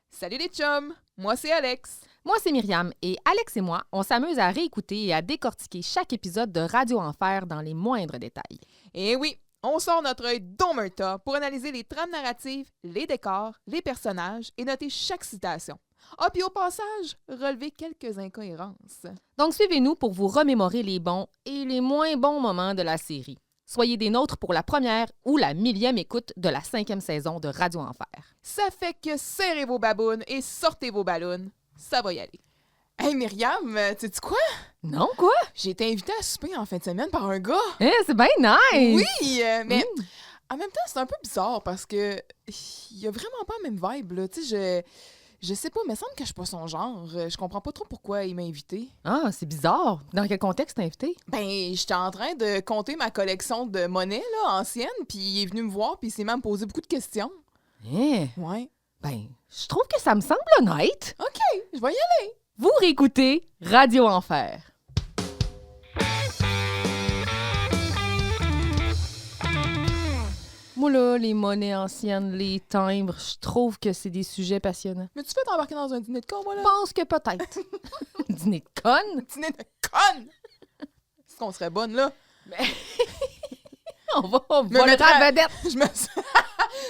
Salut les chums! Moi, c'est Alex. Moi, c'est Myriam, et Alex et moi, on s'amuse à réécouter et à décortiquer chaque épisode de Radio Enfer dans les moindres détails. Et oui, on sort notre œil d'omerta pour analyser les trames narratives, les décors, les personnages et noter chaque citation. Ah, puis au passage, relever quelques incohérences. Donc, suivez-nous pour vous remémorer les bons et les moins bons moments de la série. Soyez des nôtres pour la première ou la 1000e écoute de la 5e saison de Radio Enfer. Ça fait que serrez vos babounes et sortez vos ballons. Ça va y aller. Hey Myriam, sais-tu quoi? Non, quoi? J'ai été invitée à souper en fin de semaine par un gars. C'est bien nice! Oui, mais en même temps, c'est un peu bizarre parce que il a vraiment pas la même vibe, là. Tu sais, je sais pas, mais il me semble que je suis pas son genre. Je comprends pas trop pourquoi il m'a invitée. Ah, c'est bizarre. Dans quel contexte t'as invité? Ben, j'étais en train de compter ma collection de monnaies, là, ancienne, puis il est venu me voir, puis il s'est même posé beaucoup de questions. Ouais. Ben, je trouve que ça me semble honnête. OK, je vais y aller. Vous réécoutez Radio Enfer. Moi, là, les monnaies anciennes, les timbres, je trouve que c'est des sujets passionnants. Mais tu fais t'embarquer dans un dîner de con, moi, Je là? pense que peut-être. Dîner de conne? Dîner de conne! Est-ce qu'on serait bonne, là? On va Me le mettrais à- la vedette.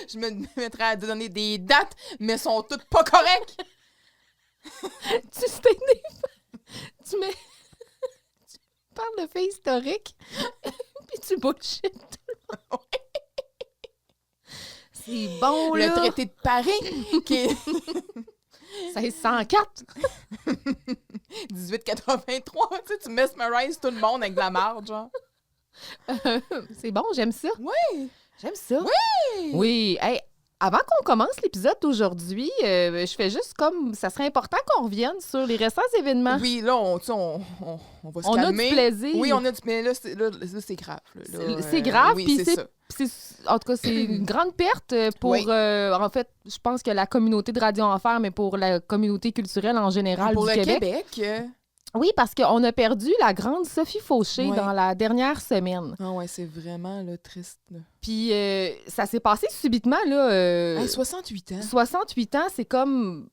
Je me mettrais à donner des dates, mais elles sont toutes pas correctes. Tu tu mets... tu parles de faits historiques, puis tu bullshit tout le monde. C'est bon, Le là. traité de Paris, qui est 1604. 1883, tu sais, tu mesmerises tout le monde avec de la marge, genre. C'est bon, j'aime ça. Oui! J'aime ça. Oui! Oui. Hey, avant qu'on commence l'épisode d'aujourd'hui, je fais juste comme... Ça serait important qu'on revienne sur les récents événements. Oui, là, on va se On a calmer. du plaisir. Oui, on a du... Mais là, c'est grave. Là, C'est grave, oui, puis c'est ça. en tout cas, c'est une grande perte pour... Oui. en fait, je pense que la communauté de Radio Enfer, mais pour la communauté culturelle en général Pour du le Québec. Québec... Oui, parce qu'on a perdu la grande Sophie Fauché Ouais. dans la dernière semaine. Ah ouais, c'est vraiment là, triste. Là. Puis ça s'est passé subitement, là. 68 ans. 68 ans, c'est comme...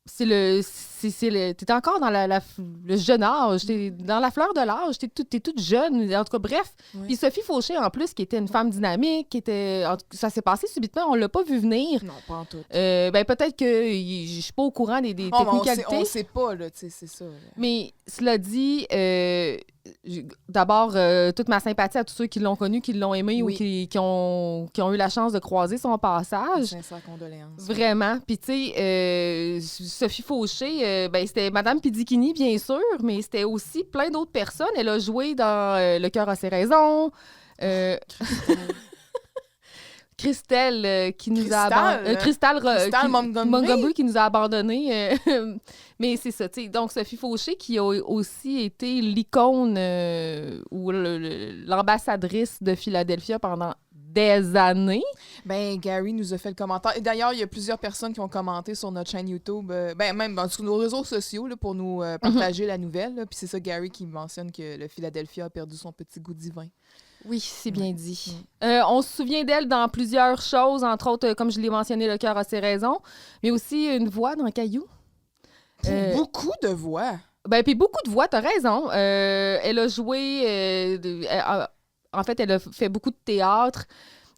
T'es encore dans le jeune âge, t'es dans la fleur de l'âge, t'es toute jeune, en tout cas, bref. Ouais. Puis Sophie Fauché, en plus, qui était une femme dynamique, ça s'est passé subitement, on l'a pas vu venir. Non, pas en tout. Ben peut-être que je suis pas au courant des Oh, mais technicalités. on sait pas, là, tu sais, c'est ça. Là. Mais cela dit, d'abord, toute ma sympathie à tous ceux qui l'ont connu, qui l'ont aimé Oui. ou qui ont eu la chance de croiser son passage. Sincères condoléances. Vraiment. Puis, tu sais, Sophie Fauché, ben, c'était Madame Pidikini, bien sûr, mais c'était aussi plein d'autres personnes. Elle a joué dans Le cœur a ses raisons. Christelle qui nous a abandonnés. Christelle Montgomery qui nous a abandonnés. Mais c'est ça, tu sais. Donc, Sophie Fauché qui a aussi été l'icône ou l'ambassadrice de Philadelphia pendant des années. Ben, Gary nous a fait le commentaire. Et d'ailleurs, il y a plusieurs personnes qui ont commenté sur notre chaîne YouTube, même sur nos réseaux sociaux, là, pour nous partager la nouvelle. là. Puis c'est ça, Gary, qui mentionne que le Philadelphia a perdu son petit goût divin. Oui, c'est bien dit. On se souvient d'elle dans plusieurs choses, entre autres, comme je l'ai mentionné, Le cœur a ses raisons, mais aussi une voix dans Caillou. Beaucoup de voix. Ben, puis beaucoup de voix, t'as raison. Elle a joué... en fait, elle a fait beaucoup de théâtre.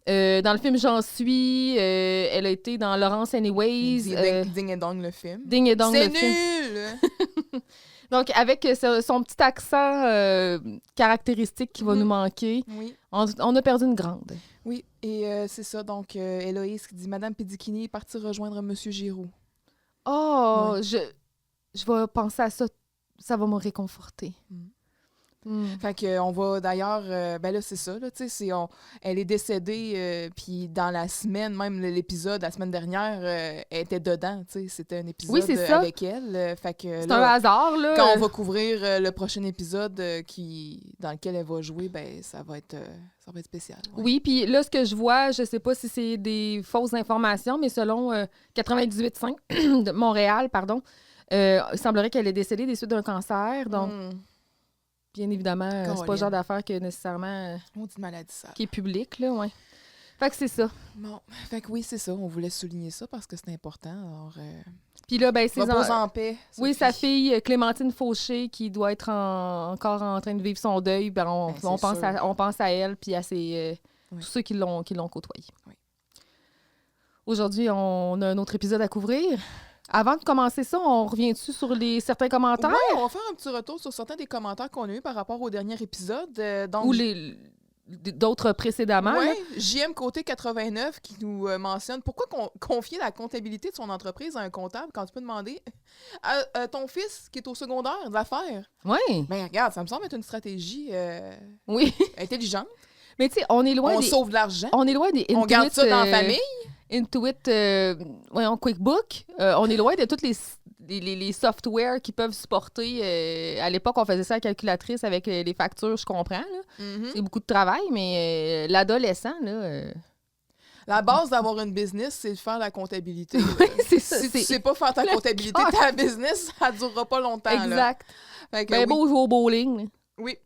Dans le film J'en suis, elle a été dans Laurence Anyways. Ding et Dong, le film. Ding et Dong, C'est le film. nul! Donc, avec son petit accent caractéristique qui va nous manquer, Oui. on a perdu une grande. Oui, et c'est ça. Donc, Héloïse qui dit « Madame Pidikini est partie rejoindre Monsieur Giroux. » Oh, Ouais. je vais penser à ça. Ça va me réconforter. Fait qu'on va d'ailleurs, ben là, c'est ça, là, tu sais, elle est décédée, puis dans la semaine, même l'épisode, la semaine dernière, elle était dedans, tu sais, c'était un épisode Oui, c'est ça. avec elle, fait que C'est là, un hasard, là. quand on va couvrir le prochain épisode dans lequel elle va jouer, ben ça va être spécial. Ouais. Oui, puis là, ce que je vois, je sais pas si c'est des fausses informations, mais selon 98.5 de Montréal, pardon, il semblerait qu'elle est décédée des suites d'un cancer, donc bien évidemment, c'est pas le genre d'affaire que nécessairement On dit maladie ça. qui est public, là, ouais. Fait que c'est ça. Bon, fait que oui, c'est ça. On voulait souligner ça parce que c'est important. Alors, Puis là, ben, repose en paix. Oui, Sophie. sa fille, Clémentine Fauché, qui doit être encore en train de vivre son deuil, ben, on pense à elle puis à tous ceux qui l'ont côtoyée. Oui. Aujourd'hui, on a un autre épisode à couvrir. Avant de commencer ça, on revient-tu sur certains commentaires? Oui, on va faire un petit retour sur certains des commentaires qu'on a eus par rapport au dernier épisode. Donc, ou d'autres précédemment. Oui, là. JM Côté 89 qui nous mentionne pourquoi confier la comptabilité de son entreprise à un comptable quand tu peux demander à ton fils qui est au secondaire de la faire? Oui. Ben regarde, ça me semble être une stratégie Oui. intelligente. Mais tu sais, on est loin On sauve de l'argent. On est loin des On garde ça dans la famille. Intuit, QuickBook. On est loin de tous les softwares qui peuvent supporter. À l'époque, on faisait ça à la calculatrice avec les factures, je comprends. Là. Mm-hmm. C'est beaucoup de travail, mais l'adolescent, là... La base d'avoir une business, c'est de faire la comptabilité. Oui, c'est ça. Si tu sais pas faire ta comptabilité, ta business, ça ne durera pas longtemps. Exact. Là. Fait que, ben, beau jouer au bowling. Là. Oui.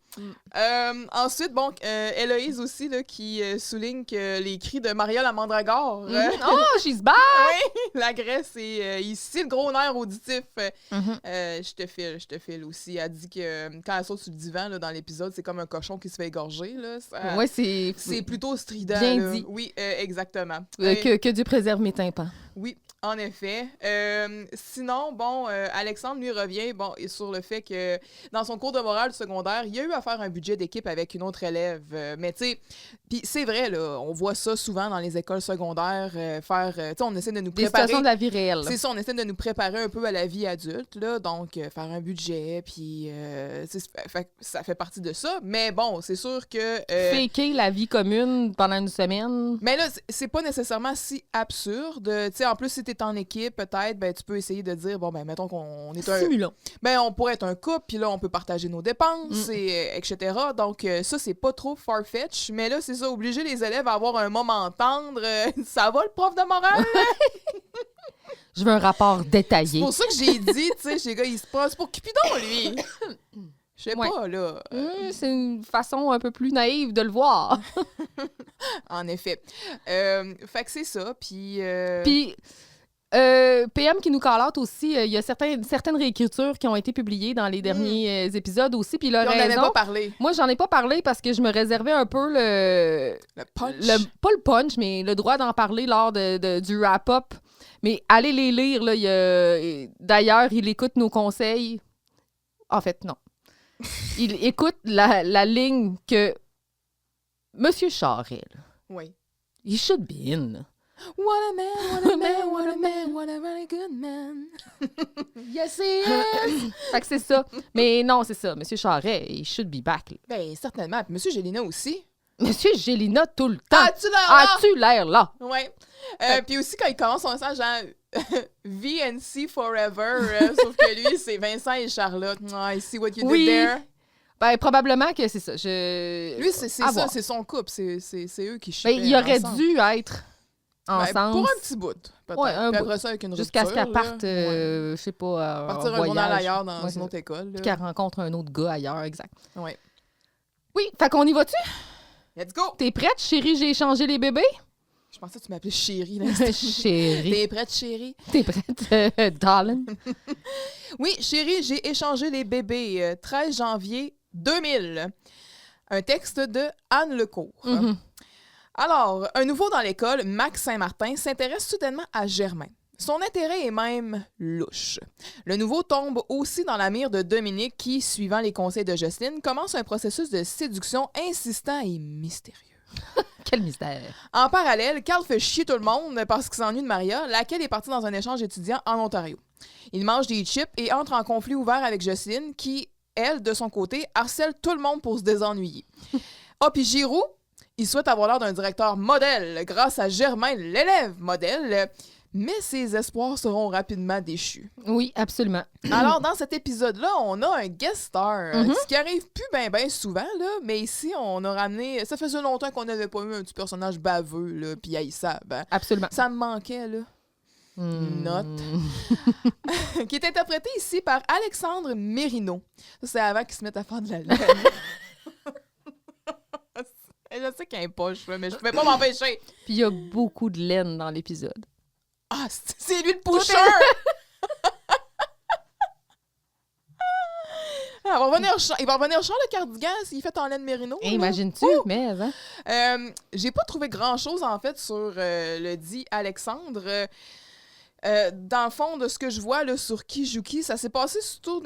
Ensuite, bon, Héloïse aussi, là, qui souligne que les cris de Maria la Mandragore. Oh, she's back! Oui, la Grèce est ici le gros nerf auditif. Je te file aussi. Elle dit que quand elle saute sur le divan là, dans l'épisode, c'est comme un cochon qui se fait égorger. Oui, c'est plutôt strident. Bien là. dit. Oui, exactement. Que Dieu préserve mes tympans. Oui, en effet. Sinon, bon, Alexandre lui revient sur le fait que dans son cours de morale secondaire, il y a eu à faire un budget d'équipe avec une autre élève. Mais tu sais, puis c'est vrai, là, on voit ça souvent dans les écoles secondaires, tu sais, on essaie de nous Des préparer. situations de la vie réelle. C'est ça, on essaie de nous préparer un peu à la vie adulte, là, donc faire un budget, puis ça fait partie de ça. Mais bon, c'est sûr que... Faker la vie commune pendant une semaine. Mais là, c'est pas nécessairement si absurde. Tu sais, en plus, si t'es en équipe, peut-être, ben, tu peux essayer de dire, bon, ben, mettons qu'on est Simulons. Ben, on pourrait être un couple, puis là, on peut partager nos dépenses, etc. Donc, ça, c'est pas trop farfetch. Mais là, c'est ça, obliger les élèves à avoir un moment tendre. Ça va, le prof de morale? Je veux un rapport détaillé. C'est pour ça que j'ai dit, tu sais, les gars, il se passe pour Cupidon, lui. Je sais pas, là. C'est une façon un peu plus naïve de le voir. En effet. Fait que c'est ça, puis... Puis... PM qui nous call out aussi, il y a certaines réécritures qui ont été publiées dans les derniers épisodes aussi. Puis on n'en avait pas parlé. Moi, j'en ai pas parlé parce que je me réservais un peu le punch. Pas le punch, mais le droit d'en parler lors du wrap-up. Mais allez les lire. Là, d'ailleurs, il écoute nos conseils. En fait, non. Il écoute la ligne que Monsieur Charest, oui. he should be in. What a man, what a man, what a man, what a very good man. Yes, he is! Fait que c'est ça. Mais non, c'est ça. Monsieur Charest, he should be back. Là. Ben, certainement. Puis Monsieur Gélina aussi. Monsieur Gélina, tout le temps. As-tu l'air là? Oui. Puis aussi, quand il commence son message, genre, VNC Forever, sauf que lui, c'est Vincent et Charlotte. I see what you did there. Ben, probablement que c'est ça. Lui, c'est ça, c'est son couple. C'est eux qui chient. Ben, il aurait dû être ensemble. Ben, pour un petit bout, peut-être. Ouais, puis après ça, avec une rupture. Jusqu'à ce qu'elle parte, je sais pas, partir un journal ailleurs dans une autre école. Puis qu'elle rencontre un autre gars ailleurs, exact. Ouais. Oui, fait qu'on y va-tu? Let's go! T'es prête, chérie? J'ai échangé les bébés? Je pensais que tu m'appelais chérie. Là. Chérie. T'es prête, chérie? T'es prête, darling? Oui, chérie, j'ai échangé les bébés. 13 janvier 2000. Un texte de Anne Lecourt. Mm-hmm. Alors, un nouveau dans l'école, Max Saint-Martin, s'intéresse soudainement à Germain. Son intérêt est même louche. Le nouveau tombe aussi dans la mire de Dominique qui, suivant les conseils de Jocelyne, commence un processus de séduction insistant et mystérieux. Quel mystère! En parallèle, Carl fait chier tout le monde parce qu'il s'ennuie de Maria, laquelle est partie dans un échange étudiant en Ontario. Il mange des chips et entre en conflit ouvert avec Jocelyne qui, elle, de son côté, harcèle tout le monde pour se désennuyer. Puis Giroux, il souhaite avoir l'air d'un directeur modèle grâce à Germain, l'élève modèle, mais ses espoirs seront rapidement déchus. Oui, absolument. Alors, dans cet épisode-là, on a un guest star, ce qui arrive plus ben souvent, là, mais ici, on a ramené... Ça faisait longtemps qu'on n'avait pas eu un petit personnage baveux, là, puis haïssable. Hein. Absolument. Ça me manquait, là. Note. Qui est interprété ici par Alexandre Mérino. Ça, c'est avant qu'il se mette à faire de la laine. Je sais qu'elle est poche, mais je pouvais pas m'empêcher. Puis il y a beaucoup de laine dans l'épisode. Ah, c'est lui le pusher! Il va revenir Charles le cardigan s'il fait en laine mérino. Imagines-tu? Mais, hein? J'ai pas trouvé grand-chose, en fait, sur le dit Alexandre. Dans le fond, de ce que je vois là, sur Kijuki, ça s'est passé surtout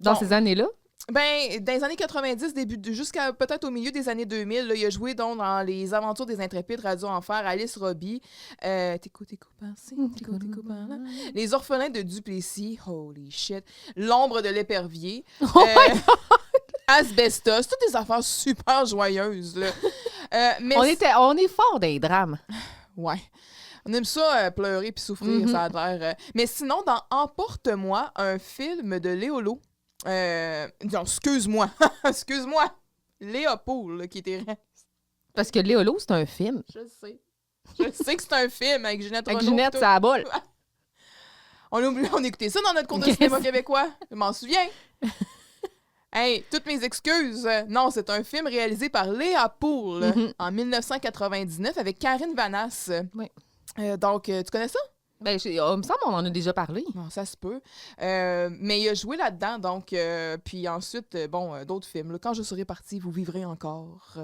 Dans ces années-là? Ben, dans les années 90, jusqu'à peut-être au milieu des années 2000, là, il a joué donc dans Les Aventures des Intrépides, Radio Enfer, Alice Robbie, T'écoutes par-ci, t'écoutes par-là, Les Orphelins de Duplessis, holy shit, L'Ombre de l'Épervier, Asbestos, toutes des affaires super joyeuses. Là. Mais on est fort des drames. Ouais. On aime ça, pleurer puis souffrir, ça a l'air. Mais sinon, dans Emporte-moi, un film de Léolo. Non, excuse-moi. Excuse-moi. Léopold, là, qui était... Parce que Léolo, c'est un film. Je sais. Je sais que c'est un film avec Ginette Renault. Avec Ginette, ça a bol. On écoutait ça dans notre cours de cinéma québécois. Je m'en souviens. Hey, toutes mes excuses. Non, c'est un film réalisé par Léopold en 1999 avec Karine Vanasse. Oui. Donc, tu connais ça? Ben, il me semble qu'on en a déjà parlé. Non, ça se peut. Mais il a joué là-dedans, donc... puis ensuite, d'autres films. Là, Quand je serai parti, vous vivrez encore.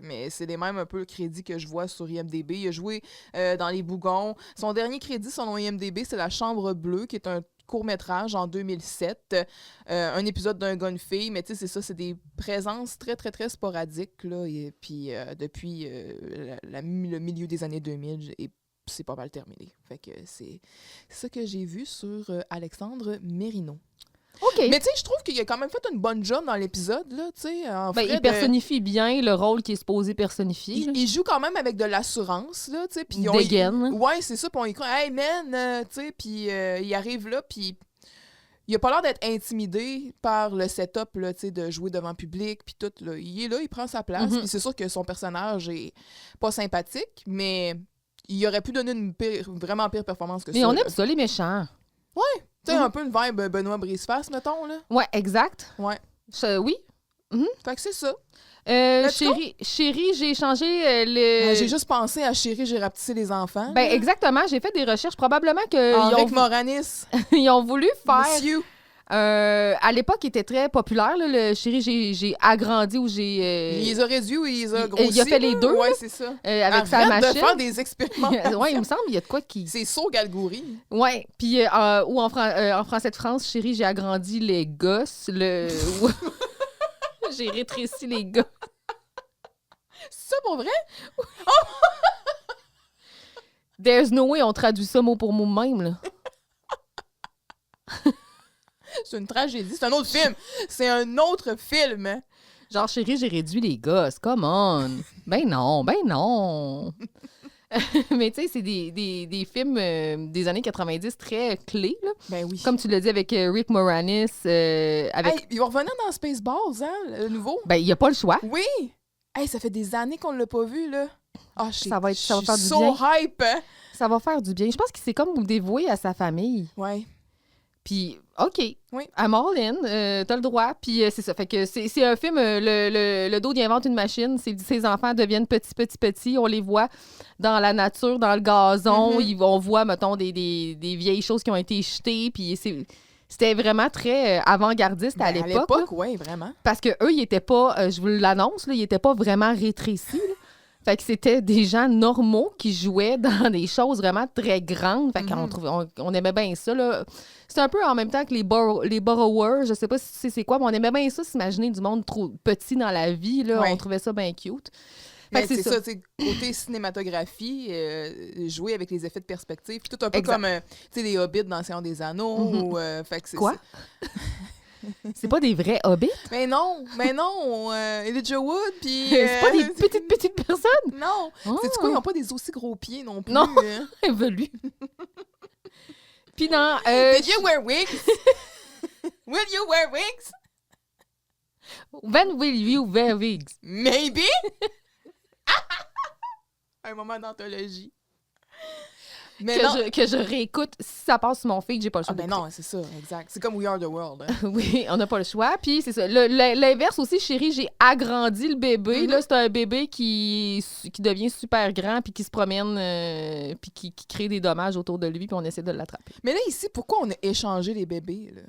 Mais c'est les mêmes un peu le crédit que je vois sur IMDb. Il a joué dans Les Bougons. Son dernier crédit, selon IMDb, c'est La Chambre bleue, qui est un court-métrage en 2007. Un épisode d'un gars, une fille. Mais tu sais, c'est ça, c'est des présences très, très, très sporadiques. Là, et puis, depuis le milieu des années 2000, c'est pas mal terminé. Fait que c'est ça que j'ai vu sur Alexandre Mérino. OK. Mais tu sais, je trouve qu'il a quand même fait une bonne job dans l'épisode, là, tu sais. Il personnifie bien le rôle qui est supposé personnifier. Il joue quand même avec de l'assurance, là, tu sais. Puis dégaine. Ouais, c'est ça. Puis on y croit, hey man, tu sais. Puis il arrive là, puis il a pas l'air d'être intimidé par le setup, là, tu sais, de jouer devant public, puis tout, là. Il est là, il prend sa place. Puis c'est sûr que son personnage est pas sympathique, mais... Il aurait pu donner une vraiment pire performance que ça. Mais on aime ça, les méchants. Ouais. Tu sais, un peu une vibe Benoît Briseface, mettons, là. Ouais, exact. Ouais. Oui. Fait que c'est ça. Chérie, j'ai changé le... j'ai juste pensé à Chérie, j'ai rapetissé les enfants. Ben, exactement. J'ai fait des recherches. Probablement que... Henrik Moranis. Ils ont voulu faire... Monsieur. À l'époque, il était très populaire, là, le Chérie, j'ai agrandi ou j'ai... Il les a réduits ou il les a grossis. Il a fait les deux. Ouais, c'est ça. Avec sa machine. De faire des expérimentations. Ouais, il me semble, il y a de quoi qui... C'est Saut Galgouri. Ouais, puis ou en français de France, Chérie, j'ai agrandi les gosses. J'ai rétréci les gars. C'est ça pour vrai? There's no way, on traduit ça mot pour mot même, là. C'est une tragédie. C'est un autre film. C'est un autre film. Genre, Chérie, j'ai réduit les gosses. Come on. Ben non. Mais tu sais, c'est des films des années 90 très clés, là. Ben oui. Comme tu l'as dit avec Rick Moranis. Avec... il va revenir dans Spaceballs, hein, le nouveau. Ben, il n'y a pas le choix. Oui! Hey, ça fait des années qu'on ne l'a pas vu, là. Ça va faire du bien. So hype! Hein? Ça va faire du bien. Je pense qu'il s'est comme dévoué à sa famille. Ouais. Puis, OK. Oui. I'm all in. T'as le droit. Puis, c'est ça. Fait que c'est un film, le dos, il invente une machine. Ses enfants deviennent petits. On les voit dans la nature, dans le gazon. On voit, mettons, des vieilles choses qui ont été jetées. Puis, c'était vraiment très avant-gardiste à l'époque. À l'époque, oui, vraiment. Parce qu'eux, ils n'étaient pas, je vous l'annonce, là, ils n'étaient pas vraiment rétrécis. Là. Fait que c'était des gens normaux qui jouaient dans des choses vraiment très grandes. Fait qu'on on aimait bien ça, là. C'est un peu en même temps que les borrowers, je sais pas si c'est quoi, mais on aimait bien ça, s'imaginer du monde trop petit dans la vie, là. Ouais. On trouvait ça bien cute. Ben, c'est ça, côté cinématographie, jouer avec les effets de perspective, puis tout un peu comme, les Hobbits dans Le Seigneur des Anneaux. Ou, fait que quoi? C'est pas des vrais hobbits? Mais non, Elijah Wood, puis... c'est pas des petites personnes? Non. C'est quoi, ils n'ont pas des aussi gros pieds non plus. Non, évolue. Puis dans... Did you wear wigs? Will you wear wigs? When will you wear wigs? Maybe? Un moment d'anthologie. Mais non. que je réécoute. Si ça passe sur mon feed, j'ai pas le choix. Ah, ben non, c'est ça, exact. C'est comme We Are the World. Hein. Oui, on n'a pas le choix. Puis c'est ça. L'inverse aussi, chérie, j'ai agrandi le bébé. Là, c'est un bébé qui devient super grand puis qui se promène puis qui crée des dommages autour de lui puis on essaie de l'attraper. Mais là, ici, pourquoi on a échangé les bébés, là?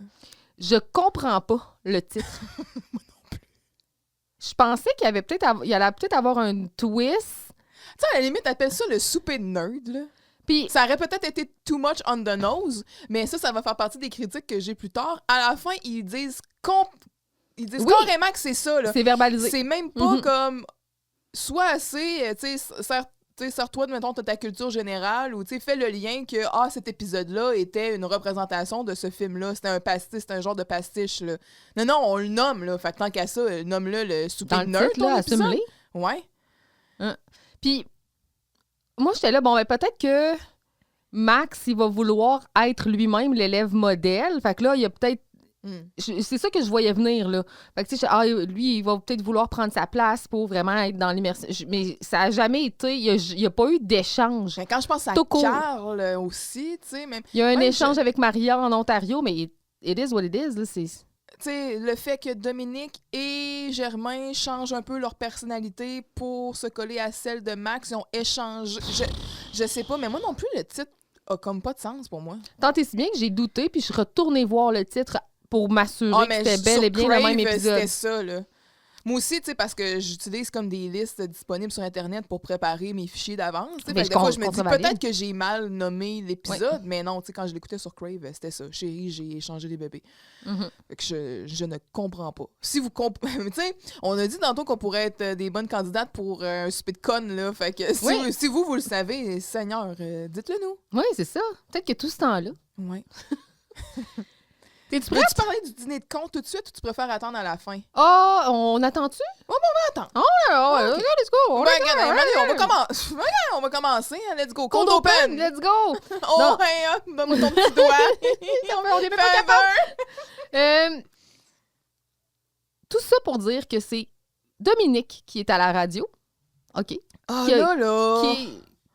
Je comprends pas le titre. Moi non plus. Je pensais qu'il y avait il allait peut-être avoir un twist. Tu sais, à la limite, appelle ça le souper de nerd, là. Puis Ça aurait peut-être été too much on the nose, mais ça va faire partie des critiques que j'ai plus tard. À la fin, ils disent Oui. carrément que c'est ça, là. c'est verbalisé. C'est même pas Mhm. comme soit assez, tu sais, sers-toi de, mettons, de ta culture générale ou, tu sais, fais le lien que, cet épisode-là était une représentation de ce film-là. C'était un pastiche, c'était un genre de pastiche, là. Non, on le nomme, là. Fait que tant qu'à ça, nomme-le le souper Dans de le nerd, titre, là, ton épisode. assume-les. Ouais. Puis, moi, j'étais là, bon, ben, peut-être que Max, il va vouloir être lui-même l'élève modèle. Fait que là, il y a peut-être. C'est ça que je voyais venir, là. Fait que, tu sais, lui, il va peut-être vouloir prendre sa place pour vraiment être dans l'immersion. Mais ça a jamais été. Il y a pas eu d'échange. Mais quand je pense à Tout court. Carl aussi, tu sais, même. Il y a un Même échange avec Maria en Ontario, mais it is what it is, là. C'est. Tu sais, le fait que Dominique et Germain changent un peu leur personnalité pour se coller à celle de Max, ils ont échangé. Je sais pas, mais moi non plus, le titre a comme pas de sens pour moi. Tant et si bien que j'ai douté, puis je suis retournée voir le titre pour m'assurer que c'était bel et bien le même épisode. C'était ça, là. Moi aussi, tu sais, parce que j'utilise comme des listes disponibles sur Internet pour préparer mes fichiers d'avance. tu sais. Mais Fait que des fois, je me dis contre-valide. peut-être que j'ai mal nommé l'épisode, mais non, tu sais, quand je l'écoutais sur Crave, c'était ça. Chérie, j'ai échangé les bébés. Mhm. Fait que je ne comprends pas. Si vous comprenez... tu sais, on a dit tantôt qu'on pourrait être des bonnes candidates pour un souper de conne, là. Fait que si vous le savez, Seigneur, dites-le nous. Oui, c'est ça. Peut-être que tout ce temps-là. Ouais. T'es-tu prête? Veux-tu parler du dîner de con tout de suite ou tu préfères attendre à la fin? Ah, on attend-tu? Attends. Let's go. Ben, regarde, on va commencer. On va commencer. Hein, let's go. Cold Cold open. Let's go! Oh, Non. hey, donne-moi ton petit doigt. On est même pas capable. Tout ça pour dire que c'est Dominique qui est à la radio. OK. Ah Qui a- là.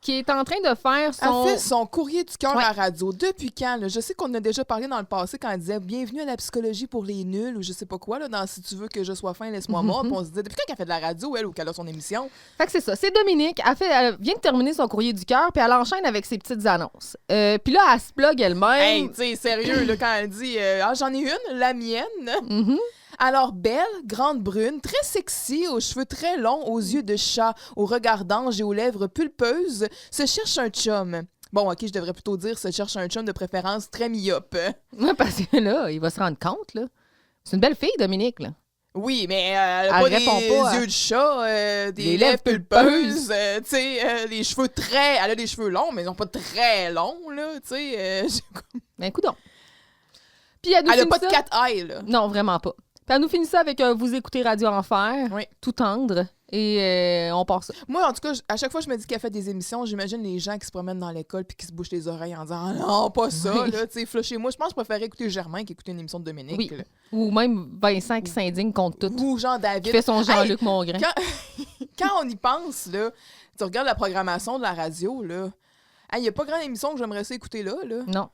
Qui est en train de faire Elle son... fait son courrier du cœur Ouais. à radio. Depuis quand? Là? Je sais qu'on a déjà parlé dans le passé quand elle disait « Bienvenue à la psychologie pour les nuls » ou je sais pas quoi, là, dans « Si tu veux que je sois fin, laisse-moi mort ». Puis on se disait « Depuis quand qu'elle fait de la radio, elle, ou qu'elle a son émission? Fait que c'est ça. C'est Dominique. Elle vient de terminer son courrier du cœur, puis elle enchaîne avec ses petites annonces. Puis là, elle se plug elle-même. Hey, tu sais, sérieux, là, quand elle dit « j'en ai une, la mienne. Mhm. » Alors, belle, grande brune, très sexy, aux cheveux très longs, aux yeux de chat, au regard d'ange et aux lèvres pulpeuses, se cherche un chum. Bon, OK, je devrais plutôt dire se cherche un chum de préférence très myope. Ouais, parce que là, il va se rendre compte, là. C'est une belle fille, Dominique, là. Oui, mais elle a Elle pas répond des pas à- yeux de chat, des Les lèvres lèvres pulpeuses, tu sais, les cheveux très... Elle a des cheveux longs, mais ils sont pas très longs, là, tu sais. Ben, écoute donc. Puis elle nous Elle a finit pas de ça- cat eye, là. Non, vraiment pas. Puis elle nous finit ça avec Vous écoutez Radio Enfer, Oui. tout tendre, et on part ça. Moi, en tout cas, à chaque fois que je me dis qu'elle fait des émissions, j'imagine les gens qui se promènent dans l'école puis qui se bouchent les oreilles en disant « Ah non, pas ça, Oui. là, tu sais, flushez-moi. » Je pense que je préférais écouter Germain qu'écouter une émission de Dominique. Oui. là. Ou même Vincent qui s'indigne contre tout. Ou Qui Jean-David. fait son Jean-Luc Mongrain. Quand on y pense, là, tu regardes la programmation de la radio, là, il n'y a pas grande émission que j'aimerais ça écouter là. Non.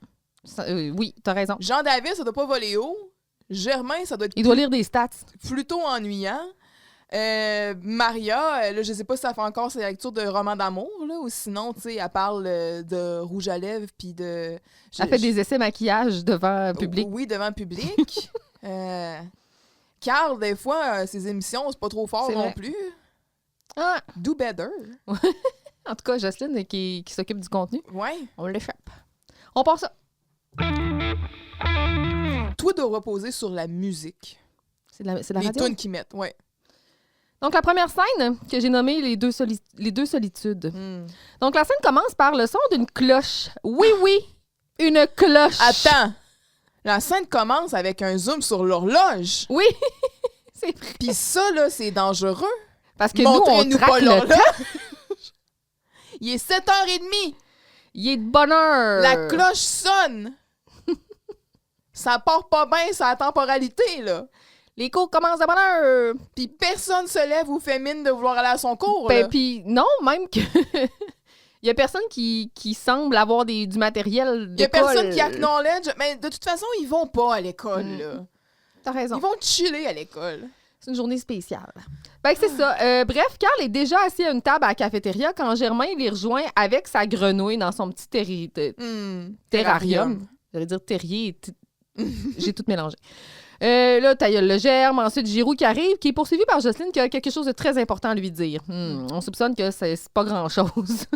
Oui, t'as raison. Jean-David, ça doit pas voler haut. Germain, ça doit être Il doit lire des stats. plutôt ennuyant. Maria, là, je sais pas si ça fait encore ses lectures de romans d'amour, là, ou sinon, tu sais, elle parle de rouge à lèvres, puis de... Elle fait des essais maquillage devant le public. Oui, devant le public. Carl, des fois, ses émissions, c'est pas trop fort C'est non vrai. plus. Ah! Do better. En tout cas, Jocelyne qui s'occupe du contenu, Ouais. on l'échappe. On part ça. Toi, de reposer sur la musique. C'est de la Les radio. tunes qu'ils mettent, ouais. Donc, la première scène que j'ai nommée les deux solitudes. Donc, la scène commence par le son d'une cloche. Oui, une cloche. Attends. La scène commence avec un zoom sur l'horloge. Oui, c'est vrai. Puis ça, là, c'est dangereux. Parce que nous, on Montrez-nous traque pas le l'horloge. temps. Il est 7h30. Il est de bonne heure. La cloche sonne. Ça part pas bien, sa temporalité, là. Les cours commencent de bonne heure. Puis personne se lève ou fait mine de vouloir aller à son cours, Ben, là. puis non, même que... Il y a personne qui semble avoir du matériel d'école. Il y a personne qui acknowledge. Mais de toute façon, ils vont pas à l'école, là. T'as raison. Ils vont chiller à l'école. C'est une journée spéciale. Fait que c'est ça. Bref, Carl est déjà assis à une table à la cafétéria quand Germain les rejoint avec sa grenouille dans son petit terrarium. J'allais dire terrier. J'ai tout mélangé. Là, t'as le germe. Ensuite, Giroux qui arrive, qui est poursuivi par Jocelyne, qui a quelque chose de très important à lui dire. On soupçonne que c'est pas grand-chose.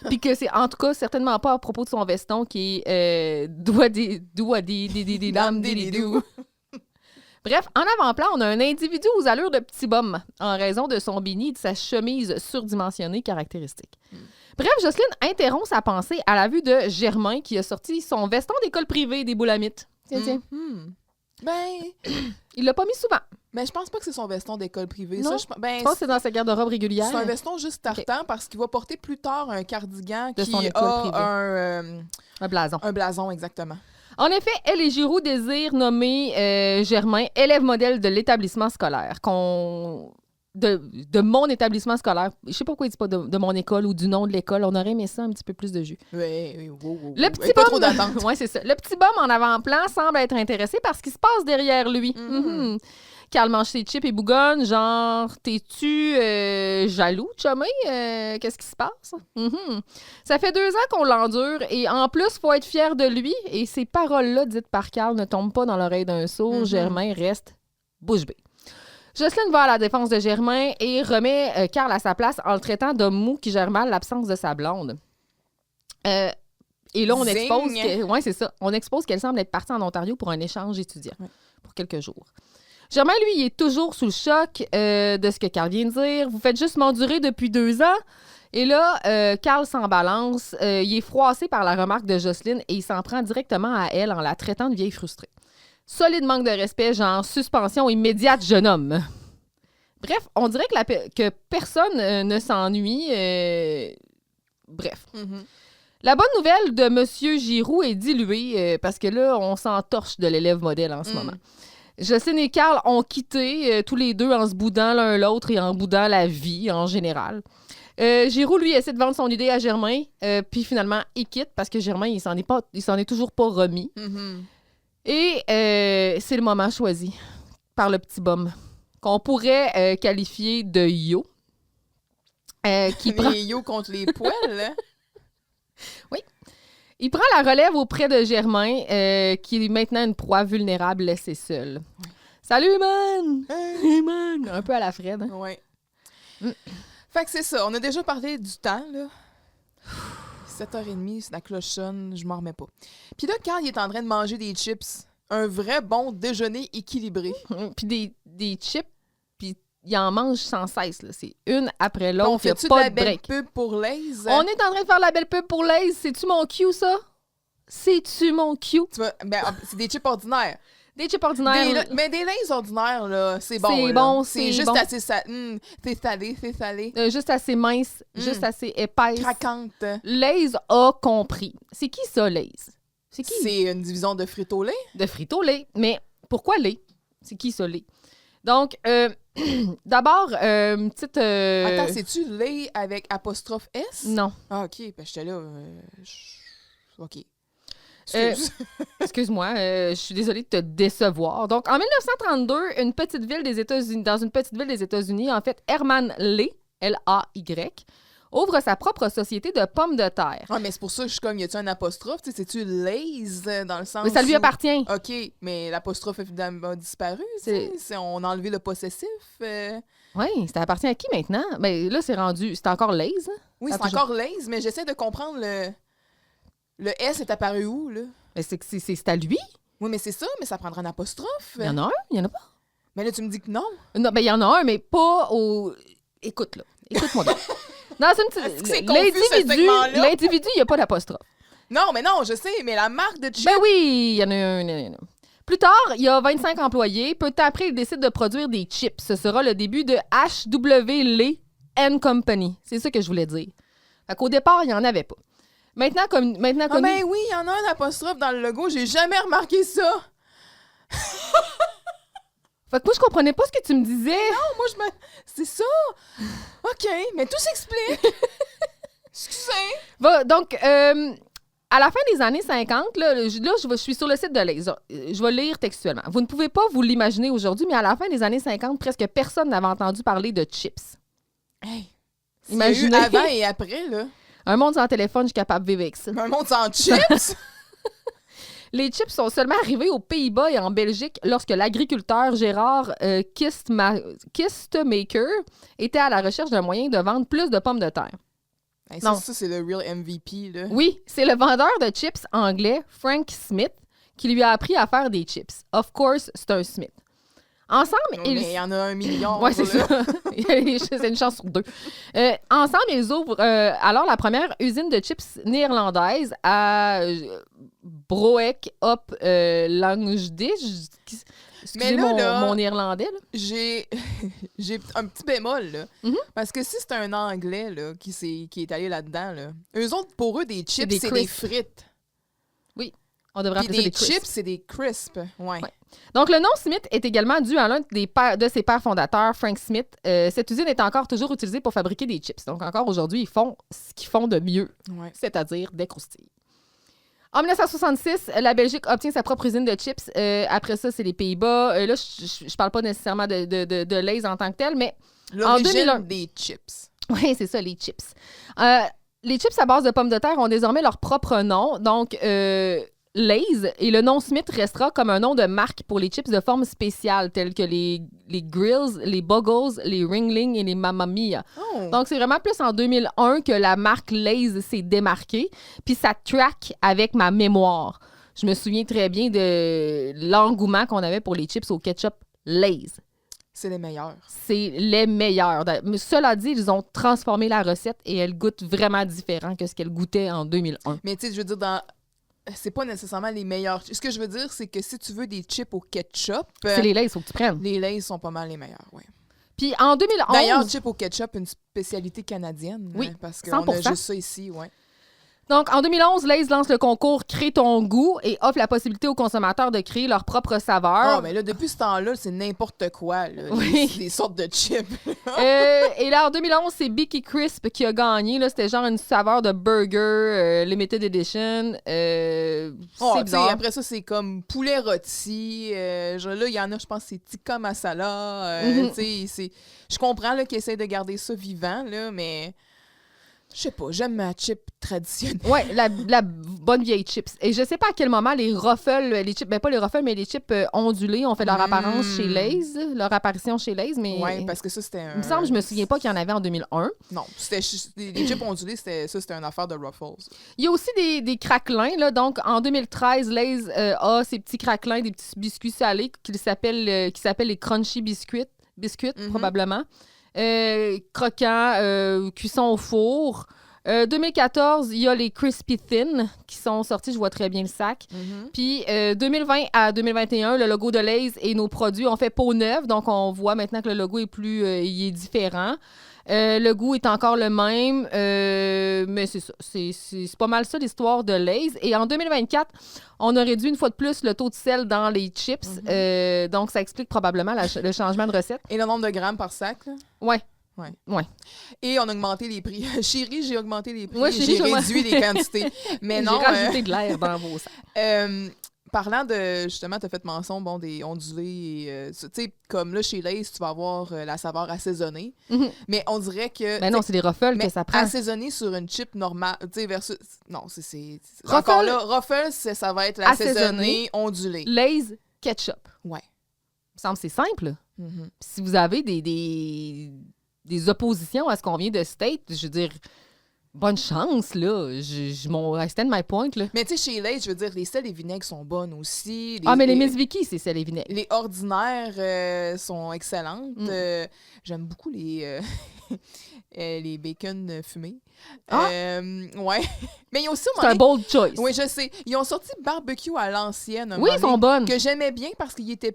Puis que c'est, en tout cas, certainement pas à propos de son veston qui est doigt des dames des doux. Bref, en avant-plan, on a un individu aux allures de petit bum en raison de son béni et de sa chemise surdimensionnée caractéristique. Bref, Jocelyne interrompt sa pensée à la vue de Germain qui a sorti son veston d'école privée des Boulamites. Tiens. Ben, il l'a pas mis souvent. Mais je pense pas que c'est son veston d'école privée. Non, Ça, je pense que c'est dans sa garde-robe régulière. C'est un veston juste tartan parce qu'il va porter plus tard un cardigan de qui son école privée. Un blason. Un blason, exactement. En effet, elle et Giroux désirent nommer Germain élève modèle de l'établissement scolaire. De mon établissement scolaire. Je sais pas pourquoi il dit pas de mon école ou du nom de l'école. On aurait aimé ça un petit peu plus de jus. Oui. Le petit pas trop d'attente. Ouais, c'est ça. Le petit bum en avant-plan semble être intéressé par ce qui se passe derrière lui. Carl mange ses chips et bougonne, genre, t'es-tu jaloux, chumé? Qu'est-ce qui se passe? Ça fait 2 ans qu'on l'endure et en plus, faut être fier de lui. Et ces paroles-là dites par Carl ne tombent pas dans l'oreille d'un sourd. Germain reste bouche bée. Jocelyne va à la défense de Germain et remet Carl à sa place en le traitant d'homme mou qui gère mal l'absence de sa blonde. Et là, on expose ouais, c'est ça. On expose qu'elle semble être partie en Ontario pour un échange étudiant pour quelques jours. Germain, lui, il est toujours sous le choc de ce que Carl vient de dire. Vous faites juste m'endurer depuis 2 ans. Et là, Carl s'en balance. Il est froissé par la remarque de Jocelyne et il s'en prend directement à elle en la traitant de vieille frustrée. Solide manque de respect, genre suspension immédiate, jeune homme. Bref, on dirait que personne ne s'ennuie. Bref. La bonne nouvelle de M. Giroux est diluée parce que là, on s'entorche de l'élève modèle en ce moment. Jocelyne et Carl ont quitté tous les deux en se boudant l'un l'autre et en boudant la vie en général. Giroux, lui, essaie de vendre son idée à Germain, puis finalement, il quitte parce que Germain, il s'en est toujours pas remis. Et c'est le moment choisi par le petit bum, qu'on pourrait qualifier de yo. Qui prend... Les yo contre les poils, hein? Oui. Il prend la relève auprès de Germain, qui est maintenant une proie vulnérable laissée seule. Salut, man! Hey, man! Un peu à la Fred. Hein? Oui. Fait que c'est ça. On a déjà parlé du temps, là. 7h30, la cloche sonne, je m'en remets pas. Puis là, Carl, il est en train de manger des chips. Un vrai bon déjeuner équilibré. Puis des chips, puis il en mange sans cesse. Là. C'est une après l'autre. On fait-tu de la belle pub pour Lay's? On est en train de faire la belle pub pour Lay's. C'est-tu mon cue, ça? C'est-tu mon cue? C'est des chips ordinaires. Des chips ordinaires. Mais des Lay's ordinaires, là, c'est bon. C'est bon, c'est juste bon. Assez c'est salé. Juste assez mince, juste assez épaisse. Craquante. Lay's a compris. C'est qui ça, Lay's? C'est qui? C'est une division de Frito-Lay. De Frito-Lay. Mais pourquoi Lay? C'est qui ça, Lay? Donc, d'abord, une petite... Attends, c'est-tu Lay avec apostrophe S? Non. Ah, OK. Ben, j'étais là... OK. Excuse-moi, je suis désolée de te décevoir. Donc, en 1932, dans une petite ville des États-Unis, en fait, Herman Lay, L-A-Y, ouvre sa propre société de pommes de terre. Ah, mais c'est pour ça que je suis comme, y a-tu un apostrophe? C'est-tu Lay's dans le sens mais ça lui appartient. OK, mais l'apostrophe a disparu. On a enlevé le possessif. Oui, ça appartient à qui maintenant? Ben là, c'est encore Lay's. Hein? Oui, c'est encore Lay's, mais j'essaie de comprendre le S est apparu où, là? Ben, c'est à lui. Oui, mais c'est ça, mais ça prendra un apostrophe. Il y en a un, il y en a pas. Mais là, tu me dis que non. Non, ben il y en a un, mais pas au... Écoute, là. Écoute-moi bien. Non, c'est une petite... L'individu, il n'y a pas d'apostrophe. Non, mais non, je sais, mais la marque de chips... Ben oui, il y en a un. Plus tard, il y a 25 employés. Peu de temps après, il décide de produire des chips. Ce sera le début de H.W. Lay & Company. C'est ça que je voulais dire. Fait qu'au départ, il n'y en avait pas. Maintenant connu... Ah ben oui, il y en a un apostrophe dans le logo. J'ai jamais remarqué ça. Fait que moi, je comprenais pas ce que tu me disais. Non, moi, c'est ça. OK, mais tout s'explique. Excusez! Donc, à la fin des années 50, je suis sur le site de Lay's. Je vais lire textuellement. Vous ne pouvez pas vous l'imaginer aujourd'hui, mais à la fin des années 50, presque personne n'avait entendu parler de chips. Hey! Imaginez. Avant et après, là. Un monde sans téléphone, je suis capable de vivre avec ça. Un monde sans chips? Les chips sont seulement arrivés aux Pays-Bas et en Belgique lorsque l'agriculteur Gérard Kistemaker était à la recherche d'un moyen de vendre plus de pommes de terre. Hey, ça, c'est le real MVP, là. Oui, c'est le vendeur de chips anglais, Frank Smith, qui lui a appris à faire des chips. Of course, c'est un Smith. Ensemble, Mais il y en a 1 million. Oui, c'est ça. C'est une chance sur 2. Ensemble, ils ouvrent alors la première usine de chips néerlandaise à Broek op Langedis. Excusez mon néerlandais. Là. J'ai un petit bémol, là. Parce que si c'est un Anglais là, qui est allé là-dedans, là, eux autres, pour eux, des chips, c'est des frites. Oui, on devrait appeler ça des crisps. Chips, c'est des crisps. Ouais. Donc, le nom Smith est également dû à l'un de ses pères fondateurs, Frank Smith. Cette usine est encore toujours utilisée pour fabriquer des chips. Donc, encore aujourd'hui, ils font ce qu'ils font de mieux, c'est-à-dire des croustilles. En 1966, la Belgique obtient sa propre usine de chips. Après ça, c'est les Pays-Bas. Là, je parle pas nécessairement de Lay's en tant que tel, mais en 2001... des chips. Oui, c'est ça, les chips. Les chips à base de pommes de terre ont désormais leur propre nom. Donc, Lay's et le nom Smith restera comme un nom de marque pour les chips de forme spéciale, tels que les Grills, les Buggles, les Ringling et les Mamma Mia. Oh. Donc, c'est vraiment plus en 2001 que la marque Lay's s'est démarquée. Puis ça track avec ma mémoire. Je me souviens très bien de l'engouement qu'on avait pour les chips au ketchup Lay's. C'est les meilleurs. C'est les meilleurs. Mais cela dit, ils ont transformé la recette et elle goûte vraiment différent que ce qu'elle goûtait en 2001. Mais tu sais, je veux dire, c'est pas nécessairement les meilleurs. Ce que je veux dire, c'est que si tu veux des chips au ketchup... c'est les Lay's, il faut que tu prennes. Les Lay's sont pas mal les meilleurs, oui. Puis en 2011... D'ailleurs, chips au ketchup, une spécialité canadienne. Oui, parce qu'on 100%. a juste ça ici, oui. Donc, en 2011, Lay's lance le concours Crée ton goût et offre la possibilité aux consommateurs de créer leur propre saveur. Oh, mais là, depuis ce temps-là, c'est n'importe quoi, là, les sortes de chips. Et là, en 2011, c'est Bicky Crisp qui a gagné. Là, c'était genre une saveur de burger, limited edition. C'est bizarre. Après ça, c'est comme poulet rôti. Là, il y en a, je pense, c'est tikka masala. Je comprends là, qu'ils essayent de garder ça vivant, là, mais... Je sais pas, j'aime ma chip traditionnelle. Oui, la bonne vieille chips. Et je sais pas à quel moment les Ruffles, les chips, pas les Ruffles, mais les chips ondulés ont fait leur apparence chez Lay's, leur apparition chez Lay's. Mais oui, parce que ça, c'était un... Il me semble, je me souviens pas qu'il y en avait en 2001. Non, les chips ondulés, c'était une affaire de Ruffles. Il y a aussi des craquelins, là. Donc, en 2013, Lay's a ces petits craquelins, des petits biscuits salés qui s'appellent les Crunchy Biscuits, probablement. Croquants, cuisson au four. 2014, il y a les Crispy Thin qui sont sortis, je vois très bien le sac. Puis 2020 à 2021, le logo de Lay's et nos produits ont fait peau neuve, donc on voit maintenant que le logo est il est différent. Le goût est encore le même, mais c'est ça. C'est pas mal ça l'histoire de Lay's. Et en 2024, on a réduit une fois de plus le taux de sel dans les chips. Donc, ça explique probablement le changement de recette. Et le nombre de grammes par sac, là? Ouais. Et on a augmenté les prix. Chérie, j'ai augmenté les prix. Ouais, j'ai réduit les quantités. Mais non. J'ai rajouté de l'air dans vos sacs. Parlant de, justement, tu as fait mention, des ondulés. Tu sais, comme là, chez Lay's, tu vas avoir la saveur assaisonnée. Mais on dirait que... Ben non, c'est des Ruffles que ça prend. Assaisonné sur une chip normale, tu sais, versus... Non, c'est... Encore là, Ruffles, ça va être l'assaisonné ondulé. Lay's, ketchup. Ouais. Il me semble que c'est simple. Si vous avez des oppositions à ce qu'on vient de state, je veux dire... Bonne chance, là. I stand my point, là. Mais tu sais, chez Lay's, je veux dire, les sels et vinaigres sont bonnes aussi. Mais les Miss Vicky, c'est sel et vinaigre. Les ordinaires sont excellentes. J'aime beaucoup les bacon fumés. Ouais. Mais il y a aussi... C'est un bold choice. Oui, je sais. Ils ont sorti barbecue à l'ancienne. Oui, ils sont bonnes. Que j'aimais bien parce qu'il était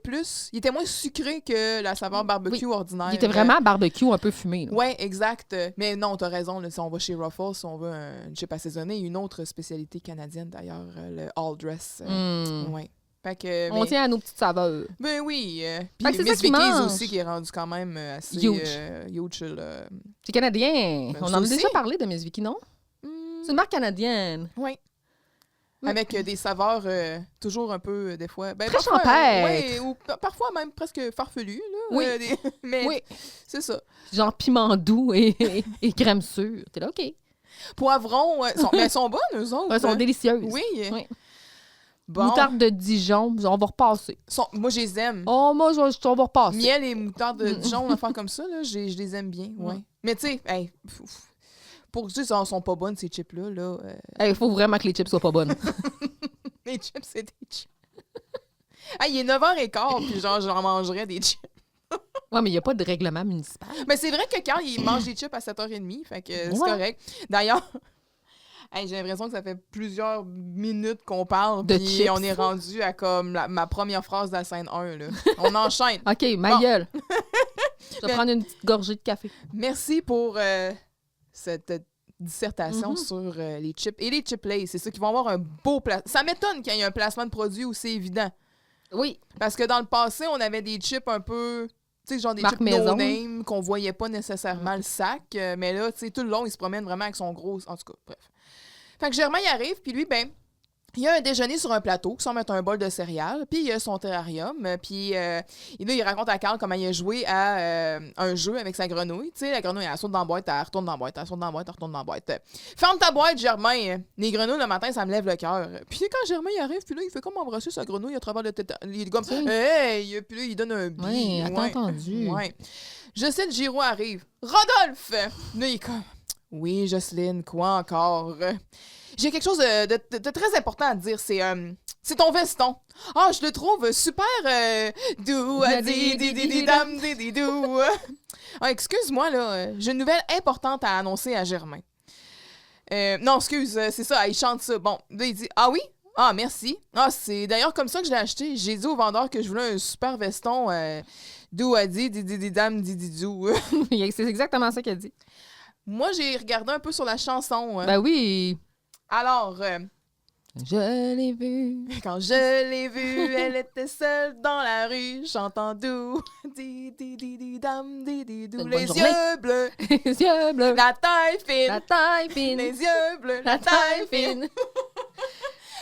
moins sucré que la saveur barbecue ordinaire. Il était vraiment barbecue un peu fumé. Oui, exact. Mais non, t'as raison. Là, si on va chez Ruffles, si on veut une chip assaisonnée, une autre spécialité canadienne d'ailleurs, le all dress. Ouais. On tient à nos petites saveurs. Ben oui. Puis Miss Vicky's aussi qui est rendu quand même assez huge. C'est canadien. On en a déjà parlé de Miss Vicky, non? C'est une marque canadienne. Oui. Mm. Avec des saveurs toujours un peu, des fois... Ben, Très parfois, champêtre. ou parfois même presque farfelues. Là, Oui. Mais Oui. c'est ça. Genre piment doux et crème sûre. T'es là, OK. Poivrons, mais elles sont bonnes, eux autres. Elles sont délicieuses. Oui. Oui. Bon. Moutarde de Dijon, on va repasser. Moi, je les aime. Oh, moi, on va repasser. Miel et moutarde de Dijon, une affaire comme ça, là, je les aime bien. Ouais. Mais tu sais, pour que tu sais, elles sont pas bonnes, ces chips-là. Il faut vraiment que les chips soient pas bonnes. Les chips, c'est des chips. Il est 9h15, puis genre, j'en mangerais des chips. Ouais, mais il n'y a pas de règlement municipal. Mais c'est vrai que quand ils mangent des chips à 7h30, fait que c'est correct. D'ailleurs, j'ai l'impression que ça fait plusieurs minutes qu'on parle, de puis chips. on est rendu à comme ma première phrase de la scène 1. Là. On enchaîne. OK, ma gueule. Je vais prendre une petite gorgée de café. Merci pour cette dissertation sur les chips et les chip lays. C'est ceux qui vont avoir un beau placement. Ça m'étonne qu'il y ait un placement de produit aussi évident. Oui. Parce que dans le passé, on avait des chips un peu... Tu sais, genre des Marque chips maison. no-name qu'on voyait pas nécessairement le sac. Mais là, tu sais, tout le long, il se promène vraiment avec son gros... En tout cas, bref. Fait que Germain, il arrive, puis lui, ben... Il y a un déjeuner sur un plateau qui semble être un bol de céréales, puis il y a son terrarium, puis là, il raconte à Carl comment il a joué à un jeu avec sa grenouille. Tu sais, la grenouille, elle saute dans la boîte, elle retourne dans la boîte, elle saute dans la boîte, elle retourne dans la boîte. Ferme ta boîte, Germain! Les grenouilles, le matin, ça me lève le cœur. Puis quand Germain il arrive, puis là, il fait comme embrasser sa grenouille à travers le tête. Il est comme, hey! Puis là, il donne un bi. Oui, entendu. Ouais. Jocelyne Giraud arrive. Rodolphe! Là, il est comme, oui, Jocelyne, quoi encore? J'ai quelque chose de très important à te dire. C'est ton veston. Ah, je le trouve super doux. Dam. Excuse-moi, là. J'ai une nouvelle importante à annoncer à Germain. Non, excuse, c'est ça. Il chante ça. Bon, là, il dit, ah oui? Ah, merci. Ah, c'est d'ailleurs comme ça que je l'ai acheté. J'ai dit au vendeur que je voulais un super veston doux à dam. C'est exactement ça qu'elle dit. Moi, j'ai regardé un peu sur la chanson. Ben oui. Alors, je l'ai vue. Quand je l'ai vue, elle était seule dans la rue, chantant doux. Dam, dididou. Les yeux bleus, Les yeux bleus. la taille fine. La taille fine. Les yeux bleus, la taille fine.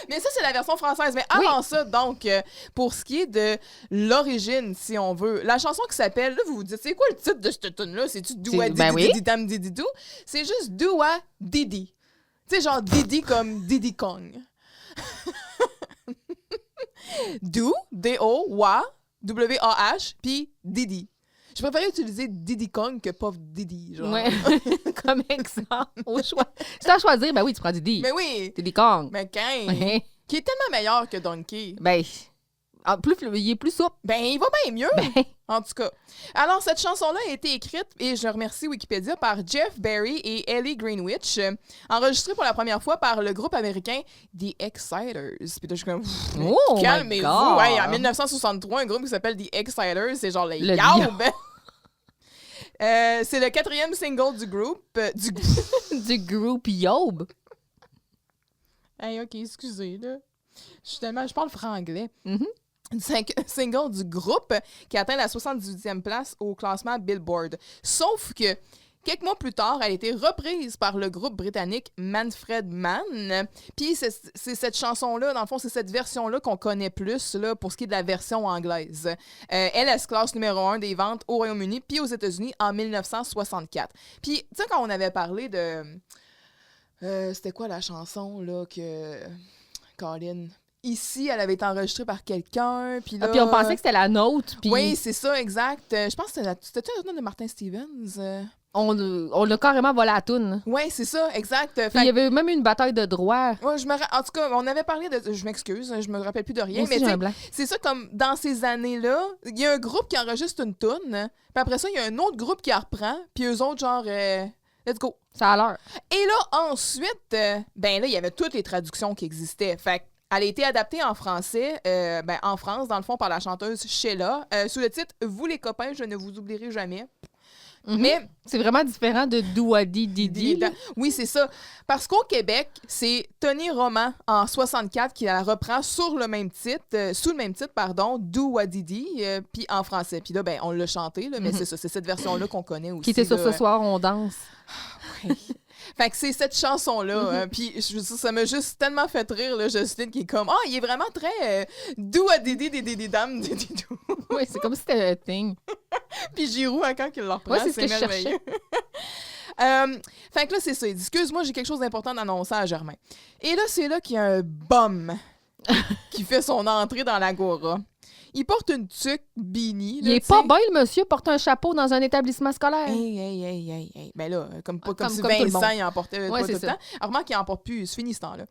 Mais ça, c'est la version française. Mais avant ça, donc, pour ce qui est de l'origine, si on veut, la chanson qui s'appelle, là, vous vous dites, c'est quoi le titre de cette tune-là? C'est-tu Doua Didi Dam Dididou? C'est juste Doua Didi. Tu sais, genre Didi comme Diddy Kong. Do, D-O-W-A, W-A-H, puis Didi. Je préférais utiliser Diddy Kong que Puff Diddy, genre. Ouais. Comme exemple, au choix. Si t'as à choisir, ben oui, tu prends Didi. Mais oui! Diddy Kong. Mais quand? Ouais. Qui est tellement meilleur que Donkey. Ben, il est plus souple. Ben, il va bien mieux. Ben. En tout cas. Alors, cette chanson-là a été écrite, et je remercie Wikipédia, par Jeff Berry et Ellie Greenwich, enregistrée pour la première fois par le groupe américain The Exciters. Puis là, je suis comme, calmez-vous. Ouais, en 1963, un groupe qui s'appelle The Exciters, c'est genre les Yaoub. C'est le 4e single du groupe. Du groupe Yob. Hey, OK, excusez, là. Je parle franglais. Mm-hmm. Single du groupe qui atteint la 78e place au classement Billboard. Sauf que quelques mois plus tard, elle a été reprise par le groupe britannique Manfred Mann. Puis c'est cette chanson-là, dans le fond, c'est cette version-là qu'on connaît plus là, pour ce qui est de la version anglaise. Elle se classe numéro 1 des ventes au Royaume-Uni puis aux États-Unis en 1964. Puis, tu sais, quand on avait parlé de... c'était quoi la chanson, là, que... Colin... Ici, elle avait été enregistrée par quelqu'un, puis là... Puis on pensait que c'était la nôtre, puis... Oui, c'est ça, exact. Je pense que c'était la toune de Martin Stevens. On l'a carrément volé à la toune. Oui, c'est ça, exact. Il y avait même eu une bataille de droit. Ouais, en tout cas, on avait parlé de... Je m'excuse, je me rappelle plus de rien, aussi, mais c'est ça, comme dans ces années-là, il y a un groupe qui enregistre une toune, puis après ça, il y a un autre groupe qui la reprend, puis eux autres, genre... let's go. Ça a l'air. Et là, ensuite, ben là, il y avait toutes les traductions qui existaient. Fait elle a été adaptée en français, en France, dans le fond, par la chanteuse Sheila, sous le titre « Vous les copains, je ne vous oublierai jamais ». Mais c'est vraiment différent de Douadi Didi. Oui, c'est ça. Parce qu'au Québec, c'est Tony Roman en 64 qui la reprend sur le même titre, sous le même titre, Douadidi, puis en français. Puis là, ben, on l'a chanté, là, mais c'est ça, c'est cette version-là qu'on connaît aussi. Qui était sur là. Ce soir, on danse. Oui. Fait que c'est cette chanson-là. Puis ça m'a juste tellement fait rire, là, Justine, qui est comme, il est vraiment très doux à des dames. Oui, c'est comme si c'était un thing. Puis Giroud, quand il le reprend, Ouais, c'est ce que merveilleux. Fait que là, c'est ça. Il dit, excuse-moi, j'ai quelque chose d'important d'annoncer à Germain. Et là, c'est là qu'il y a un bum qui fait son entrée dans l'agora. Il porte une tuque beanie. Il est pas bien, le monsieur, porte un chapeau dans un établissement scolaire. Hey. Ben là, comme si comme tout le Vincent, monde. il en portait Ouais, pas tout c'est le ça. temps. Alors, remarque qu'il en porte plus. C'est fini ce temps-là.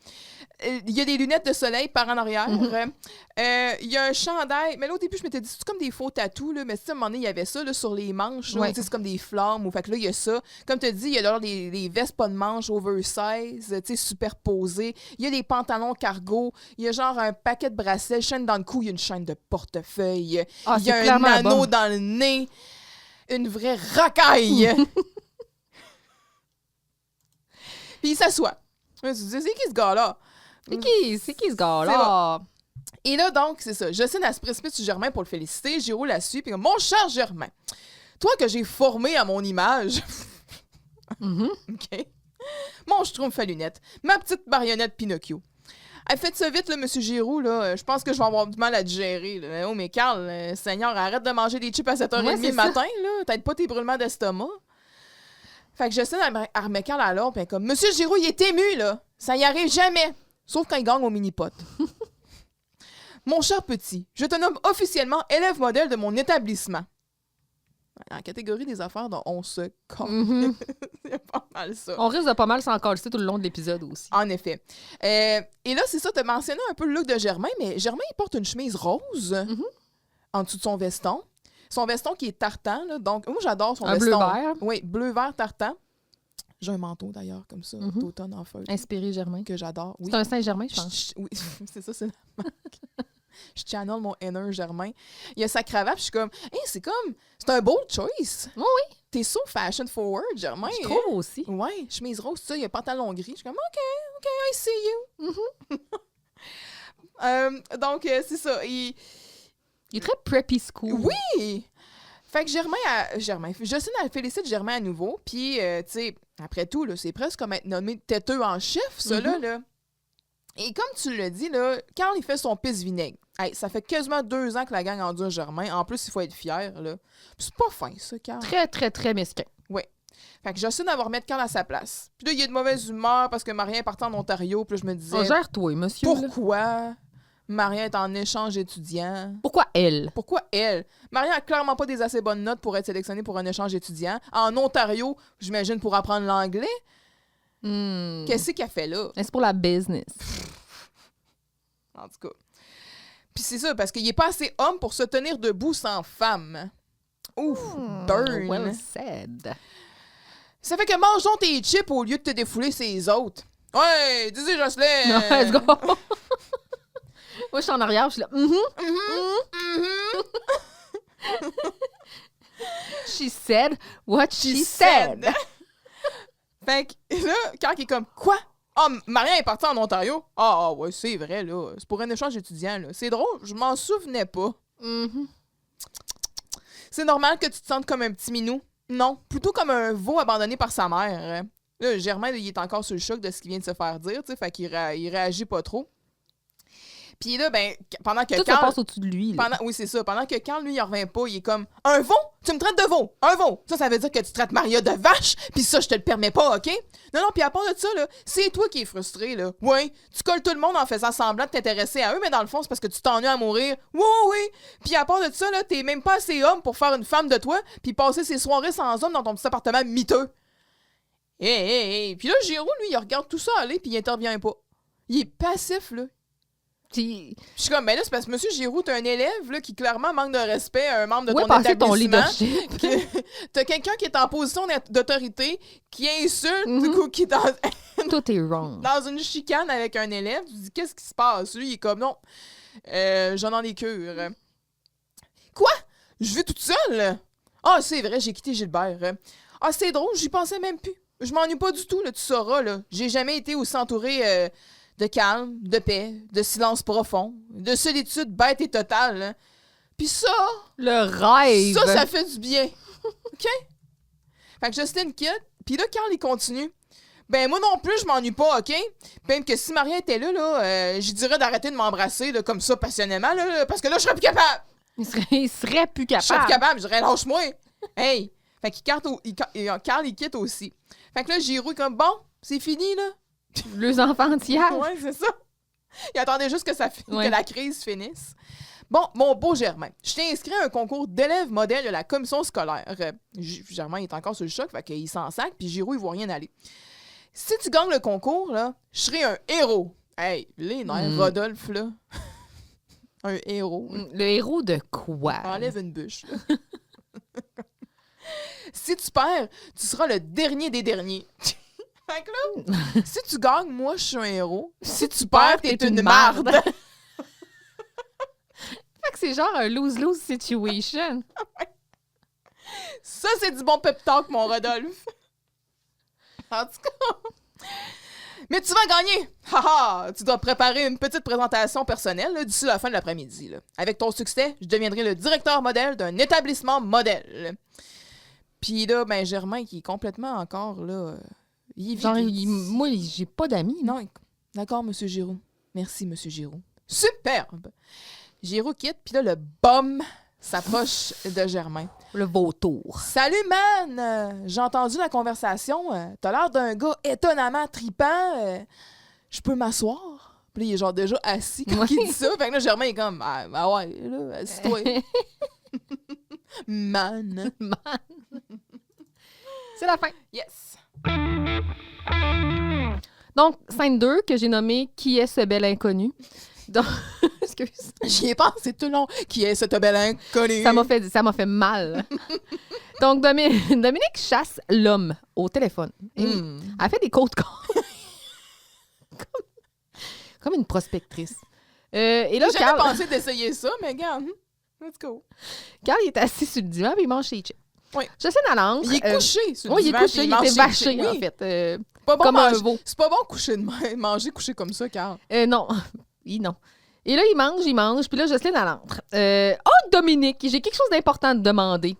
Il y a des lunettes de soleil par en arrière. Il y a un chandail. Mais là, au début, je m'étais dit, c'est comme des faux tatous, là. Mais tu sais, à un moment donné, il y avait ça là, sur les manches. Là, Ouais. tu sais, c'est comme des flammes. Fait que là, il y a ça. Comme tu as dit, il y a là des vestes pas de manches oversize, tu sais, superposées. Il y a des pantalons cargo. Il y a genre un paquet de bracelets, chaîne dans le cou. Il y a une chaîne de portefeuille. Ah, Il y a c'est un clairement anneau bon. dans le nez. Une vraie racaille. Puis il s'assoit. Je me suis dit, c'est qui ce gars-là? C'est qui ce gars-là? Et là, donc, c'est ça. Justine, elle se précipite sur Germain pour le féliciter. Giroud la suit. Puis, mon cher Germain, toi que j'ai formé à mon image. OK. Mon schtroumpf à lunettes. Ma petite marionnette Pinocchio. Elle fait ça vite, là, monsieur Giroud, là. Je pense que je vais avoir du mal à digérer. Là. Oh, mais Carl, Seigneur, arrête de manger des chips à 7h30 le matin, là. T'aides pas tes brûlements d'estomac. Fait que Justine, elle remet Carl à l'ordre, puis elle est comme, monsieur Giroud, il est ému, là. Ça y arrive jamais. Sauf quand il gagne au mini-pot. Mon cher petit, je te nomme officiellement élève modèle de mon établissement. Dans la catégorie des affaires dont on se colle. C'est pas mal ça. On risque de pas mal s'en coller tout le long de l'épisode aussi. En effet. Et là, c'est ça, tu as mentionné un peu le look de Germain, mais Germain, il porte une chemise rose en dessous de son veston. Son veston qui est tartan, là, donc moi, j'adore son veston. Bleu-vert. Oui, bleu-vert tartan. J'ai un manteau, d'ailleurs, comme ça, d'automne en feuille. Inspiré Germain. Que j'adore. Oui. C'est un Saint-Germain, je pense. Oui, c'est ça, c'est la marque. Je channel mon inner Germain. Il y a sa cravate, puis je suis comme, hey, c'est un bold choice. Oui. T'es so fashion forward, Germain. Je trouve aussi. Ouais, chemise rose, ça, il y a pantalon gris. Je suis comme, OK, I see you. Donc, c'est ça. Il est très preppy school. Oui! Fait que Justine, elle félicite Germain à nouveau. Puis, tu sais, après tout, là, c'est presque comme être nommé têteux en chef, ça, là. Et comme tu l'as dit, là, Carl, il fait son pisse-vinaigre. Hey, ça fait quasiment 2 ans que la gang endure Germain. En plus, il faut être fier, là. Puis c'est pas fin, ça, Carl. Très, très, très mesquin. Oui. Fait que Justine, elle va remettre Carl à sa place. Puis là, il y a de mauvaise humeur parce que Marien est parti en Ontario. Puis là, je me disais... Gère-toi, monsieur. Pourquoi Marien est en échange étudiant? Pourquoi elle? Pourquoi elle? Marien a clairement pas des assez bonnes notes pour être sélectionnée pour un échange étudiant. En Ontario, j'imagine, pour apprendre l'anglais. Qu'est-ce qu'elle fait là? C'est pour la business. En tout cas. Puis c'est ça, parce qu'il est pas assez homme pour se tenir debout sans femme. Ouf, burn. Well said. Ça fait que mange donc tes chips au lieu de te défouler ses autres. Ouais, dis-y, Jocelyn. Let's go. Moi, je suis en arrière, je suis là. She said what she said. Fait que là, quand il est comme, quoi? Ah, Marien est parti en Ontario? Ah, ouais, c'est vrai, là. C'est pour un échange étudiant, là. C'est drôle, je m'en souvenais pas. C'est normal que tu te sentes comme un petit minou. Non, plutôt comme un veau abandonné par sa mère. Là, Germain, il est encore sur le choc de ce qu'il vient de se faire dire, tu sais, fait qu'il il réagit pas trop. Puis là, ben, pendant que Tout Carl... se passe au-dessus de lui. Là. Oui, c'est ça. Pendant que Carl, lui, il revient pas, il est comme « Un veau? Tu me traites de veau? Un veau? Ça veut dire que tu traites Maria de vache? Puis ça, je te le permets pas, OK? » Non, puis à part de ça, là, c'est toi qui es frustré, là. Ouais, tu colles tout le monde en faisant semblant de t'intéresser à eux, mais dans le fond, c'est parce que tu t'ennuies à mourir. Oui. Puis à part de ça, là, t'es même pas assez homme pour faire une femme de toi puis passer ses soirées sans homme dans ton petit appartement miteux. Hey. Puis là, Giroud, lui, il regarde tout ça aller puis il intervient pas. Il est passif, là. Je suis comme, ben là, c'est parce que M. Giroud, t'es un élève là, qui clairement manque de respect à un membre de ton établissement. Ton leadership. T'as quelqu'un qui est en position d'autorité, qui insulte, du coup, qui est dans, tout est wrong. Dans une chicane avec un élève. Tu dis, qu'est-ce qui se passe? Lui, il est comme, non, j'en ai les cures. Quoi? Je vais toute seule? Ah, c'est vrai, j'ai quitté Gilbert. Ah, c'est drôle, j'y pensais même plus. Je m'ennuie pas du tout, là, tu sauras. Là. J'ai jamais été aussi entourée... de calme, de paix, de silence profond, de solitude bête et totale. Hein. Puis ça... Le rêve! Ça fait du bien. OK? Fait que Justine quitte, puis là, Carl, il continue. Ben moi non plus, je m'ennuie pas, OK? Même que si Maria était là, j'y dirais d'arrêter de m'embrasser là, comme ça, passionnément, là, parce que là, je serais plus capable. Il serait plus Je serais capable. plus capable, je dirais, lâche-moi. Hey! Fait qu'il Carl, il quitte aussi. Fait que là, Giroux est comme, bon, c'est fini, là. Les enfantillages. Ouais, c'est ça. Il attendait juste que Ouais. la crise finisse. Bon, mon beau Germain, je t'ai inscrit à un concours d'élèves modèles de la commission scolaire. Germain est encore sur le choc, fait qu'il s'en sac, puis Giroux, il voit rien aller. Si tu gagnes le concours, là, je serai un héros. Hey, les nerfs, Rodolphe, là. Un héros. Le héros de quoi? Enlève une bûche. Là. Si tu perds, tu seras le dernier des derniers. Fait que là, si tu gagnes, moi, je suis un héros. Si tu perds, t'es une marde. Fait que c'est genre un lose-lose situation. Ça, c'est du bon pep talk, mon Rodolphe. En tout cas. Mais tu vas gagner. Haha, tu dois préparer une petite présentation personnelle là, d'ici la fin de l'après-midi. Là. Avec ton succès, je deviendrai le directeur modèle d'un établissement modèle. Puis là, ben Germain, qui est complètement encore là... il est Genre, vide. moi, j'ai pas d'amis. Non, d'accord, Monsieur Giroux. Merci, Monsieur Giroux. Superbe! Giroux quitte, puis là, le bum s'approche de Germain. Le vautour. Salut, man! J'ai entendu la conversation. T'as l'air d'un gars étonnamment tripant. Je peux m'asseoir? Puis là, il est genre déjà assis quand il dit ça. Fait que là, Germain est comme, ah ouais, là, assis-toi. Man. C'est la fin. Yes. Donc, scène 2, que j'ai nommée « Qui est ce bel inconnu? » Donc, excuse. J'y ai pensé tout le long. Qui est cette belle inconnue? Ça m'a fait mal. Donc, Dominique chasse l'homme au téléphone. Et oui, elle fait des cold calls. comme une prospectrice. Et là, J'ai jamais pensé d'essayer ça, mais regarde. Let's go. Carl, il est assis sur le divan et il mange ses chips. Oui. Jocelyne, elle entre. Il est couché sur le Oui, il est divan, couché. puis Il mange était ses vaché, chips. en Oui. fait. Pas bon comme un manger- veau. C'est pas bon manger couché comme ça, Carl. Non. Oui, non. Et là, il mange. Puis là, Jocelyne, elle entre. Oh, Dominique, j'ai quelque chose d'important à te demander.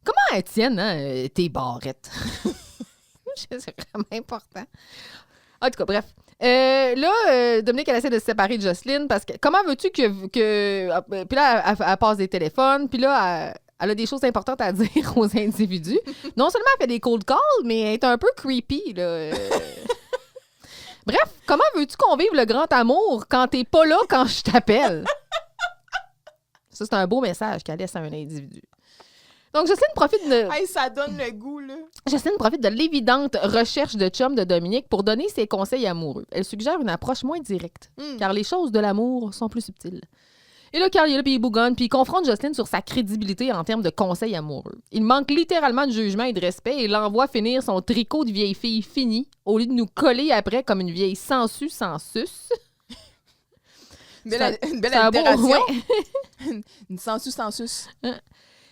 Comment elles tiennent, tes barrettes? C'est vraiment important. En tout cas, bref. Là, Dominique, elle essaie de se séparer de Jocelyne parce que comment veux-tu que puis là, elle passe des téléphones, puis là, elle a des choses importantes à dire aux individus. Non seulement elle fait des cold calls, mais elle est un peu creepy, là. Bref, comment veux-tu qu'on vive le grand amour quand t'es pas là quand je t'appelle? Ça, c'est un beau message qu'elle laisse à un individu. Donc, Jocelyne profite de... Hey, ça donne le goût, là. Jocelyne profite de l'évidente recherche de chum de Dominique pour donner ses conseils amoureux. Elle suggère une approche moins directe, car les choses de l'amour sont plus subtiles. Et là, Carl est là, puis il bougonne, puis il confronte Jocelyne sur sa crédibilité en termes de conseils amoureux. Il manque littéralement de jugement et de respect et l'envoie finir son tricot de vieille fille fini au lieu de nous coller après comme une vieille sangsue sans sus. Une belle C'est un beau- allitération. ouais. Une sensus.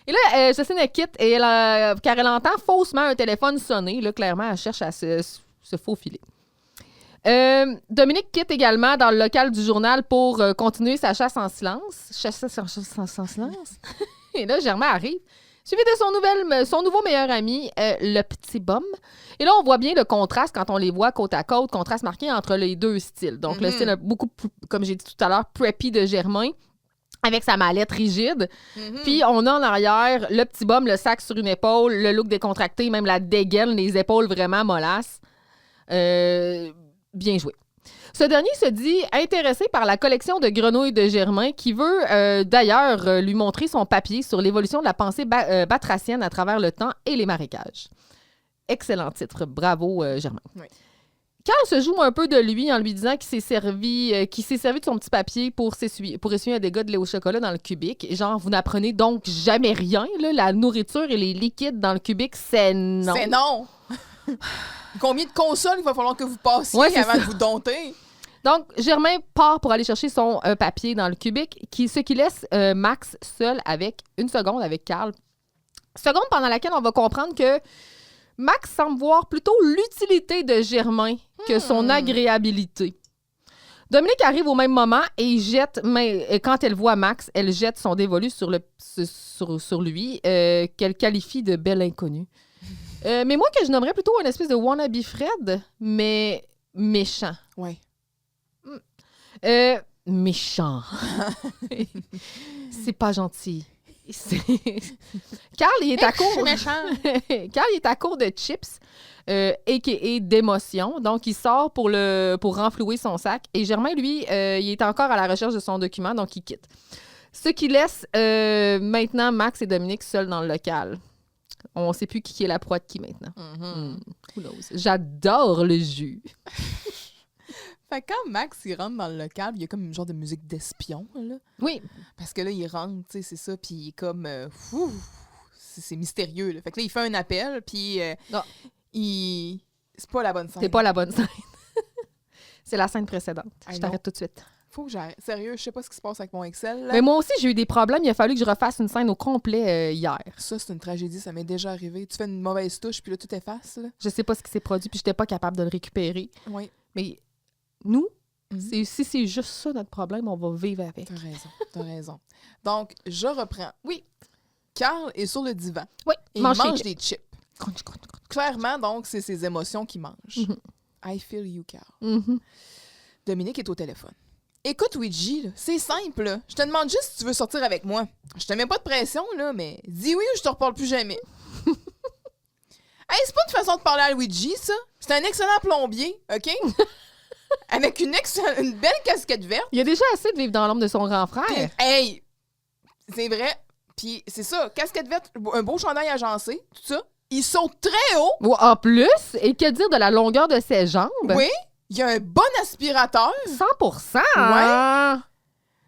Et là, Jocelyne, elle quitte et car elle entend faussement un téléphone sonner. Là, clairement, elle cherche à se faufiler. Dominique quitte également dans le local du journal pour continuer sa chasse en silence. Chasse en silence. Et là, Germain arrive, suivi de son nouveau meilleur ami, le petit bum. Et là, on voit bien le contraste quand on les voit côte à côte, contraste marqué entre les deux styles. Donc, le style beaucoup plus, comme j'ai dit tout à l'heure, preppy de Germain, avec sa mallette rigide. Puis, on a en arrière le petit bum, le sac sur une épaule, le look décontracté, même la dégaine, les épaules vraiment mollasses. Bien joué. Ce dernier se dit intéressé par la collection de grenouilles de Germain qui veut d'ailleurs lui montrer son papier sur l'évolution de la pensée batracienne à travers le temps et les marécages. Excellent titre. Bravo, Germain. Oui. Carl se joue un peu de lui en lui disant qu'il s'est servi de son petit papier pour essuyer un dégât de lait au chocolat dans le cubique. Genre, vous n'apprenez donc jamais rien. Là, la nourriture et les liquides dans le cubique, c'est non. C'est non! Combien de consoles il va falloir que vous passiez Ouais, c'est avant ça. de vous dompter? Donc, Germain part pour aller chercher son papier dans le cubique, ce qui laisse Max seul avec une seconde avec Carl. Seconde pendant laquelle on va comprendre que Max semble voir plutôt l'utilité de Germain que son agréabilité. Dominique arrive au même moment et quand elle voit Max, elle jette son dévolu sur lui, qu'elle qualifie de bel inconnu. Mais moi, que je nommerais plutôt une espèce de wannabe Fred, mais méchant. Ouais. Méchant. C'est pas gentil. Carl, il est à court. Carl, il est à court de chips, a.k.a. d'émotions. Donc, il sort pour renflouer son sac. Et Germain, lui, il est encore à la recherche de son document, donc il quitte. Ce qui laisse maintenant Max et Dominique seuls dans le local. On ne sait plus qui est la proie de qui maintenant. Who knows? J'adore le jus. Fait que quand Max, il rentre dans le local, il y a comme une genre de musique d'espion, là. Oui. Parce que là, il rentre, tu sais, c'est ça, puis il est comme... c'est mystérieux, là. Fait que là, il fait un appel, puis il... C'est pas la bonne scène. C'est pas la bonne scène. C'est la scène précédente. Je t'arrête tout de suite. Faut que j'arrête. Sérieux, je sais pas ce qui se passe avec mon Excel, là. Mais moi aussi, j'ai eu des problèmes. Il a fallu que je refasse une scène au complet hier. Ça, c'est une tragédie. Ça m'est déjà arrivé. Tu fais une mauvaise touche, puis là, tout efface, là. Je sais pas ce qui s'est produit, puis j'étais pas capable de le récupérer. Oui. Mais nous, si c'est juste ça notre problème, on va vivre avec. T'as raison. Donc, je reprends. Oui. Carl est sur le divan. Oui, et il mange des chips. Crunch. Clairement, donc, c'est ses émotions qui mangent. I feel you, Carl. Dominique est au téléphone. Écoute, Ouija, là, c'est simple. Là. Je te demande juste si tu veux sortir avec moi. Je te mets pas de pression, là, mais dis oui ou je te reparle plus jamais. Hey, c'est pas une façon de parler à Luigi, ça. C'est un excellent plombier, OK? Avec une belle casquette verte. Il a déjà assez de vivre dans l'ombre de son grand frère. Puis, hey, c'est vrai. Puis c'est ça, casquette verte, un beau chandail agencé, tout ça. Il saute très haut. Ou en plus, et que dire de la longueur de ses jambes? Oui. Il y a un bon aspirateur. 100%. Ouais.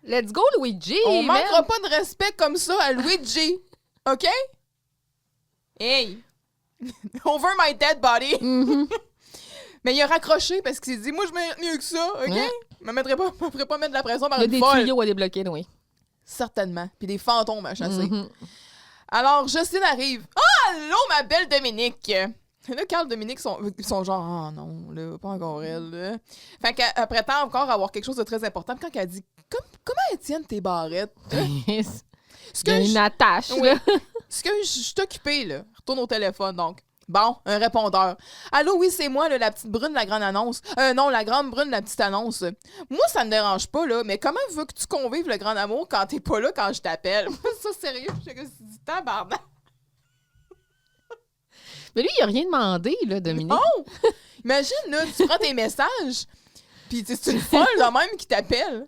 Let's go, Luigi. On manquera pas de respect comme ça à Luigi. OK? Hey. Over my dead body. Mais il a raccroché parce qu'il s'est dit, moi, je mérite mieux que ça. OK? Je me ferais pas mettre de la pression par une folle. Il y a des tuyaux à débloquer, oui. Certainement. Puis des fantômes à chasser. Alors, Justine arrive. Ah, allô, ma belle Dominique. Là, Carl et Dominique sont genre, ah non, là, pas encore elle. Là. Fait qu'elle prétend encore avoir quelque chose de très important. Puis quand elle dit, comment elles tiennent tes barrettes? Une attache, oui. là. Est-ce que je suis occupée, là? Retourne au téléphone, donc. Bon, un répondeur. Allô, oui, c'est moi, là, la petite brune, la grande annonce. Non, la grande brune, la petite annonce. Moi, ça me dérange pas, là, mais comment veux que tu convives le grand amour quand t'es pas là quand je t'appelle? Ça, sérieux, je sais que c'est du tabarnak. Mais lui, il a rien demandé, là, Dominique. Non! Imagine, là, tu prends tes messages, puis c'est une folle, là, même, qui t'appelle.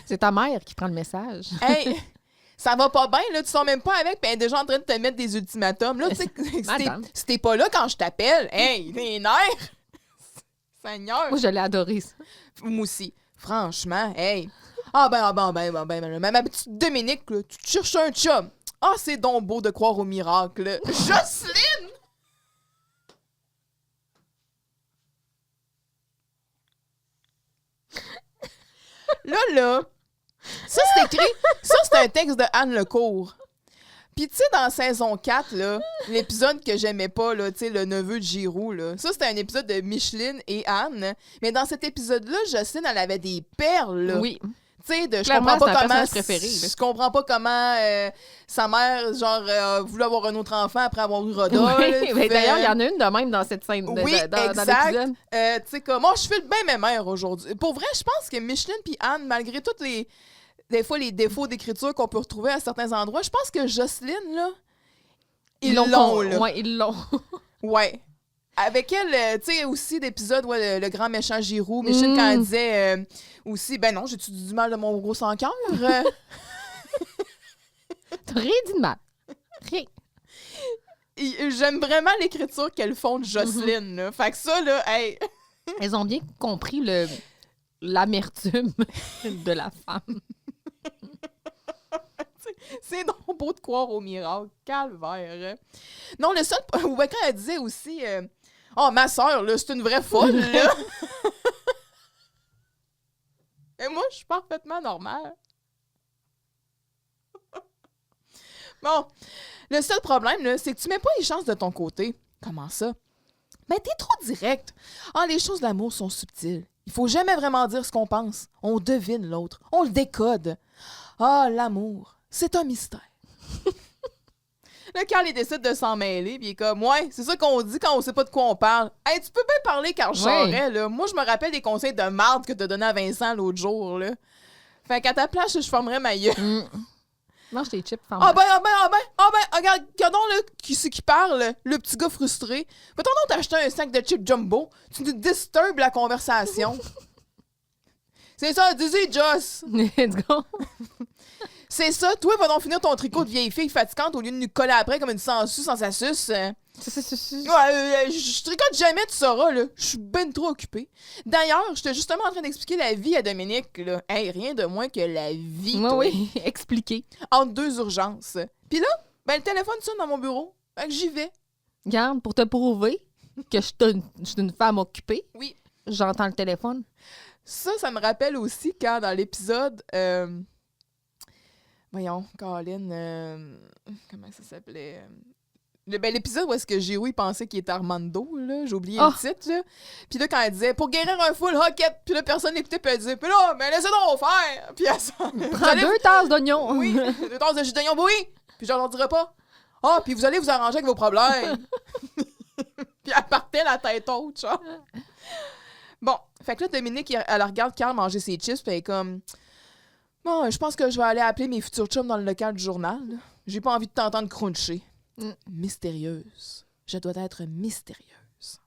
C'est ta mère qui prend le message. Hey, ça va pas bien, là, tu sors même pas avec, puis elle est déjà en train de te mettre des ultimatums. Là, tu sais, si t'es pas là quand je t'appelle, hey, les nerfs! Seigneur! Moi, je l'ai adoré, ça. Moi aussi. Franchement, hey. Ma petite Dominique, là, tu te cherches un chum. Ah, c'est donc beau de croire au miracle. Jocelyne! Là, ça, c'est écrit. Ça, c'est un texte de Anne Lecourt. Puis, tu sais, dans saison 4, là, l'épisode que j'aimais pas, là, tu sais, le neveu de Giroud, là, ça, c'était un épisode de Micheline et Anne. Mais dans cet épisode-là, Jocelyne, elle avait des perles, là. Oui. Tu sais, je comprends pas comment. Je comprends pas comment sa mère, genre, a voulu avoir un autre enfant après avoir eu Roda. Oui, mais d'ailleurs, il y en a une de même dans cette scène. Oui, dans l'épisode. Tu sais, comme, moi, je file bien mes mères aujourd'hui. Pour vrai, je pense que Micheline puis Anne, malgré toutes des fois, les défauts d'écriture qu'on peut retrouver à certains endroits, je pense que Jocelyne, là, ils l'ont, là. Ouais, ils l'ont. Ouais. Avec elle, tu sais, aussi d'épisodes, ouais, le grand méchant Giroud. Micheline, quand elle disait aussi, ben non, j'ai-tu du mal de mon gros sans cœur? T'as rien dit de mal. Rien. J'aime vraiment l'écriture qu'elles font de Jocelyne, là. Fait que ça, là, hey. Elles ont bien compris l'amertume de la femme. C'est donc beau de croire au miracle. Calvaire. Non, le seul... Quand elle disait aussi... Oh, ma soeur, là, c'est une vraie folle, là. Et moi, je suis parfaitement normale. Bon, le seul problème, là, c'est que tu mets pas les chances de ton côté. Comment ça? Ben, t'es trop direct. Ah, les choses de l'amour sont subtiles. Il faut jamais vraiment dire ce qu'on pense. On devine l'autre. On le décode. Ah, l'amour, c'est un mystère. Là, Carl, il décide de s'en mêler, puis il est comme, ouais, c'est ça qu'on dit quand on sait pas de quoi on parle. Hey, tu peux bien parler, Carl Charret, là. Moi, je me rappelle des conseils de marde que t'as donné à Vincent l'autre jour, là. Fait qu'à ta place, je formerais ma gueule. Mange tes chips, femme. Regarde, là, qui c'est qui parle, le petit gars frustré. Va-t'en donc t'acheter un sac de chips jumbo. Tu nous disturbes la conversation. C'est ça, dis-y, Joss. Let's go. C'est ça, toi, va donc finir ton tricot de vieille fille fatigante au lieu de nous coller après comme une sangsue sans sa suce. Ouais, je tricote jamais, tu sauras, là. Je suis ben trop occupée. D'ailleurs, j'étais justement en train d'expliquer la vie à Dominique, là. Hey, rien de moins que la vie, toi. Oui, expliquer. Entre deux urgences. Puis là, ben, le téléphone sonne dans mon bureau. Fait que j'y vais. Garde, pour te prouver que je suis une femme occupée, oui, j'entends le téléphone. Ça me rappelle aussi quand dans l'épisode... Voyons, Colin... comment ça s'appelait? L'épisode où est-ce que Giroux pensait qu'il était Armando, là. J'ai oublié le titre, là. Puis là, quand elle disait « Pour guérir un full hockey », puis là, personne n'écoutait, puis elle disait « Puis là, mais laissez donc faire! » Puis elle s'en... Prends 2 tasses d'oignon. Oui, 2 tasses de jus d'oignon, oui! Puis j'en dirais pas. Ah, puis vous allez vous arranger avec vos problèmes. Puis elle partait la tête haute, genre. Bon, fait que là, Dominique, elle regarde Carl manger ses chips, puis elle est comme... Bon, je pense que je vais aller appeler mes futurs chums dans le local du journal. J'ai pas envie de t'entendre cruncher. Mystérieuse. Je dois être mystérieuse.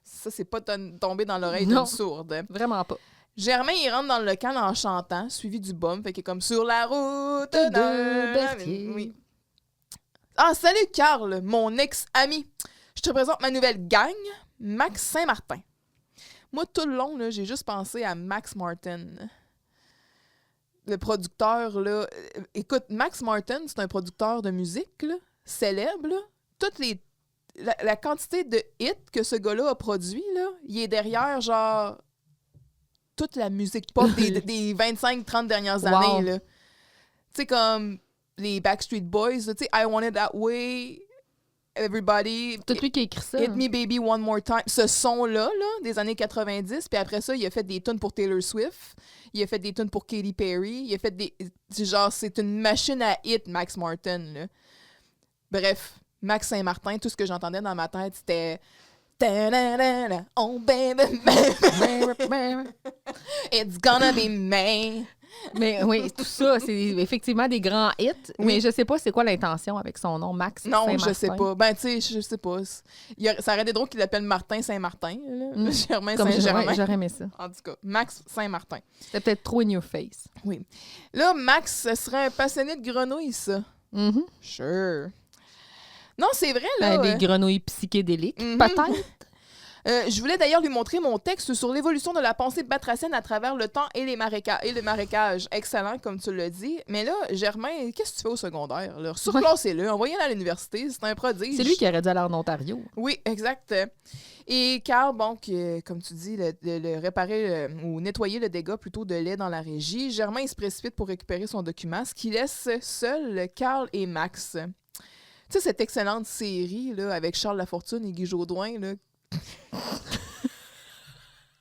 Ça, c'est pas tombé dans l'oreille d'une sourde. Vraiment pas. Germain, il rentre dans le local en chantant, suivi du bum, fait qu'il est comme sur la route de Berthier. Oui. Ah, salut Carl, mon ex-ami. Je te présente ma nouvelle gang, Max Saint-Martin. Moi, tout le long, là, j'ai juste pensé à Max Martin. Le producteur, là... Écoute, Max Martin, c'est un producteur de musique, là, célèbre, là. La quantité de hits que ce gars-là a produit, là, il est derrière, genre, toute la musique pop des 25-30 dernières années, là. Tu sais, comme les Backstreet Boys, tu sais, I Want It That Way... Everybody. C'est lui qui a écrit ça. Hit Me Baby One More Time. Ce son-là, là, des années 90. Puis après ça, il a fait des tunes pour Taylor Swift. Il a fait des tunes pour Katy Perry. Il a fait des... Genre, c'est une machine à hit, Max Martin, là. Bref, Max Saint-Martin, tout ce que j'entendais dans ma tête, c'était... Oh baby, it's gonna be me. Mais oui, tout ça, c'est effectivement des grands hits, mais je sais pas c'est quoi l'intention avec son nom, Max Saint-Martin. Non, je sais pas. Ben, tu sais, je sais pas. Ça aurait été drôle qu'il l'appelle Martin Saint-Martin, là. Germain Saint-Germain. J'aurais aimé ça. En tout cas, Max Saint-Martin. C'était peut-être trop in your face. Oui. Là, Max, ce serait un passionné de grenouilles, ça. Sure. Non, c'est vrai, là. Des grenouilles psychédéliques, peut-être. Je voulais d'ailleurs lui montrer mon texte sur l'évolution de la pensée batracienne à travers le temps et le marécage. Excellent, comme tu l'as dit. Mais là, Germain, qu'est-ce que tu fais au secondaire? Surclassez-le, envoyez-le à l'université, c'est un prodige. C'est lui qui aurait dû aller en Ontario. Oui, exact. Et Carl, bon, comme tu dis, réparer ou nettoyer le dégât plutôt de lait dans la régie, Germain, il se précipite pour récupérer son document, ce qui laisse seuls Carl et Max. Tu sais, cette excellente série là, avec Charles Lafortune et Guy Jodoin, là,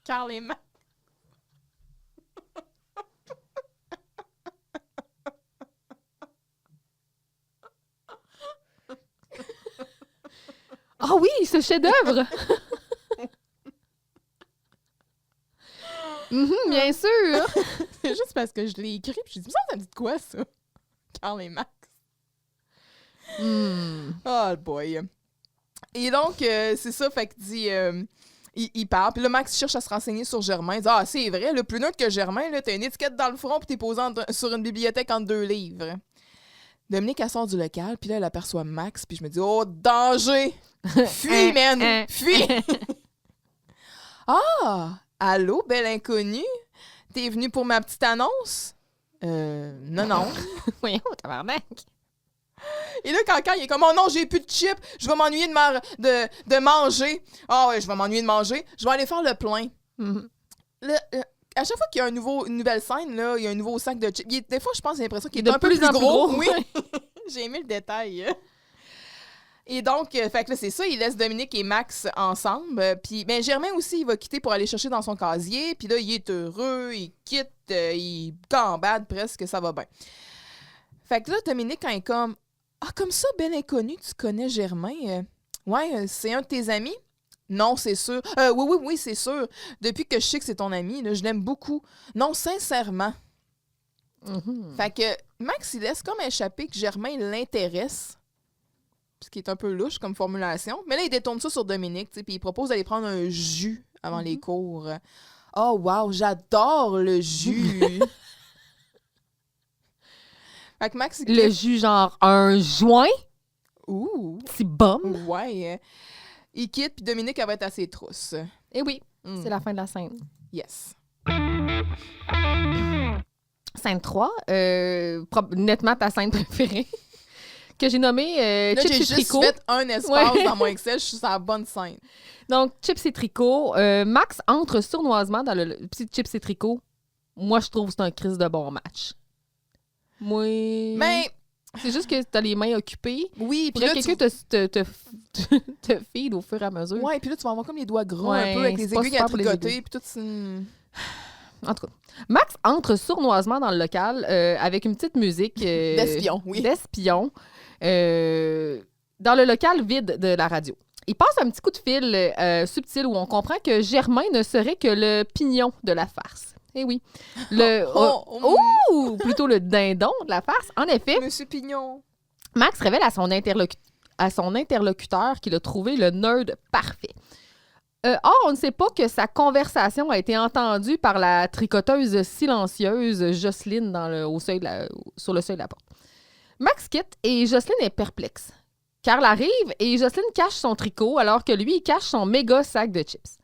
Carl et Max. Ah oui, ce chef-d'œuvre! Bien sûr! C'est juste parce que je l'ai écrit puis je me dit, ça me dit de quoi, ça? Carl et Max. Oh boy. Et donc, c'est ça, fait que dit... il part, puis là, Max cherche à se renseigner sur Germain. Il dit « Ah, c'est vrai, le plus neutre que Germain, là, t'as une étiquette dans le front puis t'es posé sur une bibliothèque en 2 livres. » Dominique, elle sort du local, puis là, elle aperçoit Max, puis je me dis « Oh, danger! Fuis, man! Fuis! » Ah! Allô, belle inconnue? T'es venue pour ma petite annonce? Non. Voyons, tabarnak! Et là, quand il est comme « Oh non, j'ai plus de chips, je vais m'ennuyer de manger. » Ah ouais, je vais m'ennuyer de manger. Je vais aller faire le plein. Là, à chaque fois qu'il y a une nouvelle scène, là, il y a un nouveau sac de chips. Des fois, je pense que j'ai l'impression qu'il est un peu plus gros. Oui, j'ai aimé le détail. Et donc, fait que là, c'est ça, il laisse Dominique et Max ensemble. Puis, ben, Germain aussi, il va quitter pour aller chercher dans son casier. Puis là, il est heureux, il quitte, il gambade presque, ça va bien. Fait que là, Dominique, quand il est comme Ah, comme ça, ben inconnu, tu connais Germain. Ouais, c'est un de tes amis? Non, c'est sûr. Oui, c'est sûr. Depuis que je sais que c'est ton ami, là, je l'aime beaucoup. Non, sincèrement. Fait que Max, il laisse comme échapper que Germain l'intéresse, ce qui est un peu louche comme formulation. Mais là, il détourne ça sur Dominique, puis il propose d'aller prendre un jus avant les cours. Oh, wow, j'adore le jus! Fait que Max, Le jus, genre un joint? Ouh! Petit bum? Ouais. Il quitte, puis Dominique, elle va être à ses trousses. Eh oui, c'est la fin de la scène. Yes. Scène 3, nettement ta scène préférée, que j'ai nommée Là, Chips j'ai et juste Tricot. fait un espace Ouais. dans mon Excel, je suis sur la bonne scène. Donc, Chips et Tricot. Max entre sournoisement dans le petit Chips et Tricot. Moi, je trouve que c'est un crise de bon match. Moi... Mais, C'est juste que t'as les mains occupées. oui, Puis puis là, là, quelqu'un te feed au fur et à mesure. Ouais, puis là, tu vas avoir comme les doigts gros Ouais, un peu avec les c'est pas aiguilles à super pour les tricoter, aiguilles. puis tout. En tout cas, Max entre sournoisement dans le local avec une petite musique... D'espion, oui. D'espion. Dans le local vide de la radio. Il passe un petit coup de fil subtil où on comprend que Germain ne serait que le pignon de la farce. Eh oui. Ou plutôt le dindon de la farce. En effet, Monsieur Pignon. Max révèle à son interlocuteur qu'il a trouvé le nerd parfait. Or, on ne sait pas que sa conversation a été entendue par la tricoteuse silencieuse Jocelyne sur le seuil de la porte. Max quitte et Jocelyne est perplexe. Carl arrive et Jocelyne cache son tricot alors que lui, il cache son méga sac de chips.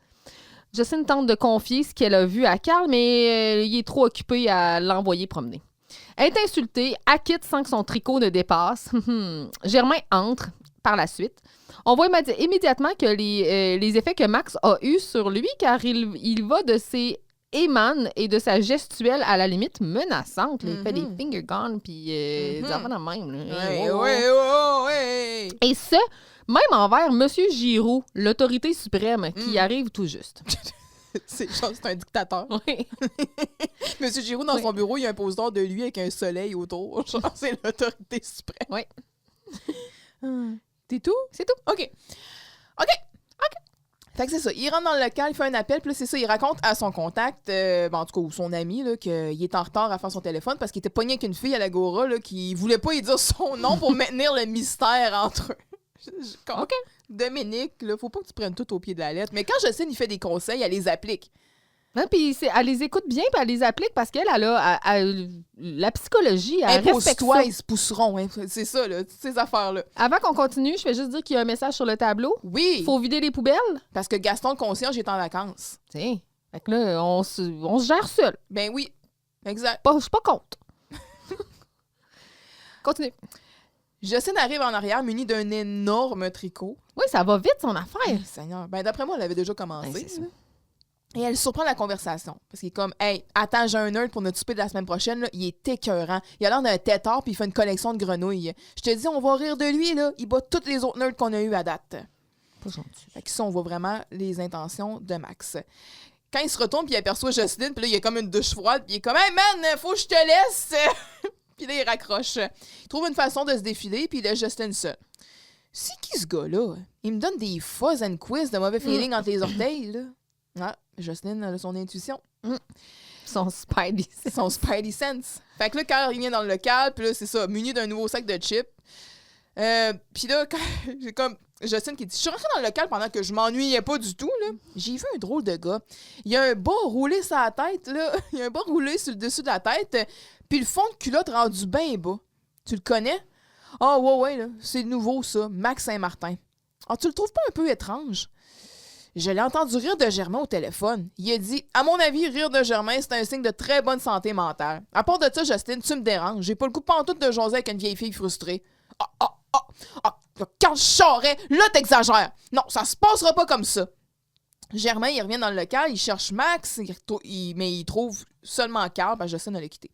Jocelyne tente de confier ce qu'elle a vu à Carl, mais il est trop occupé à l'envoyer promener. Elle est insultée, elle quitte sans que son tricot ne dépasse. Germain entre par la suite. On voit immédiatement que les effets que Max a eus sur lui, car il va de ses émane et de sa gestuelle à la limite menaçante. Il fait des finger guns puis des affaires de même. Là. Ouais. Et ce, même envers M. Giroux, l'autorité suprême, qui arrive tout juste. C'est un dictateur. Oui. Monsieur Giroux, dans son bureau, il y a un poster de lui avec un soleil autour. Genre, c'est l'autorité suprême. Oui. C'est tout? C'est tout. OK. Fait que c'est ça. Il rentre dans le local, il fait un appel, puis là, c'est ça. Il raconte à son contact, en tout cas, ou son ami, là, qu'il est en retard à faire son téléphone parce qu'il était pogné avec une fille à l'Agora, là, qui voulait pas lui dire son nom pour maintenir le mystère entre eux. OK. Dominique, là, faut pas que tu prennes tout au pied de la lettre. Mais quand Jocelyne, il fait des conseils, elle les applique. Hein, puis elle les écoute bien, puis elle les applique parce qu'elle a la psychologie, elle respecte Impose-toi, ça. ils se pousseront. Hein. C'est ça, là, toutes ces affaires-là. Avant qu'on continue, je vais juste dire qu'il y a un message sur le tableau. Oui, Faut vider les poubelles. parce que Gaston le concierge est en vacances. Tiens. Fait que là, on se gère seul. Ben oui, exact. Je suis pas contre. Continue. Jocelyne arrive en arrière munie d'un énorme tricot. Oui, ça va vite, son affaire. Hey, Seigneur. Ben, d'après moi, elle avait déjà commencé. Ouais, c'est ça. là. Et elle surprend la conversation. Parce qu'il est comme, hey, attends, j'ai un nerd pour notre souper de la semaine prochaine. Là. Il est écœurant. Il a l'air d'un tétard puis il fait une collection de grenouilles. Je te dis, on va rire de lui, là. Il bat tous les autres nerds qu'on a eu à date. Pas gentil. Fait que ça, on voit vraiment les intentions de Max. Quand il se retourne puis il aperçoit Jocelyne, puis là, il y a comme une douche froide, puis il est comme, hey man, faut que je te laisse. Puis là, il raccroche. Il trouve une façon de se défiler, puis il laisse Jocelyne seule. C'est qui ce gars-là? Il me donne des fuzz and quiz de mauvais feeling entre les orteils, là. Ah, Jocelyne a son intuition. Son Spidey. Son Spidey sense. Fait que là, quand il vient dans le local, puis là, c'est ça, muni d'un nouveau sac de chips. Puis là, quand j'ai comme Jocelyne qui dit, je suis rentrée dans le local pendant que je m'ennuyais pas du tout, là. J'ai vu un drôle de gars. Il a un bas roulé sur la tête, là. Il a un bas roulé sur le dessus de la tête, puis le fond de culotte rendu bien bas. Tu le connais? Ah, ouais, là. C'est nouveau, ça. Max Saint-Martin. Ah, tu le trouves pas un peu étrange? Je l'ai entendu rire de Germain au téléphone. Il a dit, à mon avis, rire de Germain, c'est un signe de très bonne santé mentale. À part de ça, Jocelyne, tu me déranges. J'ai pas le coup pantoute de jaser avec une vieille fille frustrée. Quand je saurais, là, t'exagères. Non, ça se passera pas comme ça. Germain, il revient dans le local, il cherche Max, mais il trouve seulement Carl, parce que Jocelyne l'a quitté.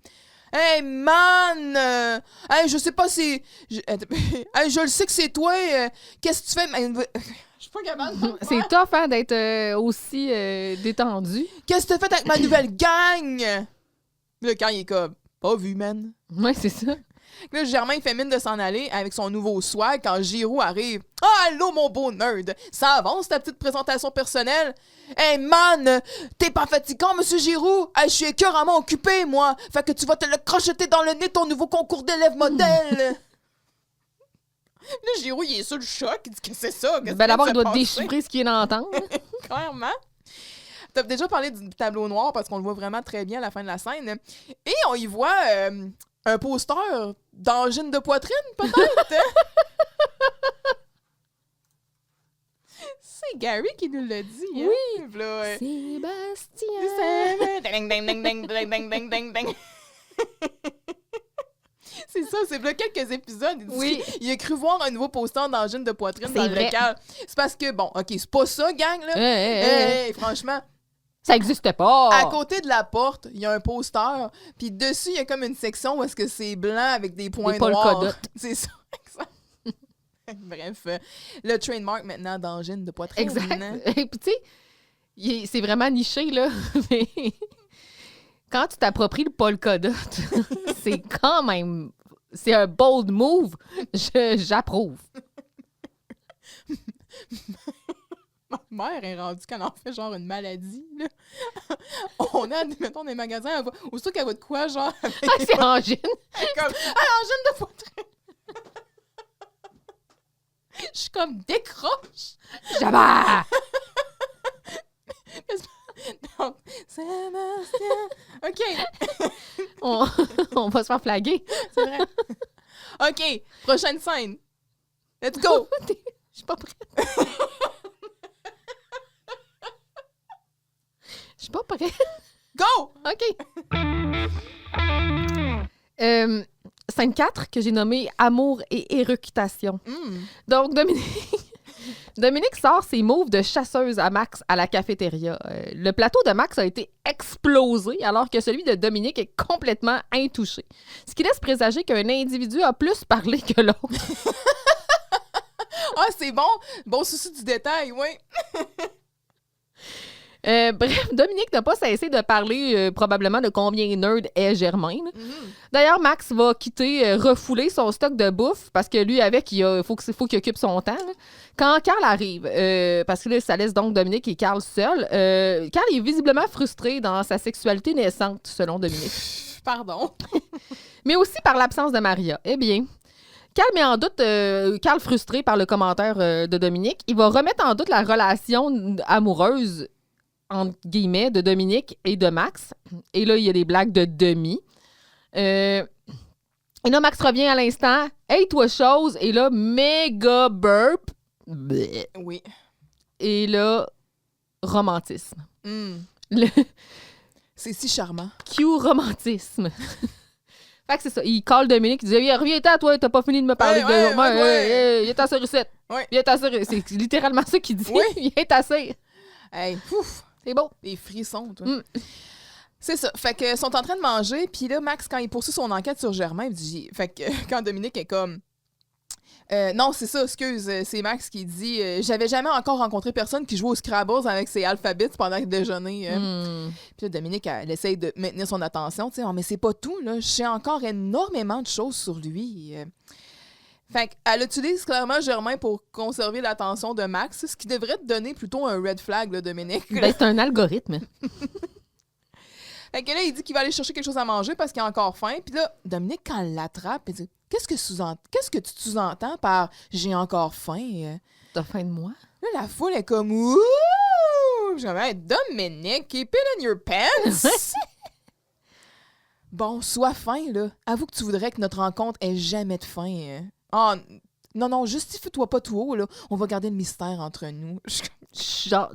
Hey, man! Hey, je sais pas si... Hey, je le sais que c'est toi. Qu'est-ce que tu fais? Je suis pas capable. C'est tough, hein, d'être aussi détendu. Qu'est-ce que t'as fait avec ma nouvelle gang? Là, quand il est comme... Pas vu, man. Oui, c'est ça. Là, Germain fait mine de s'en aller avec son nouveau swag quand Giroux arrive. « Ah, allô, mon beau nerd! Ça avance, ta petite présentation personnelle? Hey, man! T'es pas fatigant, monsieur Giroux? Hey, je suis écœuramment occupé, moi! Fait que tu vas te le crocheter dans le nez, ton nouveau concours d'élèves modèle! » Là, Giroux, il est sur le choc. Il dit que c'est ça. Ben d'abord, il doit déchiffrer ce qu'il vient d'entendre. Clairement. T'as déjà parlé du tableau noir parce qu'on le voit vraiment très bien à la fin de la scène. Et on y voit un poster d'angine de poitrine, peut-être. C'est Gary qui nous l'a dit. Oui. Hein? Là, Sébastien. Ding, ding, ding, ding, ding, ding, ding, ding, ding. C'est ça, c'est là quelques épisodes. Il a cru voir un nouveau poster d'angine de poitrine dans le local. C'est parce que, bon, OK, c'est pas ça, gang, là. Hey, franchement. Ça existe pas. À côté de la porte, il y a un poster. Puis dessus, il y a comme une section où est-ce que c'est blanc avec des points noirs. C'est ça. Bref, le trademark maintenant d'angine de poitrine. Exact. Et puis, tu sais, c'est vraiment niché, là. Mais quand tu t'appropries le polka dot, c'est quand même... C'est un bold move. J'approuve. Ma mère est rendue qu'elle en fait genre une maladie, là. On a, mettons, des magasins, aussitôt qu'elle va de quoi, genre... c'est angine. Comme, angine de poitrine. Je suis comme décroche. Jabba! Donc, Sébastien. OK. on va se faire flaguer. C'est vrai. OK. Prochaine scène. Let's go. Je suis pas prête. Je suis pas prête. Go. OK. Scène 4 que j'ai nommée Amour et éructation. Donc, Dominique sort ses moves de chasseuse à Max à la cafétéria. Le plateau de Max a été explosé alors que celui de Dominique est complètement intouché. Ce qui laisse présager qu'un individu a plus parlé que l'autre. Ah, c'est bon. Bon souci du détail, oui. Bref, Dominique n'a pas cessé de parler probablement de combien nerd est Germain. D'ailleurs, Max va quitter, refouler son stock de bouffe parce que lui, avec, il faut qu'il occupe son temps. Là. Quand Carl arrive, parce que là, ça laisse donc Dominique et Carl seuls, Carl est visiblement frustré dans sa sexualité naissante, selon Dominique. Pardon. Mais aussi par l'absence de Maria. Eh bien, Carl frustré par le commentaire de Dominique, il va remettre en doute la relation amoureuse entre guillemets, de Dominique et de Max. Et là, il y a des blagues de demi. Et là, Max revient à l'instant. Hey, toi, chose. Et là, méga burp. Bleh. Oui. Et là, romantisme. C'est si charmant. Q romantisme. Fait que c'est ça. Il call Dominique. Il dit reviens-t'en, toi, t'as pas fini de me parler de. Viens t'asseoir ici. Viens t'asseoir. C'est littéralement ça qu'il dit. Viens t'asseoir. Hey, ouf. C'est beau. Des frissons, toi. C'est ça. Fait que sont en train de manger, puis là, Max, quand il poursuit son enquête sur Germain, il dit... Fait que quand Dominique est comme... non, c'est ça, excuse, c'est Max qui dit j'avais jamais encore rencontré personne qui jouait au Scrabble avec ses alphabets pendant le déjeuner. Puis là, Dominique, elle essaye de maintenir son attention. Tu sais, mais c'est pas tout, là. Je sais encore énormément de choses sur lui. Fait qu'elle utilise clairement Germain pour conserver l'attention de Max, ce qui devrait te donner plutôt un red flag, là, Dominique. Ben, c'est un algorithme. Fait que là, il dit qu'il va aller chercher quelque chose à manger parce qu'il a encore faim. Puis là, Dominique, quand elle l'attrape, il dit Qu'est-ce que tu sous-entends par j'ai encore faim? T'as faim de moi? Là, la foule est comme ouh! Je vais hey, Dominique, keep it in your pants! Bon, sois fin, là. Avoue que tu voudrais que notre rencontre ait jamais de fin. Ah, non, justifie-toi pas tout haut, là. On va garder le mystère entre nous. Genre,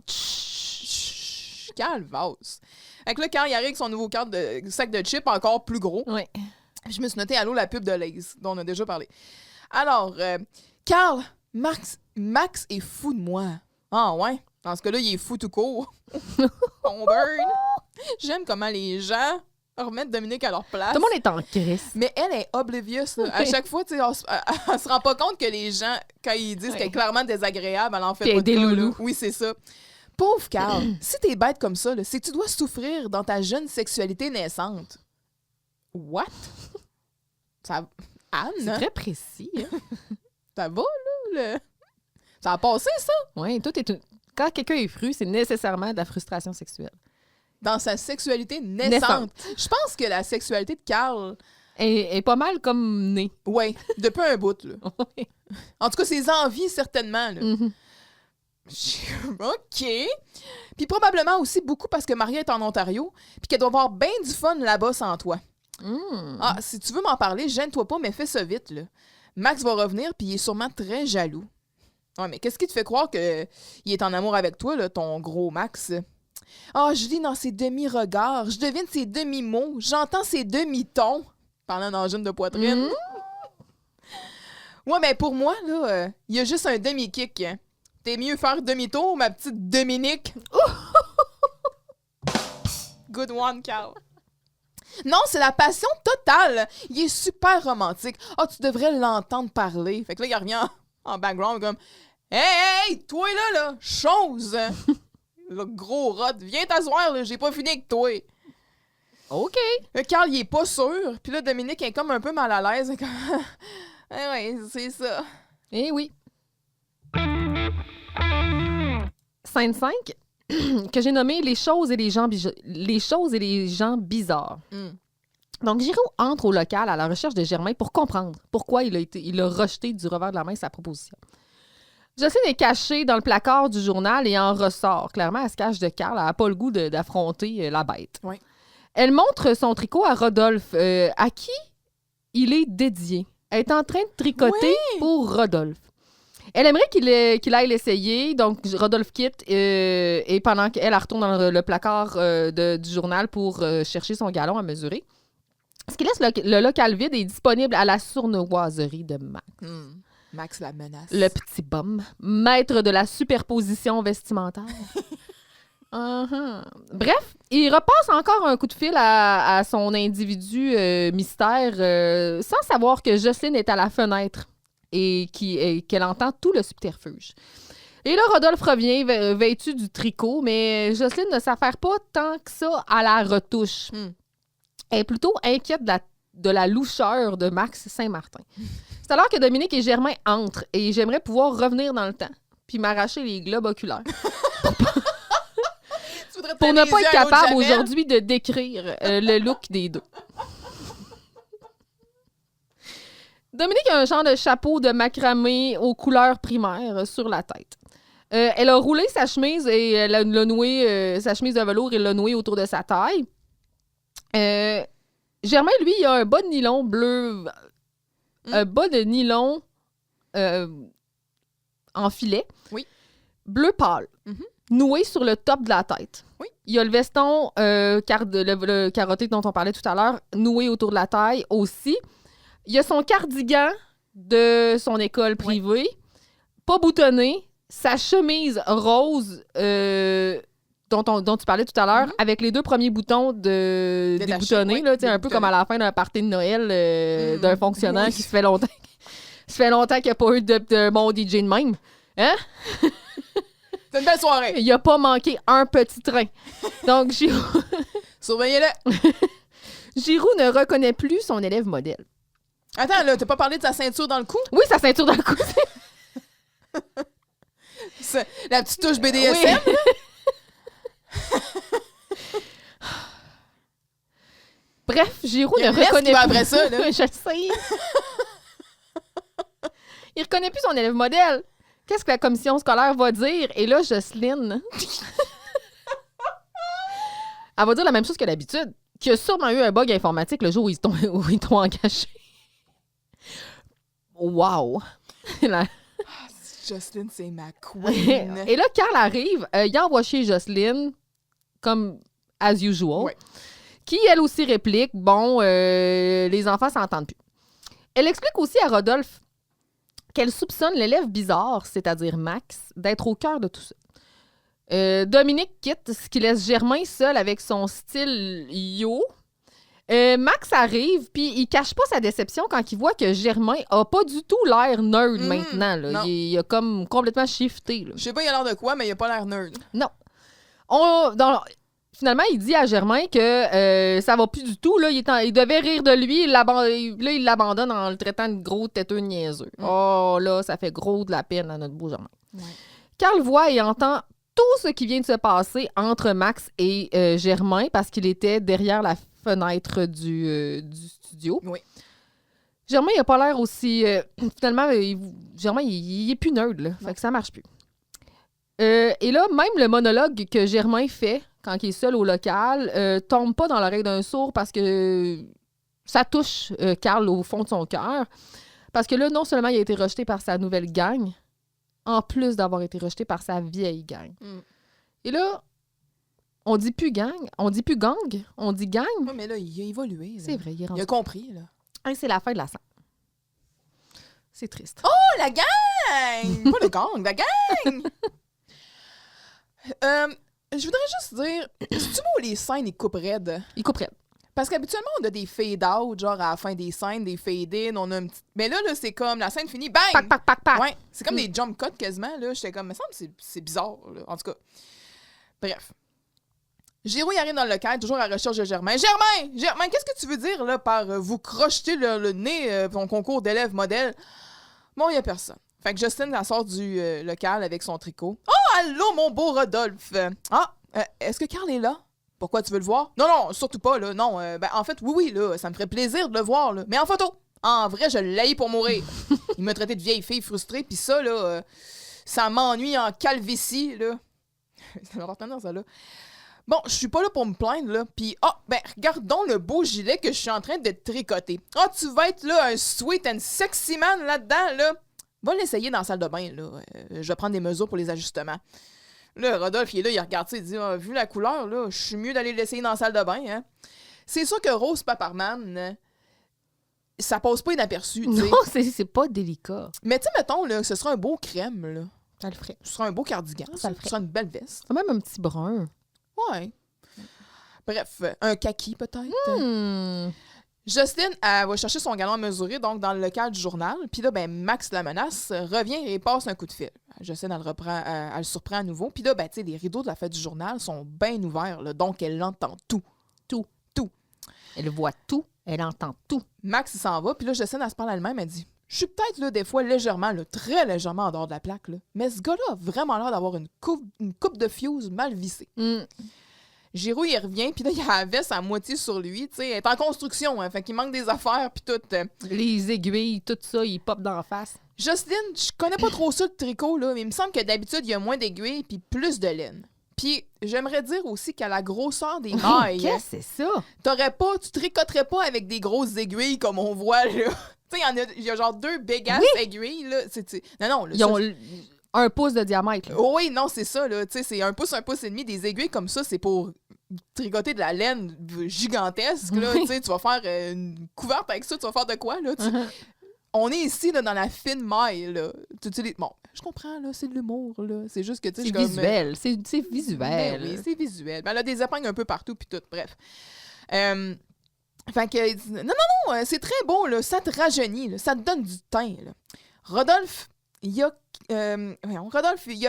calvasse. Fait que là, quand il arrive avec son nouveau sac de chips encore plus gros, je me suis noté à l'eau la pub de Lay's, dont on a déjà parlé. Alors, Carl, Max est fou de moi. Ah ouais? Dans ce cas-là, il est fou tout court. On burn. J'aime comment les gens remettent Dominique à leur place. Tout le monde est en crise. Mais elle est oblivious. Là. À chaque fois, tu sais, elle se rend pas compte que les gens, quand ils disent qu'elle est clairement désagréable, elle en fait pas de cas. Oui, c'est ça. Pauvre Carl, si t'es bête comme ça, c'est que tu dois souffrir dans ta jeune sexualité naissante. What? Ça... Anne. C'est très précis. Hein? Ça va, là? Ça a passé, ça? Oui, tout est quand quelqu'un est fru, c'est nécessairement de la frustration sexuelle. Dans sa sexualité naissante. Je pense que la sexualité de Carl... est pas mal comme née. Oui, depuis un bout, là. Oui. En tout cas, ses envies, certainement, là. Mhm. OK. Puis probablement aussi beaucoup parce que Maria est en Ontario puis qu'elle doit avoir bien du fun là-bas sans toi. Mm. Ah, si tu veux m'en parler, gêne-toi pas, mais fais ça vite, là. Max va revenir puis il est sûrement très jaloux. Ouais, mais qu'est-ce qui te fait croire qu'il est en amour avec toi, là, ton gros Max? Ah, je lis dans ses demi-regards, je devine ses demi-mots, j'entends ses demi-tons. Parlant d'angine de poitrine. Ouais, mais pour moi, là, il y a juste un demi-kick. Hein. T'es mieux faire demi-tour, ma petite Dominique. Good one, Carl. Non, c'est la passion totale. Il est super romantique. Ah, tu devrais l'entendre parler. Fait que là, il revient en background comme hey, toi là, chose. Le gros rot, viens t'asseoir, là, j'ai pas fini avec toi. OK. Carl, il est pas sûr. Puis là, Dominique est comme un peu mal à l'aise. Ouais, c'est ça. Eh oui. Scène 5, que j'ai nommé les choses et les gens bizarres. Donc, Giroux entre au local à la recherche de Germain pour comprendre pourquoi il a rejeté du revers de la main sa proposition. Jocelyne est cachée dans le placard du journal et en ressort. Clairement, elle se cache de Carl. Elle n'a pas le goût d'affronter la bête. Oui. Elle montre son tricot à Rodolphe, à qui il est dédié. Elle est en train de tricoter pour Rodolphe. Elle aimerait qu'il aille l'essayer, donc Rodolphe quitte et pendant qu'elle retourne dans le placard du journal pour chercher son galon à mesurer. Ce qui laisse le local vide et disponible à la sournoiserie de Max. Max la menace. Le petit bum, maître de la superposition vestimentaire. Bref, il repasse encore un coup de fil à son individu mystère sans savoir que Jocelyne est à la fenêtre et qu'elle entend tout le subterfuge. Et là, Rodolphe revient vêtu du tricot, mais Jocelyne ne s'affaire pas tant que ça à la retouche. Elle est plutôt inquiète de la loucheur de Max Saint-Martin. C'est alors que Dominique et Germain entrent et j'aimerais pouvoir revenir dans le temps puis m'arracher les globes oculaires. Pour ne pas être capable aujourd'hui de décrire le look des deux. Dominique a un genre de chapeau de macramé aux couleurs primaires sur la tête. Elle a roulé sa chemise et elle a noué sa chemise de velours et l'a nouée autour de sa taille. Germain, lui, il a un bas de nylon bleu. Un bas de nylon en filet. Oui. Bleu pâle. Noué sur le top de la tête. Oui. Il y a le veston le carotté dont on parlait tout à l'heure, noué autour de la taille aussi. Il y a son cardigan de son école privée, pas boutonné, sa chemise rose dont tu parlais tout à l'heure, avec les deux premiers boutons déboutonnés, là, un peu comme à la fin d'un party de Noël d'un fonctionnaire qui se fait longtemps qu'il n'y a pas eu de bon DJ de même. Hein? C'est une belle soirée. Il n'a pas manqué un petit train. Donc, surveillez-le. Giroux ne reconnaît plus son élève modèle. Attends, là, t'as pas parlé de sa ceinture dans le cou? Oui, sa ceinture dans le cou. C'est la petite touche BDSM? Oui. Bref, Giroux ne reconnaît plus. Après ça, là. Je sais. Il reconnaît plus son élève modèle. Qu'est-ce que la commission scolaire va dire? Et là, Jocelyne, elle va dire la même chose que d'habitude, qu'il y a sûrement eu un bug informatique le jour où ils t'ont engagé. Wow! Jocelyne, c'est ma queen. Et là, Carl arrive, il envoie chier Jocelyne, comme as usual, qui, elle aussi, réplique, bon, les enfants s'entendent plus. Elle explique aussi à Rodolphe qu'elle soupçonne l'élève bizarre, c'est-à-dire Max, d'être au cœur de tout ça. Dominique quitte, ce qui laisse Germain seul avec son style yo. Max arrive, puis il cache pas sa déception quand il voit que Germain a pas du tout l'air nerd maintenant. Là. Il a comme complètement shifté. Là. Je sais pas il a l'air de quoi, mais il a pas l'air nerd. Non. finalement, il dit à Germain que ça va plus du tout. Là, il devait rire de lui. Il l'abandonne en le traitant de gros têteux niaiseux. Oh, là, ça fait gros de la peine à notre beau Germain. Ouais. Carl voit et entend tout ce qui vient de se passer entre Max et Germain parce qu'il était derrière la fenêtre du studio. Oui. Germain, il a pas l'air aussi... finalement, Germain, il est plus nerd, là. Fait que ça marche plus. Et là, même le monologue que Germain fait quand il est seul au local tombe pas dans l'oreille d'un sourd parce que ça touche Carl au fond de son cœur. Parce que là, non seulement il a été rejeté par sa nouvelle gang, en plus d'avoir été rejeté par sa vieille gang. Et là, on dit plus gang, on dit plus gang, on dit gang. Oui, mais là, il a évolué. Là. C'est vrai, il a compris, là. Et c'est la fin de la scène. C'est triste. Oh, la gang! Pas le gang, la gang! Je voudrais juste dire, c'est-tu beau les scènes, ils coupent raide? Il coupe raide. Parce qu'habituellement, on a des fade-out, genre à la fin des scènes, des fade-in, on a un petit... Mais là, c'est comme, la scène finie, bang! Pac, pac, pac, pac. Ouais, c'est comme des jump cuts quasiment, là. J'étais comme, me semble que c'est bizarre, là. En tout cas. Bref. Giroux, il arrive dans le local, toujours à la recherche de Germain. Germain, qu'est-ce que tu veux dire, là, par vous crocheter le nez ton concours d'élèves modèle? Bon, il n'y a personne. Fait que Justine, elle sort du local avec son tricot. Oh, allô, mon beau Rodolphe! Est-ce que Carl est là? Pourquoi tu veux le voir? Non, surtout pas, là. Non, en fait, oui, là, ça me ferait plaisir de le voir, là. Mais en photo! En vrai, je l'haïs pour mourir. Il m'a traité de vieille fille frustrée, puis ça, là, ça m'ennuie en calvitie, là. Ça va retenir, ça, là. Bon, je suis pas là pour me plaindre, là. Puis, regardons le beau gilet que je suis en train de tricoter. Tu vas être, là, un sweet and sexy man là-dedans, là. Va l'essayer dans la salle de bain, là. Je vais prendre des mesures pour les ajustements. Là, Rodolphe, il est là, il regarde ça, il dit, vu la couleur, là, je suis mieux d'aller l'essayer dans la salle de bain, hein. C'est sûr que Rose Paparman, ça passe pas inaperçu, tu sais. Non, c'est pas délicat. Mais tu sais, mettons, là, ce sera un beau crème, là. Ça le ferait. Ce sera un beau cardigan, Ça le ce sera une belle veste. Même un petit brun. Ouais. Bref, un kaki, peut-être. Justine, elle va chercher son galon à mesurer, donc dans le local du journal. Puis là, Max la menace, revient et passe un coup de fil. Justine, elle le surprend à nouveau. Puis là, tu sais, les rideaux de la fête du journal sont bien ouverts, là, donc elle entend tout. Tout. Elle voit tout, elle entend tout. Max, il s'en va, puis là, Justine, elle se parle à elle-même, elle dit, je suis peut-être, là, des fois, légèrement, là, très légèrement en dehors de la plaque, là, mais ce gars-là a vraiment l'air d'avoir une coupe de fuse mal vissée. Giroux, il revient, puis là, il a la veste à moitié sur lui, tu sais, elle est en construction, hein, fait qu'il manque des affaires, puis tout. Les aiguilles, tout ça, il pop dans la face. Justine, je connais pas trop ça de tricot, là, mais il me semble que d'habitude, il y a moins d'aiguilles puis plus de laine. Puis, j'aimerais dire aussi qu'à la grosseur des mailles... Qu'est-ce que c'est ça? Tu tricoterais pas avec des grosses aiguilles comme on voit, là. Tu sais, il y a genre 2 big-ass aiguilles, là. Non, là, ils ont 1 pouce de diamètre. Là. Oui, non, c'est ça, là. Tu sais, c'est 1 pouce et demi. Des aiguilles comme ça, c'est pour tricoter de la laine gigantesque, là. Tu sais, tu vas faire une couverte avec ça, tu vas faire de quoi, là? On est ici, là, dans la fine maille, là. Bon, je comprends, là, c'est de l'humour, là. C'est juste que, tu sais, c'est visuel. C'est visuel. Oui, c'est visuel. Elle a des épingles un peu partout, puis tout, bref. Fait que, non, c'est très beau, là. Ça te rajeunit, là. Ça te donne du teint, là. Rodolphe, il y a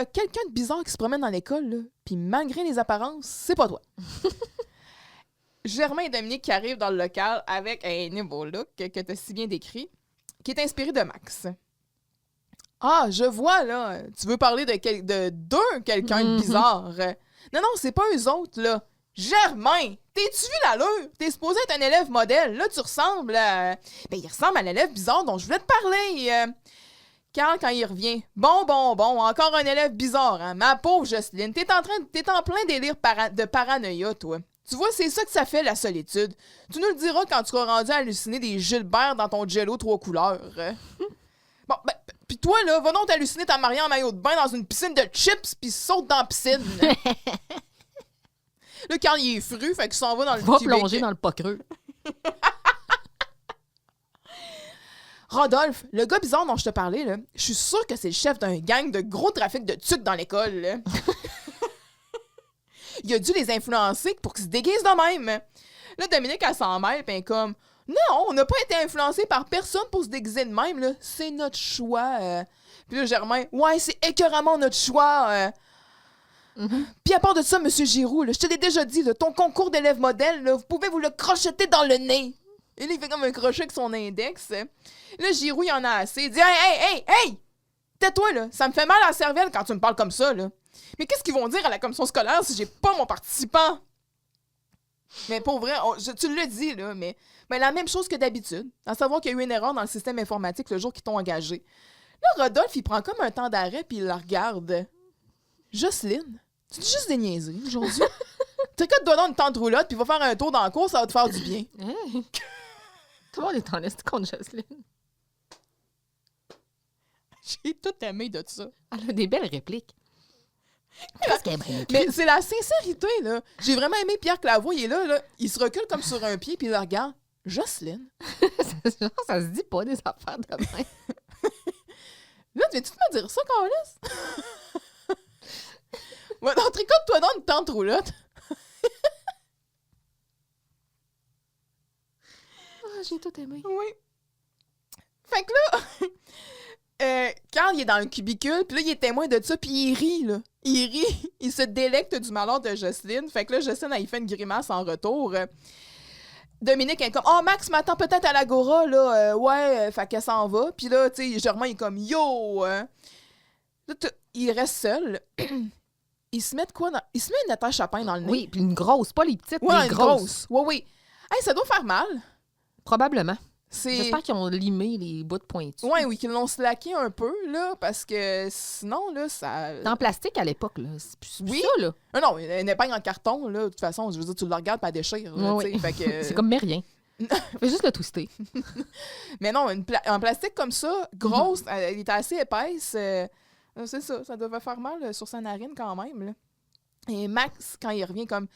quelqu'un de bizarre qui se promène dans l'école, là. Puis malgré les apparences, c'est pas toi. Germain et Dominique qui arrivent dans le local avec un nouveau look que tu as si bien décrit, qui est inspiré de Max. Ah, je vois, là. Tu veux parler de quelqu'un de bizarre. Non, c'est pas eux autres, là. Germain, t'es-tu vu l'allure? T'es supposé être un élève modèle. Là, tu ressembles à... il ressemble à l'élève bizarre dont je voulais te parler. Carl, quand il revient, bon, encore un élève bizarre, hein? Ma pauvre Jocelyne, t'es en plein délire de paranoïa, toi. Tu vois, c'est ça que ça fait, la solitude. Tu nous le diras quand tu seras rendu à halluciner des Gilbert dans ton jello 3 couleurs. Bon, pis toi, là, va donc t'halluciner ta mariée en maillot de bain dans une piscine de chips pis saute dans la piscine. Là, Carl, il est fru, fait qu'il s'en va dans le Va plonger dans le pas creux. Rodolphe, le gars bizarre dont je te parlais, là, je suis sûre que c'est le chef d'un gang de gros trafic de tucs dans l'école, là. Il a dû les influencer pour qu'ils se déguisent de même. Là, Dominique, elle s'en mêle, pis elle est comme... Non, on n'a pas été influencé par personne pour se déguiser de même, là. C'est notre choix. Puis là, Germain, ouais, c'est écœuramment notre choix. Puis à part de ça, Monsieur Giroux, là, je te l'ai déjà dit, là, ton concours d'élève modèle, là, vous pouvez vous le crocheter dans le nez. Et là, il fait comme un crochet avec son index. Là, Giroux, il en a assez. Il dit « Hey! Tais-toi, là! Ça me fait mal à la cervelle quand tu me parles comme ça, là! Mais qu'est-ce qu'ils vont dire à la commission scolaire si j'ai pas mon participant? » Mais pour vrai, tu l'as dit, là, mais la même chose que d'habitude. À savoir qu'il y a eu une erreur dans le système informatique le jour qu'ils t'ont engagé. Là, Rodolphe, il prend comme un temps d'arrêt puis il la regarde. « Jocelyne, tu dis juste des niaiseries aujourd'hui? Tricote-toi dans une tente roulotte puis va faire un tour dans la cour, ça va te faire du bien. » Tout le monde est en est contre Jocelyne. J'ai tout aimé de ça. Elle a des belles répliques. Mais c'est la sincérité, là. J'ai vraiment aimé Pierre Claveau. Il est là, il se recule comme sur un pied puis il la regarde. Jocelyne. Ça se dit pas des affaires de même. Là, tu viens-tu de me dire ça, Carlis? Ouais, non, tricote-toi dans une tente roulotte. J'ai tout aimé. Oui. Fait que là, Carl, il est dans le cubicule, puis là, il est témoin de ça, puis il rit, là. Il rit, il se délecte du malheur de Jocelyne. Fait que là, Jocelyne, elle, il fait une grimace en retour. Dominique est comme « Oh, Max m'attend peut-être à l'Agora, là. Ouais, fait qu'elle s'en va. » Puis là, tu sais, Germain, il est comme « Yo! Là, il reste seul. Il se met de quoi dans... Il se met une attache à pain dans le nez. Oui, puis une grosse, pas les petites, ouais, les une grosses. grosse. Oui. Hey, ça doit faire mal. Probablement. C'est... J'espère qu'ils ont limé les bouts de pointus. Oui, qu'ils l'ont slacké un peu, là, parce que sinon, là, ça... C'était en plastique à l'époque, là. C'est plus ça, là. Non, une épingle en carton, là, de toute façon, je veux dire, tu le regardes, pas déchire. Là, oui. Fait que... C'est comme mais rien. Fais juste le twister. Mais non, en plastique comme ça, grosse, elle était assez épaisse. C'est ça devait faire mal sur sa narine quand même, là. Et Max, quand il revient comme...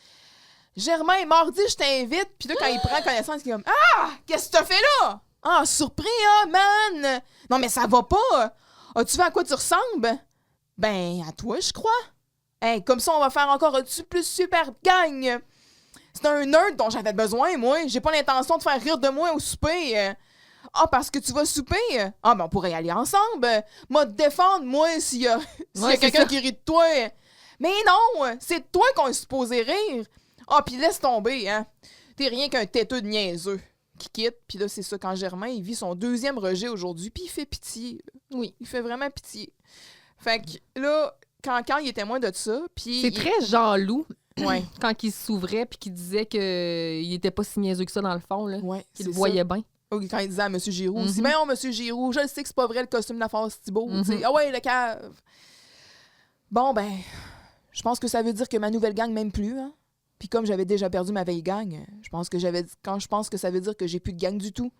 Germain, mardi, je t'invite. Puis là, quand il prend connaissance, il est comme Ah, qu'est-ce que t'as fait là? Ah, surpris, ah, man! Non, mais ça va pas! As-tu vu à quoi tu ressembles? Ben, à toi, je crois. Hey, comme ça, on va faire encore un plus super gang! C'est un nerd dont j'avais besoin, moi. J'ai pas l'intention de faire rire de moi au souper. Ah, parce que tu vas souper? Ah, ben, on pourrait y aller ensemble. Moi, te défendre, moi, s'il y a quelqu'un qui rit de toi. Mais non, c'est de toi qu'on est supposé rire. Ah, puis laisse tomber, hein. T'es rien qu'un têteux de niaiseux qui quitte. Puis là, c'est ça, quand Germain, il vit son 2e rejet aujourd'hui, puis il fait pitié. Oui. Il fait vraiment pitié. Fait que là, quand il est témoin de ça, puis... C'est très Jean-Loup, ouais. Quand il s'ouvrait puis qu'il disait qu'il était pas si niaiseux que ça dans le fond, là. Ouais, qu'il le voyait bien. Oui, quand il disait à M. Giroux aussi, mais non, M. Giroux, je le sais que c'est pas vrai le costume de la force Thibault. Ah ouais, le cave. Bon, ben, je pense que ça veut dire que ma nouvelle gang m'aime plus, hein. Puis comme j'avais déjà perdu ma vieille gang, je pense que ça veut dire que j'ai plus de gang du tout.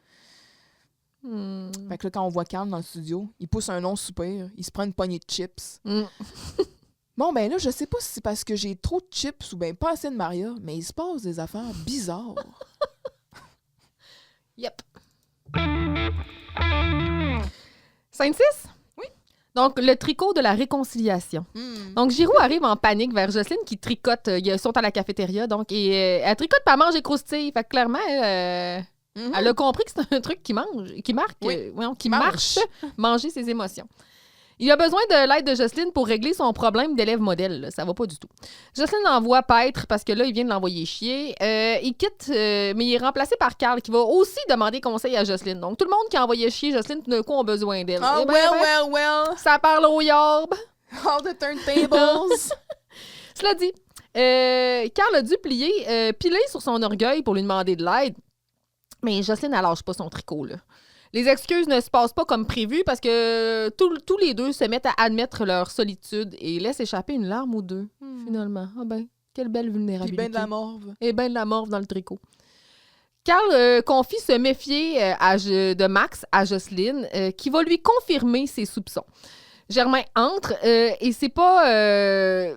Fait que là, quand on voit Carl dans le studio, il pousse un long soupir, il se prend une poignée de chips. Bon, ben là, je sais pas si c'est parce que j'ai trop de chips ou ben pas assez de Maria, mais il se passe des affaires bizarres. Yep. 5-6? Oui. Donc, le tricot de la réconciliation. Donc, Giroux arrive en panique vers Jocelyne qui tricote. Ils sont à la cafétéria, donc, et elle tricote pas mange et croustille. Fait que clairement, elle a compris que c'est un truc qui marche, manger ses émotions. Il a besoin de l'aide de Jocelyne pour régler son problème d'élève modèle. Là. Ça va pas du tout. Jocelyne l'envoie paître parce que là, il vient de l'envoyer chier. Il quitte, mais il est remplacé par Carl qui va aussi demander conseil à Jocelyne. Donc, tout le monde qui a envoyé chier Jocelyne, tout d'un coup, a besoin d'elle. Oh, well. Ça parle au yorb. All the turntables. Cela dit, Carl a dû piler sur son orgueil pour lui demander de l'aide. Mais Jocelyne, elle lâche pas son tricot, là. Les excuses ne se passent pas comme prévu parce que tous les deux se mettent à admettre leur solitude et laissent échapper une larme ou deux, finalement. Ah ben, quelle belle vulnérabilité. Puis ben de la morve. Et ben de la morve dans le tricot. Carl confie se méfier de Max à Jocelyne, qui va lui confirmer ses soupçons. Germain entre et c'est pas...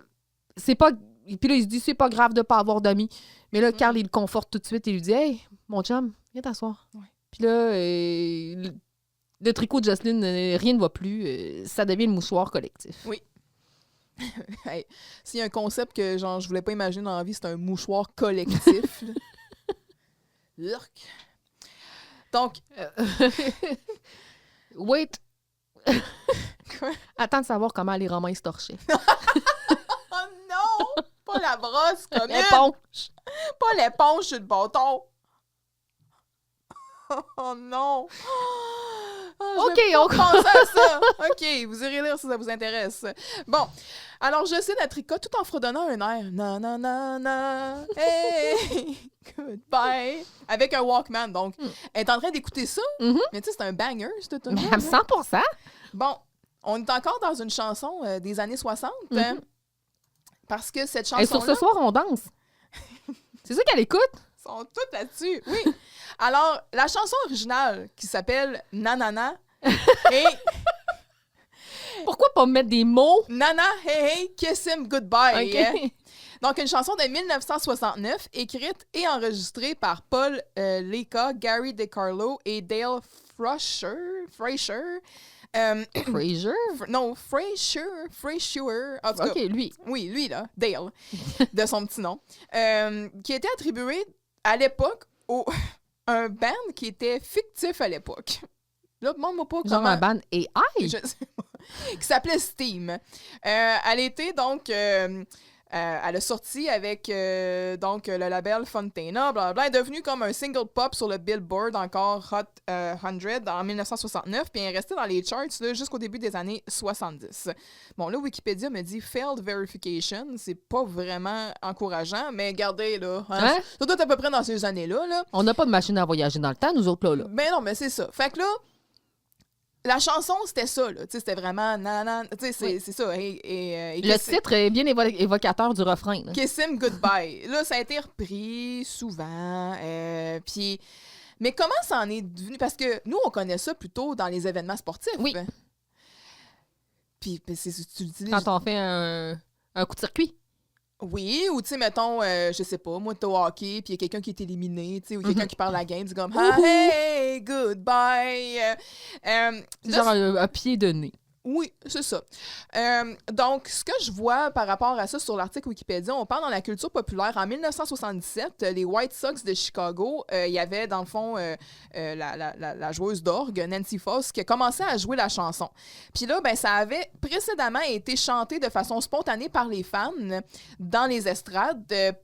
Puis là, il se dit, c'est pas grave de pas avoir d'amis. Mais là, Carl, il le conforte tout de suite et lui dit, « Hey, mon chum, viens t'asseoir. Ouais. » Puis là, le tricot de Jocelyne, rien ne va plus. Ça devient le mouchoir collectif. Oui. Hey, s'il y a un concept que genre je voulais pas imaginer dans la vie, c'est un mouchoir collectif. Urk. Donc... Wait. Quoi? Attends de savoir comment les Romains se torchaient. Oh non! Pas la brosse comme L'éponge. Pas l'éponge sur le bâton. Oh non! OK, on pense à ça. OK, vous irez lire si ça vous intéresse. Bon, alors Jocelyne a tricoté tout en fredonnant un air. Na na na na, hey, goodbye. Avec un Walkman, donc. Elle est en train d'écouter ça, mais tu sais, c'est un banger, cette tune. 100%. Bon, on est encore dans une chanson des années 60, parce que cette chanson. Et sur ce soir, on danse. C'est ça qu'elle écoute? Ils sont toutes là-dessus, oui. Alors, la chanson originale, qui s'appelle Nanana, et Pourquoi pas mettre des mots? Nana, hey, hey, kiss him goodbye. OK. Donc, une chanson de 1969, écrite et enregistrée par Paul Leka, Gary DeCarlo et Dale Fraser. Fraser? Non, Fraser. En tout cas, OK, lui. oui, lui, là, Dale, de son petit nom, qui était attribué à l'époque au un band qui était fictif à l'époque. Là, demande-moi pas Genre comment... un band AI? Je sais pas. Qui s'appelait Steam. Elle était donc... elle a sorti avec donc le label Fontana, blablabla. Elle est devenue comme un single pop sur le Billboard, encore Hot 100, en 1969, puis elle est restée dans les charts là, jusqu'au début des années 70. Bon, là, Wikipédia me dit « Failed verification », c'est pas vraiment encourageant, mais regardez, là, Hein? ça doit être à peu près dans ces années-là, là. On n'a pas de machine à voyager dans le temps, nous autres, là. Ben non, mais c'est ça. Fait que là, la chanson, c'était ça, là. Tu sais, c'était vraiment nanan. Tu sais, c'est ça. Et Le titre est bien évocateur du refrain. Là. Kiss him goodbye. Là, ça a été repris souvent. Puis. Mais comment ça en est devenu? Parce que nous, on connaît ça plutôt dans les événements sportifs. Oui. Puis, tu l'utilises. Quand on fait un coup de circuit. Oui, ou tu sais, mettons, je sais pas, moi, t'es au hockey, puis il y a quelqu'un qui est éliminé, tu sais, ou quelqu'un qui parle la game, c'est comme ah, hey, goodbye. C'est genre un pied de nez. Oui, c'est ça. Donc, ce que je vois par rapport à ça sur l'article Wikipédia, on parle dans la culture populaire. En 1977, les White Sox de Chicago, il y avait, dans le fond, la joueuse d'orgue, Nancy Foss, qui a commencé à jouer la chanson. Puis là, ben, ça avait précédemment été chanté de façon spontanée par les fans dans les estrades,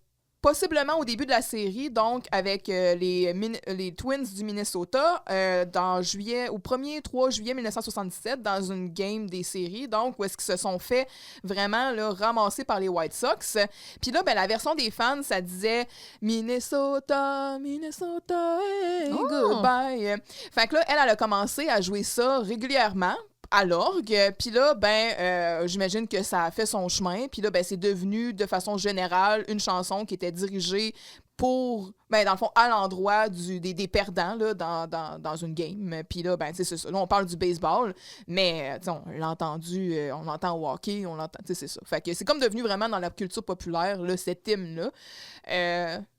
possiblement au début de la série, donc avec les Twins du Minnesota, dans au 1er 3 juillet 1977, dans une game des séries, donc où est-ce qu'ils se sont fait vraiment là, ramasser par les White Sox. Puis là, ben, la version des fans, ça disait « Minnesota, Minnesota, hey, goodbye ». Fait que là, elle a commencé à jouer ça régulièrement à l'orgue, puis là, ben, j'imagine que ça a fait son chemin, puis là, ben, c'est devenu, de façon générale, une chanson qui était dirigée pour, ben, dans le fond, à l'endroit des perdants, là, dans une game. Puis là, ben, c'est ça. Là, on parle du baseball, mais, on l'a entendu, on l'entend au hockey, on l'entend, c'est ça. Fait que c'est comme devenu vraiment dans la culture populaire, là, cet hymne-là.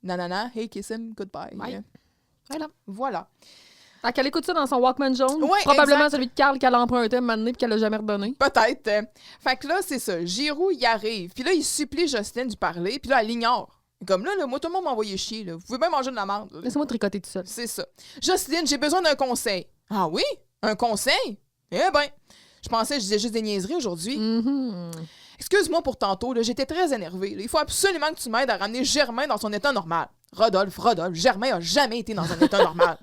Nanana, hey, kiss him, goodbye. Ouais. Voilà. Fait qu'elle écoute ça dans son Walkman jaune. Ouais, probablement exact. celui de Carl qu'elle a emprunté un moment donné puis qu'elle a jamais redonné. Peut-être. Fait que là, c'est ça. Giroux, il arrive. Puis là, il supplie Jocelyne d'y parler. Puis là, elle l'ignore. Comme là, moi, tout le monde m'a envoyé chier. Là. Vous pouvez même manger de la merde. Laisse-moi tricoter tout seul. C'est ça. Jocelyne, j'ai besoin d'un conseil. Ah oui? Un conseil? Eh ben, je pensais que je disais juste des niaiseries aujourd'hui. Excuse-moi pour tantôt, là, j'étais très énervée. Là. Il faut absolument que tu m'aides à ramener Germain dans son état normal. Rodolphe, Germain a jamais été dans un état normal.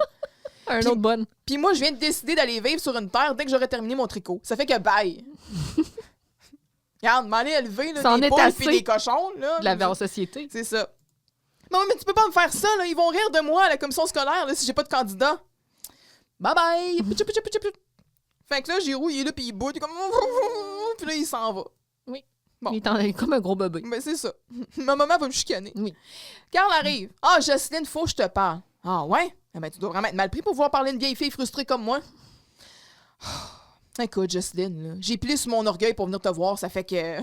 Un autre bonne. Puis moi, je viens de décider d'aller vivre sur une terre dès que j'aurai terminé mon tricot. Ça fait que bye. Regarde, m'aller élever là, des poules et des cochons. Là, de la vie en société. C'est ça. Non, mais tu peux pas me faire ça, là. Ils vont rire de moi à la commission scolaire là, si j'ai pas de candidat. Bye bye. Fait que là, Giroux, il est là, puis il bout, il est comme... Puis là, il s'en va. Oui. Bon. Il est comme un gros bébé. Ben, c'est ça. Ma maman va me chicaner. Oui. Carl arrive. Ah, Jocelyne, faut que je te parle. Ah, ouais? Eh ben, tu dois vraiment être mal pris pour pouvoir parler d'une vieille fille frustrée comme moi. Écoute, Jocelyne, là, j'ai plié sur mon orgueil pour venir te voir, ça fait que...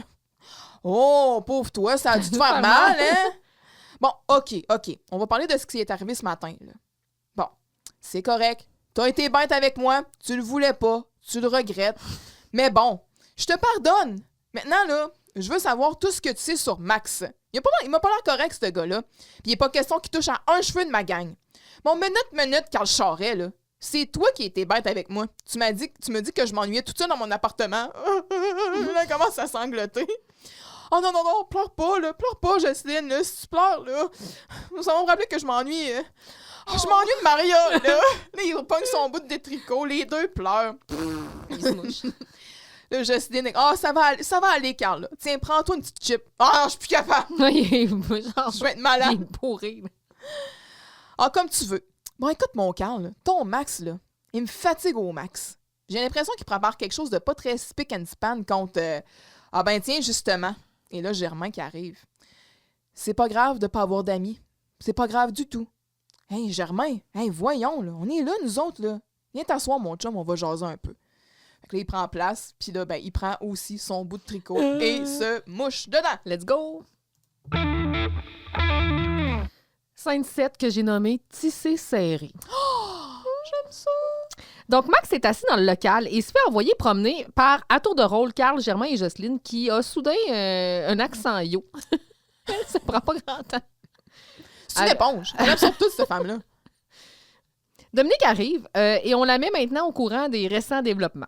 Oh, pauvre toi, ça a dû te faire mal, hein? Bon, OK. On va parler de ce qui est arrivé ce matin, là. Bon, c'est correct. T'as été bête avec moi, tu le voulais pas, tu le regrettes. Mais bon, je te pardonne. Maintenant, là, je veux savoir tout ce que tu sais sur Max. Il m'a pas l'air correct, ce gars-là. Puis il n'est pas question qu'il touche à un cheveu de ma gang. Bon, minute, Carl Charret, là. C'est toi qui étais bête avec moi. Tu me dis que je m'ennuyais toute seule dans mon appartement. Elle commence à sangloter. Oh non, pleure pas, Jocelyne, là, si tu pleures, là. Ça va me rappeler que je m'ennuie. Je m'ennuie de Maria, là. Là, il pogne son bout de tricot, les deux pleurent. Il se mouche. Là, Jocelyne, ça va aller, Carl, là. Tiens, prends-toi une petite chip. Je suis plus capable. Je vais être malade. Il est pourri. Comme tu veux. Bon, écoute, mon Carl, là, ton Max, là, il me fatigue au max. J'ai l'impression qu'il prépare quelque chose de pas très spick and span contre... tiens, justement. Et là, Germain qui arrive. C'est pas grave de pas avoir d'amis. C'est pas grave du tout. Hey, Germain, voyons, là. On est là, nous autres, là. Viens t'asseoir, mon chum, on va jaser un peu. Fait que là, il prend place, puis là, il prend aussi son bout de tricot et se mouche dedans. Let's go! Scène 7 que j'ai nommée Tissé serré. J'aime ça! Donc, Max est assis dans le local et se fait envoyer promener par, à tour de rôle, Carl, Germain et Jocelyne, qui a soudain un accent yo. Ça prend pas grand temps. C'est une éponge. Elle absorbe toute cette femme-là. Dominique arrive et on la met maintenant au courant des récents développements.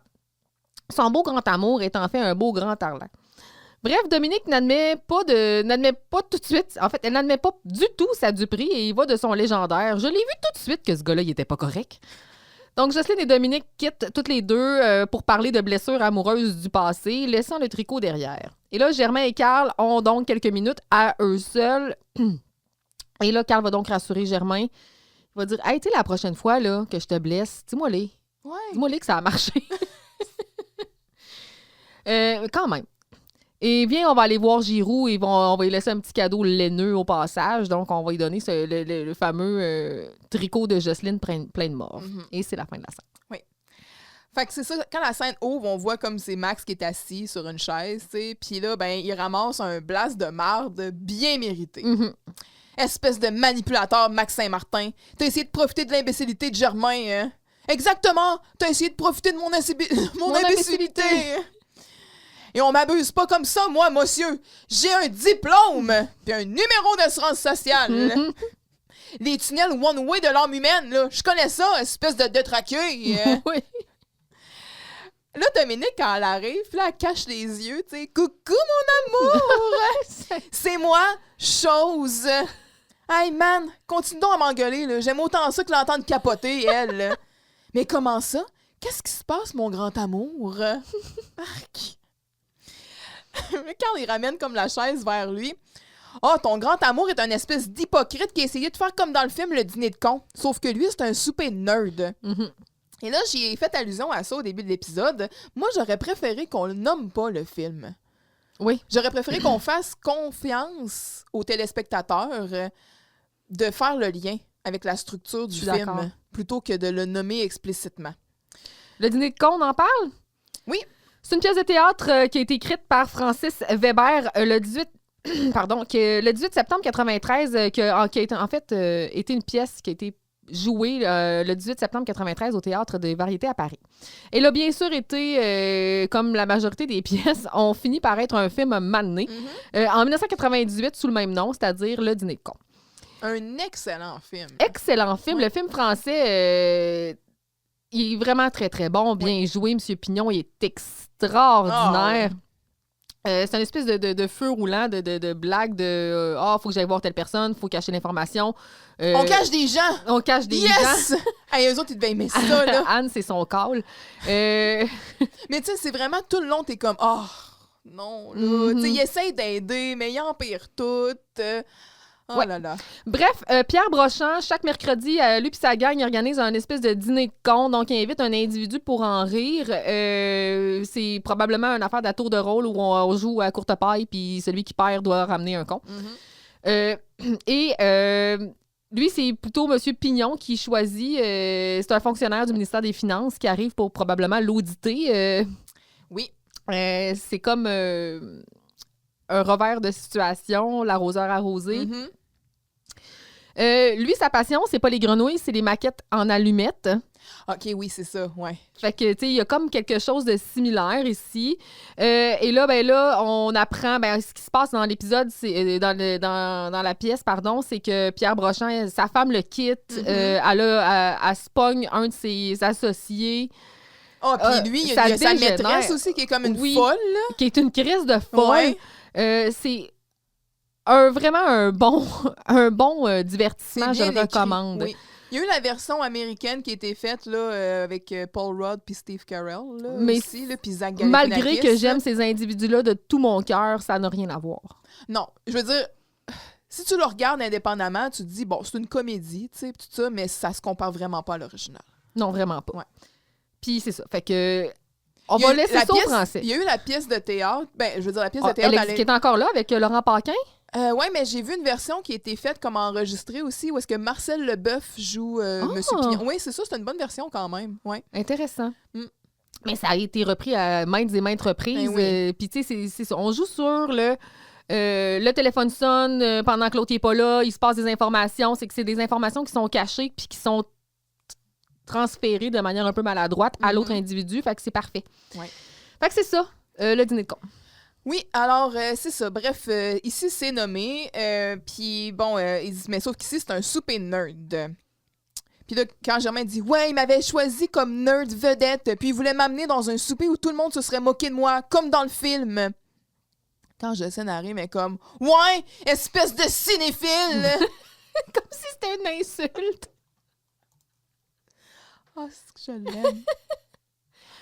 Son beau grand amour est en fait un beau grand tarlant. Bref, Dominique n'admet pas tout de suite, en fait, elle n'admet pas du tout sa duperie et il va de son légendaire. Je l'ai vu tout de suite que ce gars-là, il était pas correct. Donc, Jocelyne et Dominique quittent toutes les deux pour parler de blessures amoureuses du passé, laissant le tricot derrière. Et là, Germain et Carl ont donc quelques minutes à eux seuls. Et là, Carl va donc rassurer Germain. Il va dire « Hey, tu sais, la prochaine fois là, que je te blesse, dis-moi-les. Ouais. Dis-moi-les que ça a marché. » Quand même. Et bien, on va aller voir Giroux et on va lui laisser un petit cadeau laineux au passage. Donc, on va lui donner le fameux tricot de Jocelyne plein de morve. Mm-hmm. Et c'est la fin de la scène. Oui. Fait que c'est ça, quand la scène ouvre, on voit comme c'est Max qui est assis sur une chaise, tu sais. Puis là, il ramasse un blast de marde bien mérité. Mm-hmm. Espèce de manipulateur, Max Saint-Martin. T'as essayé de profiter de l'imbécilité de Germain, hein? Exactement! T'as essayé de profiter de mon imbécilité! Et on m'abuse pas comme ça, moi, monsieur. J'ai un diplôme puis un numéro d'assurance sociale. Mm-hmm. Les tunnels one-way de l'âme humaine, là, je connais ça, espèce de détraqué. Oui. Là, Dominique, quand elle arrive, là, elle cache les yeux, tu sais. Coucou, mon amour! C'est moi, chose. Hey, man, continue donc à m'engueuler, là. J'aime autant ça que l'entendre capoter, elle. Là. Mais comment ça? Qu'est-ce qui se passe, mon grand amour? Marc. Carl, il ramène comme la chaise vers lui. Ton grand amour est un espèce d'hypocrite qui a essayé de faire comme dans le film Le Dîner de con. Sauf que lui, c'est un souper de nerd. Mm-hmm. Et là, j'y ai fait allusion à ça au début de l'épisode. Moi, j'aurais préféré qu'on ne nomme pas le film. Oui. J'aurais préféré qu'on fasse confiance aux téléspectateurs de faire le lien avec la structure du film plutôt que de le nommer explicitement. Le Dîner de con, on en parle? Oui. C'est une pièce de théâtre qui a été écrite par Francis Weber le 18 septembre 1993, qui a été une pièce qui a été jouée le 18 septembre 1993 au Théâtre des Variétés à Paris. Elle a bien sûr été, comme la majorité des pièces, ont fini par être un film mané en 1998 sous le même nom, c'est-à-dire Le Dîner de con. Un excellent film. Excellent film. Oui. Le film français... il est vraiment très, très bon, bien joué. M. Pignon, il est extraordinaire. C'est une espèce de feu roulant, de blague de « faut que j'aille voir telle personne, faut cacher l'information. » On cache des gens! On cache des gens! Hey, eux autres, ils devaient aimer ça, là. Anne, c'est son call. Mais tu sais, c'est vraiment tout le long, t'es comme « non, là. Mm-hmm. » Tu sais, il essaie d'aider, mais il empire tout. Oh là là. Bref, Pierre Brochant, chaque mercredi, lui et sa gang, il organise un espèce de dîner de con. Donc, il invite un individu pour en rire. C'est probablement une affaire de tour de rôle où on joue à courte paille, puis celui qui perd doit ramener un con. Mm-hmm. Lui, c'est plutôt M. Pignon qui choisit. C'est un fonctionnaire du ministère des Finances qui arrive pour probablement l'auditer. Oui. C'est comme un revers de situation, l'arroseur arrosé. Mm-hmm. Lui, sa passion, c'est pas les grenouilles, c'est les maquettes en allumettes. OK, oui, c'est ça, ouais. Fait que, tu sais, il y a comme quelque chose de similaire ici. Et là, on apprend, ce qui se passe dans l'épisode, c'est dans la pièce, pardon, c'est que Pierre Brochant, sa femme le quitte, elle se pogne un de ses associés. Puis lui, il y a sa maîtresse aussi qui est comme une folle, là. Qui est une crise de folle. Ouais. C'est vraiment un bon, divertissement, je C'est le bien écrit, recommande. oui. Il y a eu la version américaine qui a été faite là, avec Paul Rudd puis Steve Carell là, Mais aussi, là, puis Zach Malgré Galifianakis, que j'aime là. ces individus-là de tout mon cœur, ça n'a rien à voir. Non, je veux dire, si tu le regardes indépendamment, tu te dis, bon, c'est une comédie, tu sais, tout ça, mais ça se compare vraiment pas à l'original. Non, vraiment pas. Ouais. Puis c'est ça. Fait que on Il y a va eu laisser la ça au pièce- français. Il y a eu la pièce de théâtre, je veux dire, la pièce de théâtre... Elle qui est encore là avec Laurent Paquin? Oui, mais j'ai vu une version qui a été faite comme enregistrée aussi, où est-ce que Marcel Leboeuf joue Monsieur Pignon. Oui, c'est ça, c'est une bonne version quand même. Ouais. Intéressant. Mm. Mais ça a été repris à maintes et maintes reprises. Ben oui. Puis tu sais, c'est ça. On joue sur le téléphone sonne pendant que l'autre n'est pas là, il se passe des informations. C'est que c'est des informations qui sont cachées puis qui sont transférées de manière un peu maladroite à l'autre individu. Fait que c'est parfait. Ouais. Fait que c'est ça, le dîner de con. Oui, alors, c'est ça. Bref, ici, c'est nommé. Puis, bon, ils disent, mais sauf qu'ici, c'est un souper nerd. Puis là, quand Germain dit, ouais, il m'avait choisi comme nerd vedette, puis il voulait m'amener dans un souper où tout le monde se serait moqué de moi, comme dans le film. Quand Jocelyne arrive, mais comme, ouais, espèce de cinéphile! Comme si c'était une insulte. Ah, c'est que je l'aime.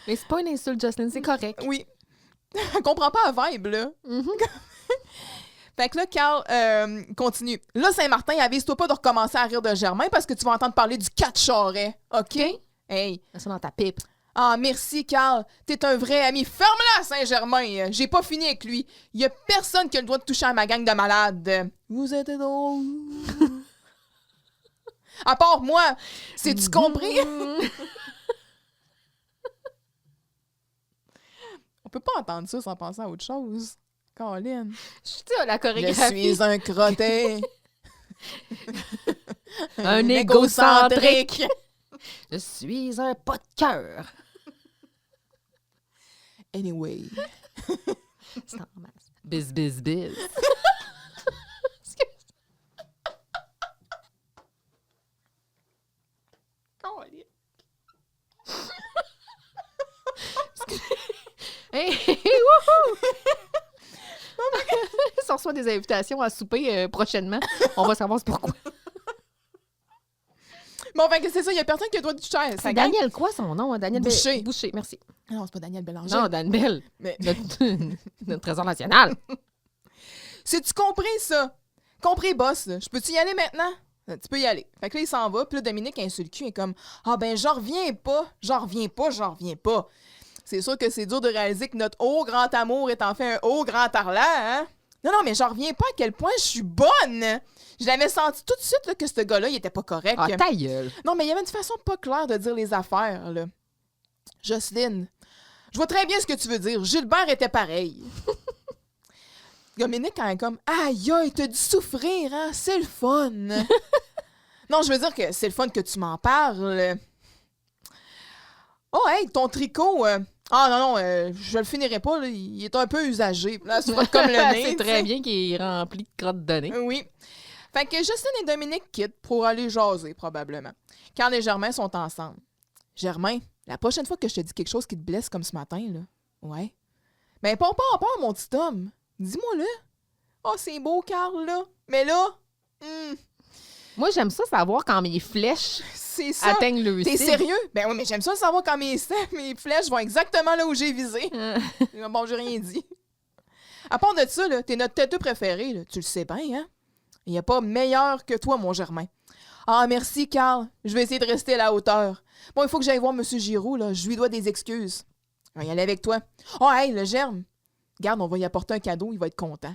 Mais c'est pas une insulte, Jocelyn, c'est correct. Oui. Elle comprend pas la vibe, là. Fait que là, Carl continue. Là, Saint-Martin, avise-toi pas de recommencer à rire de Germain parce que tu vas entendre parler du 4 Charret. OK? Hey. Mets ça dans ta pipe. Ah, merci, Carl. T'es un vrai ami. Ferme-la, Saint-Germain. J'ai pas fini avec lui. Y a personne qui a le droit de toucher à ma gang de malades. Vous êtes drôle. À part moi. C'est-tu compris? On peut pas entendre ça sans penser à autre chose. Colin. Je suis la Je chorégraphie. suis un crotté. Un égocentrique. Je suis un pas de cœur. Anyway. C'est en masse. Biz, biz, biz. Hey, wouhou! Si on reçoit des invitations à souper prochainement, on va savoir c'est pourquoi. Bon, fait que c'est ça, il y a personne qui a le droit de toucher à sa C'est gang. Daniel quoi son nom? Hein? Daniel Boucher. Boucher, merci. Non, c'est pas Daniel Bélanger. Non, Dan Bell, Mais notre trésor national. c'est-tu compris, ça? Compris, boss. Là. Je peux-tu y aller maintenant? Tu peux y aller. Fait que là, il s'en va. Puis là, Dominique, un sur le cul, est comme « Ah ben, j'en reviens pas. C'est sûr que c'est dur de réaliser que notre haut grand amour est en fait un haut grand tarlat, hein? Non, mais j'en reviens pas à quel point je suis bonne. Je l'avais senti tout de suite là, que ce gars-là, il était pas correct. Ah, ta gueule. Non, mais il y avait une façon pas claire de dire les affaires, là. Jocelyne, je vois très bien ce que tu veux dire. Gilbert était pareil. Dominique, quand même comme aïe, aïe, t'as dû souffrir, hein? C'est le fun. Non, je veux dire que c'est le fun que tu m'en parles. Oh, hey, ton tricot. Ah, non, je le finirai pas, là. Il est un peu usagé. Là, c'est pas comme le nez. C'est tu très sais. bien qu'il est rempli de crottes de nez. Oui. Fait que Jocelyne et Dominique quittent pour aller jaser, probablement. Carl et Germain sont ensemble. Germain, la prochaine fois que je te dis quelque chose qui te blesse comme ce matin, là. Ouais. Ben, pas en peur, mon petit homme. Dis-moi-le. Oh, c'est beau, Carl, là. Mais là, Moi, j'aime ça savoir quand mes flèches c'est ça. atteignent le T'es cible. sérieux? Ben oui, mais j'aime ça savoir quand mes flèches vont exactement là où j'ai visé. Bon, j'ai rien dit. À part de ça, là, t'es notre têteux préféré, là. Tu le sais bien, hein? Il n'y a pas meilleur que toi, mon Germain. Ah, merci, Carl. Je vais essayer de rester à la hauteur. Bon, il faut que j'aille voir M. Giroux, là. Je lui dois des excuses. Je vais y aller avec toi. Oh, hey, le germe. Regarde, on va y apporter un cadeau, il va être content.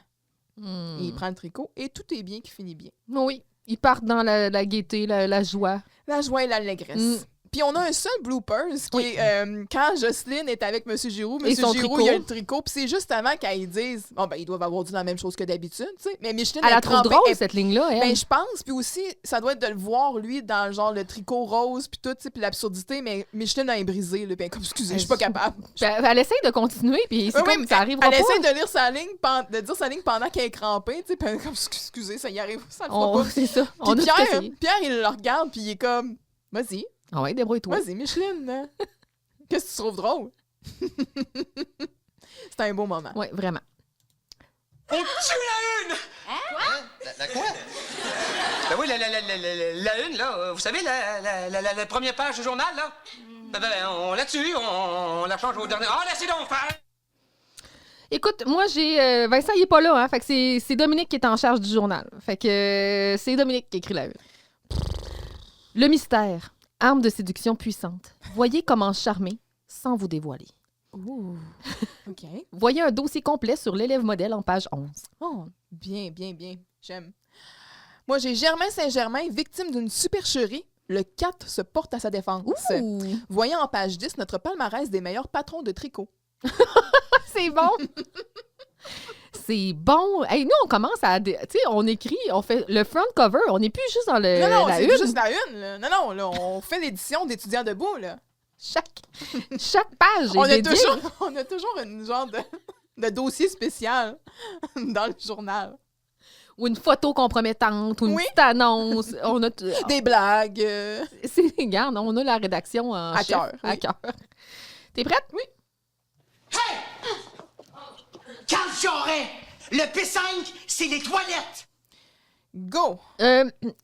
Et il prend le tricot et tout est bien qui finit bien. Oui, ils partent dans la gaieté, la joie. La joie et l'allégresse. Puis on a un seul bloopers qui est quand Jocelyne est avec M. Giroux. M. Giroux, il a le tricot. Puis c'est juste avant qu'ils disent bon, ben, ils doivent avoir dit la même chose que d'habitude. Tu sais. Mais Micheline, Elle a trop drôle, cette ligne-là. Elle. Ben, je pense. Puis aussi, ça doit être de le voir, lui, dans genre le tricot rose, puis tout, puis l'absurdité. Mais Micheline a brisé. Là, ben, comme, excusez, je suis pas capable. Elle essaye de continuer, puis c'est comme ça arrivera elle pas. essaie de lire sa ligne, de dire sa ligne pendant qu'elle est crampée. Puis elle est comme, excusez, ça y arrive, ça le fera pas. C'est ça. Puis Pierre, il le regarde, puis il est comme, vas-y. Ah ouais, débrouille-toi. Vas-y, Micheline. Hein? Qu'est-ce que tu trouves drôle? C'était un beau moment. Oui, vraiment. On tue la une! Hein? La quoi? Ben oui, la une, là. Vous savez, la première page du journal, là. Ben, on la tue, on la change au dernier. Ah, laissez donc faire! Écoute, moi, j'ai... Vincent, il est pas là, hein? Fait que c'est Dominique qui est en charge du journal. Fait que c'est Dominique qui écrit la une. Le mystère, arme de séduction puissante. Voyez comment charmer sans vous dévoiler. Ouh. OK. Voyez un dossier complet sur l'élève modèle en page 11. Oh, bien. J'aime. Moi, j'ai Germain Saint-Germain, victime d'une supercherie. Le 4 se porte à sa défense. Ouh! Voyons en page 10 notre palmarès des meilleurs patrons de tricot. C'est bon! C'est bon! Hey, nous, on commence à... Tu sais, on écrit, on fait le front cover. On n'est plus juste dans Non, la c'est une. juste la une. Là. Non, là, on fait l'édition d'étudiants debout, là. Chaque page On est dédiée. on a toujours une genre de dossier spécial dans le journal. Ou une photo compromettante, ou une Oui. petite annonce. On a... Des blagues. Regarde, on a la rédaction en À chef. cœur, À oui. cœur. T'es prête? Oui. Carl Charret! Le P5, c'est les toilettes! Go!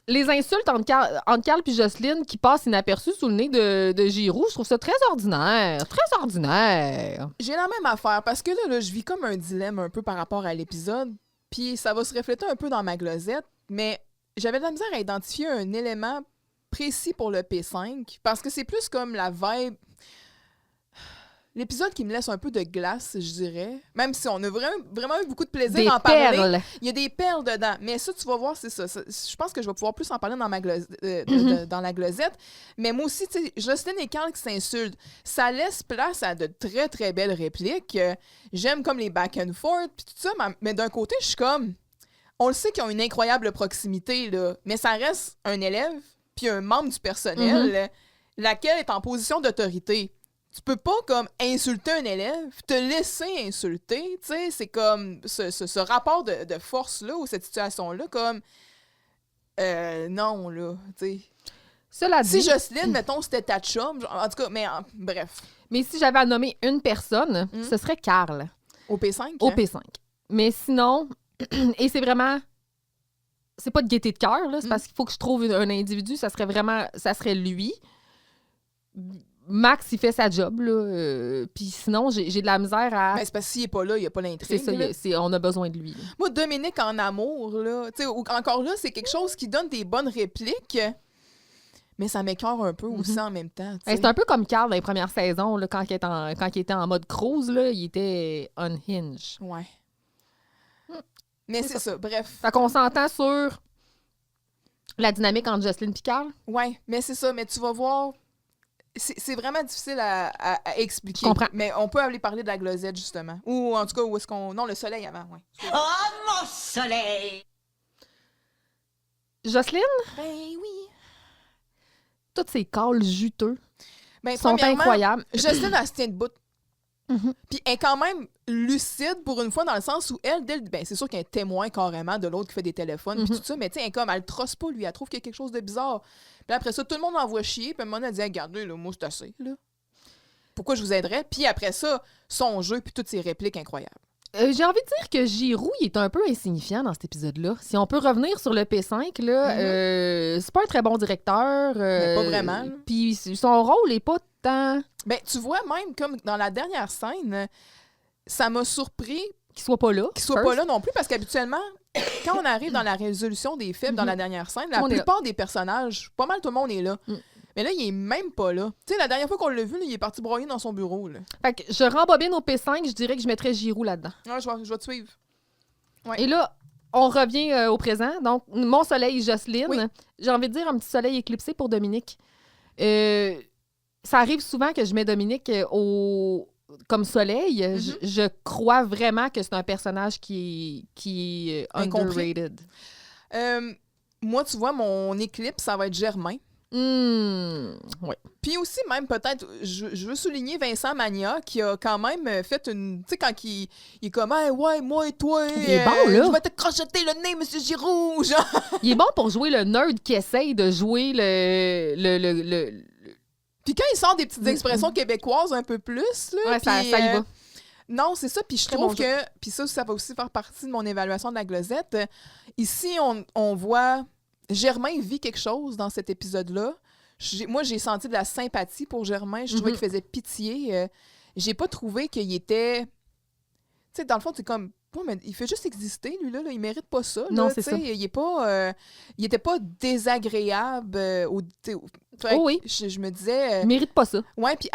Les insultes entre Carl et Jocelyne qui passent inaperçues sous le nez de Giroux, je trouve ça très ordinaire. Très ordinaire. J'ai la même affaire parce que là, je vis comme un dilemme un peu par rapport à l'épisode. Puis ça va se refléter un peu dans ma glosette. Mais j'avais de la misère à identifier un élément précis pour le P5 parce que c'est plus comme la vibe. L'épisode qui me laisse un peu de glace, je dirais. Même si on a vraiment eu beaucoup de plaisir Des à en parler. perles. Il y a des perles dedans. Mais ça, tu vas voir, c'est ça. Je pense que je vais pouvoir plus en parler dans, dans la glosette. Mais moi aussi, tu sais, Jocelyne et Carl qui s'insultent, ça laisse place à de très, très belles répliques. J'aime comme les back and forth, puis tout ça. Mais d'un côté, je suis comme... On le sait qu'ils ont une incroyable proximité, là. Mais ça reste un élève, puis un membre du personnel, laquelle est en position d'autorité. Tu peux pas, comme, insulter un élève, te laisser insulter, tu sais, c'est comme ce rapport de force-là, ou cette situation-là, comme, non, là, tu sais. Cela dit... Si Jocelyne, mettons, c'était ta chum, en tout cas, mais bref. Mais si j'avais à nommer une personne, ce serait Carl. Au P5? Au P5. Mais sinon, et c'est vraiment... C'est pas de gaieté de cœur, là, c'est parce qu'il faut que je trouve un individu, ça serait lui. Max, il fait sa job, là. Puis sinon, j'ai de la misère à... Ben, c'est parce que s'il est pas là, il n'y a pas l'intrigue. C'est ça, on a besoin de lui. Là. Moi, Dominique en amour, là, tu sais, encore là, c'est quelque chose qui donne des bonnes répliques, mais ça m'écœure un peu aussi en même temps. C'est un peu comme Carl dans les premières saisons, là, quand il était en mode cruise, là, il était unhinged. Ouais. Mais c'est ça, bref. Fait qu'on s'entend sur la dynamique entre Jocelyne et Carl. Ouais, mais c'est ça, mais tu vas voir... C'est vraiment difficile à expliquer. Je comprends. Mais on peut aller parler de la glosette, justement. Ou en tout cas, où est-ce qu'on... Non, le soleil avant, ouais. Oh, mon soleil! Jocelyne, Ben oui. tous ces calls juteux Ben, sont premièrement, incroyables. Jocelyne, elle se tient debout. Puis elle est quand même lucide pour une fois dans le sens où elle, ben, c'est sûr qu'elle est témoin carrément de l'autre qui fait des téléphones puis tout ça, mais tu sais, elle trosse pas lui, elle trouve qu'il y a quelque chose de bizarre. Puis après ça, tout le monde l'envoie chier, puis à un moment donné, elle dit hey, regardez, là, moi c'est assez, là. Pourquoi je vous aiderais? Puis après ça, son jeu puis toutes ses répliques incroyables. J'ai envie de dire que Giroux, il est un peu insignifiant dans cet épisode-là. Si on peut revenir sur le P5, là, c'est pas un très bon directeur. Mais pas vraiment, là. Puis son rôle est pas tant... Ben, tu vois, même comme dans la dernière scène, ça m'a surpris Qu'il soit pas là. qu'il soit pas là non plus, parce qu'habituellement, quand on arrive dans la résolution des faits dans la dernière scène, la On est plupart des personnages, pas mal tout le monde est là. Mais là, il est même pas là. Tu sais, la dernière fois qu'on l'a vu, là, il est parti broyer dans son bureau. Là. Fait que je rembobine au P5, je dirais que je mettrais Giroux là-dedans. Ouais, je vais te suivre. Ouais. Et là, on revient au présent. Donc, mon soleil, Jocelyne. Oui. J'ai envie de dire un petit soleil éclipsé pour Dominique. Ça arrive souvent que je mets Dominique comme soleil. Je crois vraiment que c'est un personnage qui est Incompris. underrated. Moi, tu vois, mon éclipse, ça va être Germain. Oui. Puis aussi, même peut-être, je veux souligner Vincent Magna qui a quand même fait une. Tu sais, quand il est comme, hey, ouais, moi et toi, Il est bon, là. je vais te crocheter le nez, monsieur Giroux. Genre. Il est bon pour jouer le nerd qui essaye de jouer le Puis quand il sort des petites expressions québécoises un peu plus, là, Ouais, ça puis, y va. Non, c'est ça. Puis je Très trouve bon jeu. que... Puis ça va aussi faire partie de mon évaluation de la glosette. Ici, on voit... Germain vit quelque chose dans cet épisode-là. Moi, j'ai senti de la sympathie pour Germain. Je trouvais qu'il faisait pitié. J'ai pas trouvé qu'il était... Tu sais, dans le fond, c'est comme... Ouais, mais il fait juste exister, lui, là. Il mérite pas ça. Là, Non, c'est ça. Il est pas... il était pas désagréable. Oui. Je me disais... Il mérite pas ça. Ouais, puis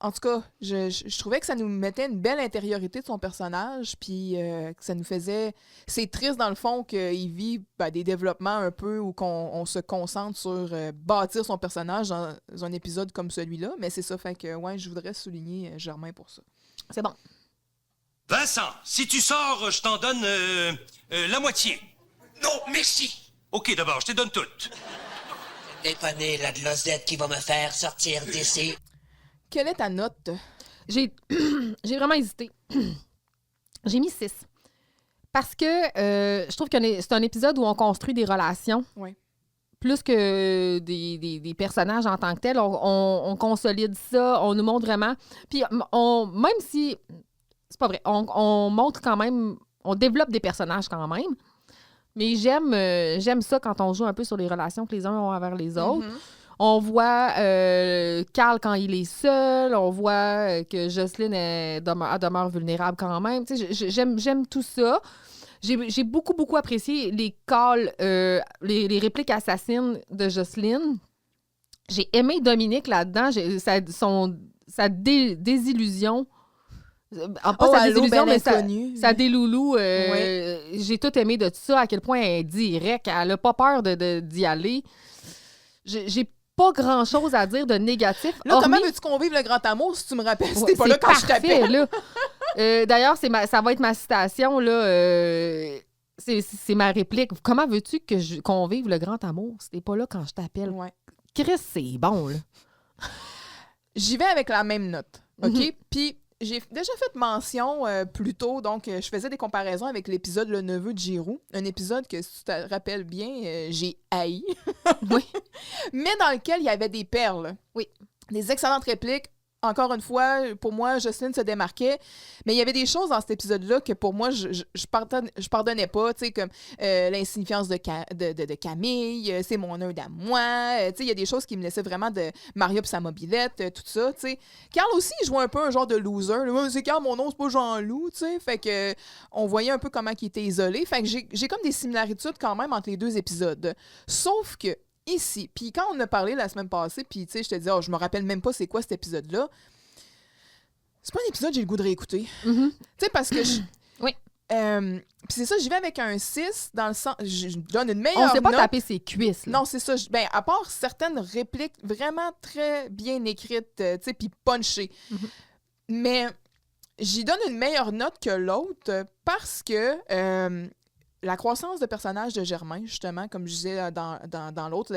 en tout cas, je trouvais que ça nous mettait une belle intériorité de son personnage, puis que ça nous faisait... C'est triste, dans le fond, qu'il vit des développements un peu où on se concentre sur bâtir son personnage dans un épisode comme celui-là, mais c'est ça, fait que, ouais, je voudrais souligner Germain pour ça. C'est bon. Vincent, si tu sors, je t'en donne la moitié. Non, merci. OK, d'abord, je te donne toute. Dépanner la glosette qui va me faire sortir d'ici. Quelle est ta note? J'ai vraiment hésité. J'ai mis 6. Parce que je trouve que c'est un épisode où on construit des relations. Oui. Plus que des personnages en tant que tels. On consolide ça, on nous montre vraiment. Puis même si... C'est pas vrai. On montre quand même... On développe des personnages quand même. Mais j'aime ça quand on joue un peu sur les relations que les uns ont envers les autres. On voit Carl quand il est seul. On voit que Jocelyne demeure vulnérable quand même. J'aime tout ça. J'ai beaucoup, beaucoup apprécié les calls, les répliques assassines de Jocelyne. J'ai aimé Dominique là-dedans. Sa désillusion... Pas sa désillusion, mais sa déloulou. Oui. J'ai tout aimé de tout ça, à quel point elle est directe. Elle n'a pas peur d'y aller. J'ai pas grand-chose à dire de négatif. Là, comment veux-tu qu'on vive le grand amour si tu me rappelles? C'était pas là quand parfait, je t'appelle. Là. D'ailleurs, ça va être ma citation. Là, c'est ma réplique. Comment veux-tu qu'on vive le grand amour si t'es pas là quand je t'appelle? Ouais. Chris, c'est bon, là. J'y vais avec la même note, OK? Puis j'ai déjà fait mention plus tôt, donc je faisais des comparaisons avec l'épisode Le Neveu de Giroux, un épisode que, si tu te rappelles bien, j'ai haï. Oui. Mais dans lequel il y avait des perles. Oui. Des excellentes répliques. Encore une fois, pour moi, Jocelyne se démarquait. Mais il y avait des choses dans cet épisode-là que pour moi, je pardonnais pas. Tu sais, comme l'insignifiance de Camille, c'est mon œil à moi. Tu sais, il y a des choses qui me laissaient vraiment de Maria pis sa mobilette, tout ça. Tu sais. Carl aussi, il jouait un peu un genre de loser. C'est Carl, mon nom, c'est pas Jean-Loup. Tu sais. Fait que on voyait un peu comment il était isolé. Fait que j'ai comme des similarités quand même entre les deux épisodes. Sauf que ici, puis quand on a parlé la semaine passée, puis tu sais, je te disais, je me rappelle même pas c'est quoi cet épisode-là. C'est pas un épisode que j'ai le goût de réécouter. Tu sais, parce que Oui. puis c'est ça, j'y vais avec un 6, dans le sens... Je donne une meilleure On ne sait pas note. taper ses cuisses. Là. Non, c'est ça. À part certaines répliques vraiment très bien écrites, tu sais, puis punchées. Mais j'y donne une meilleure note que l'autre parce que... la croissance de personnage de Germain, justement, comme je disais dans l'autre,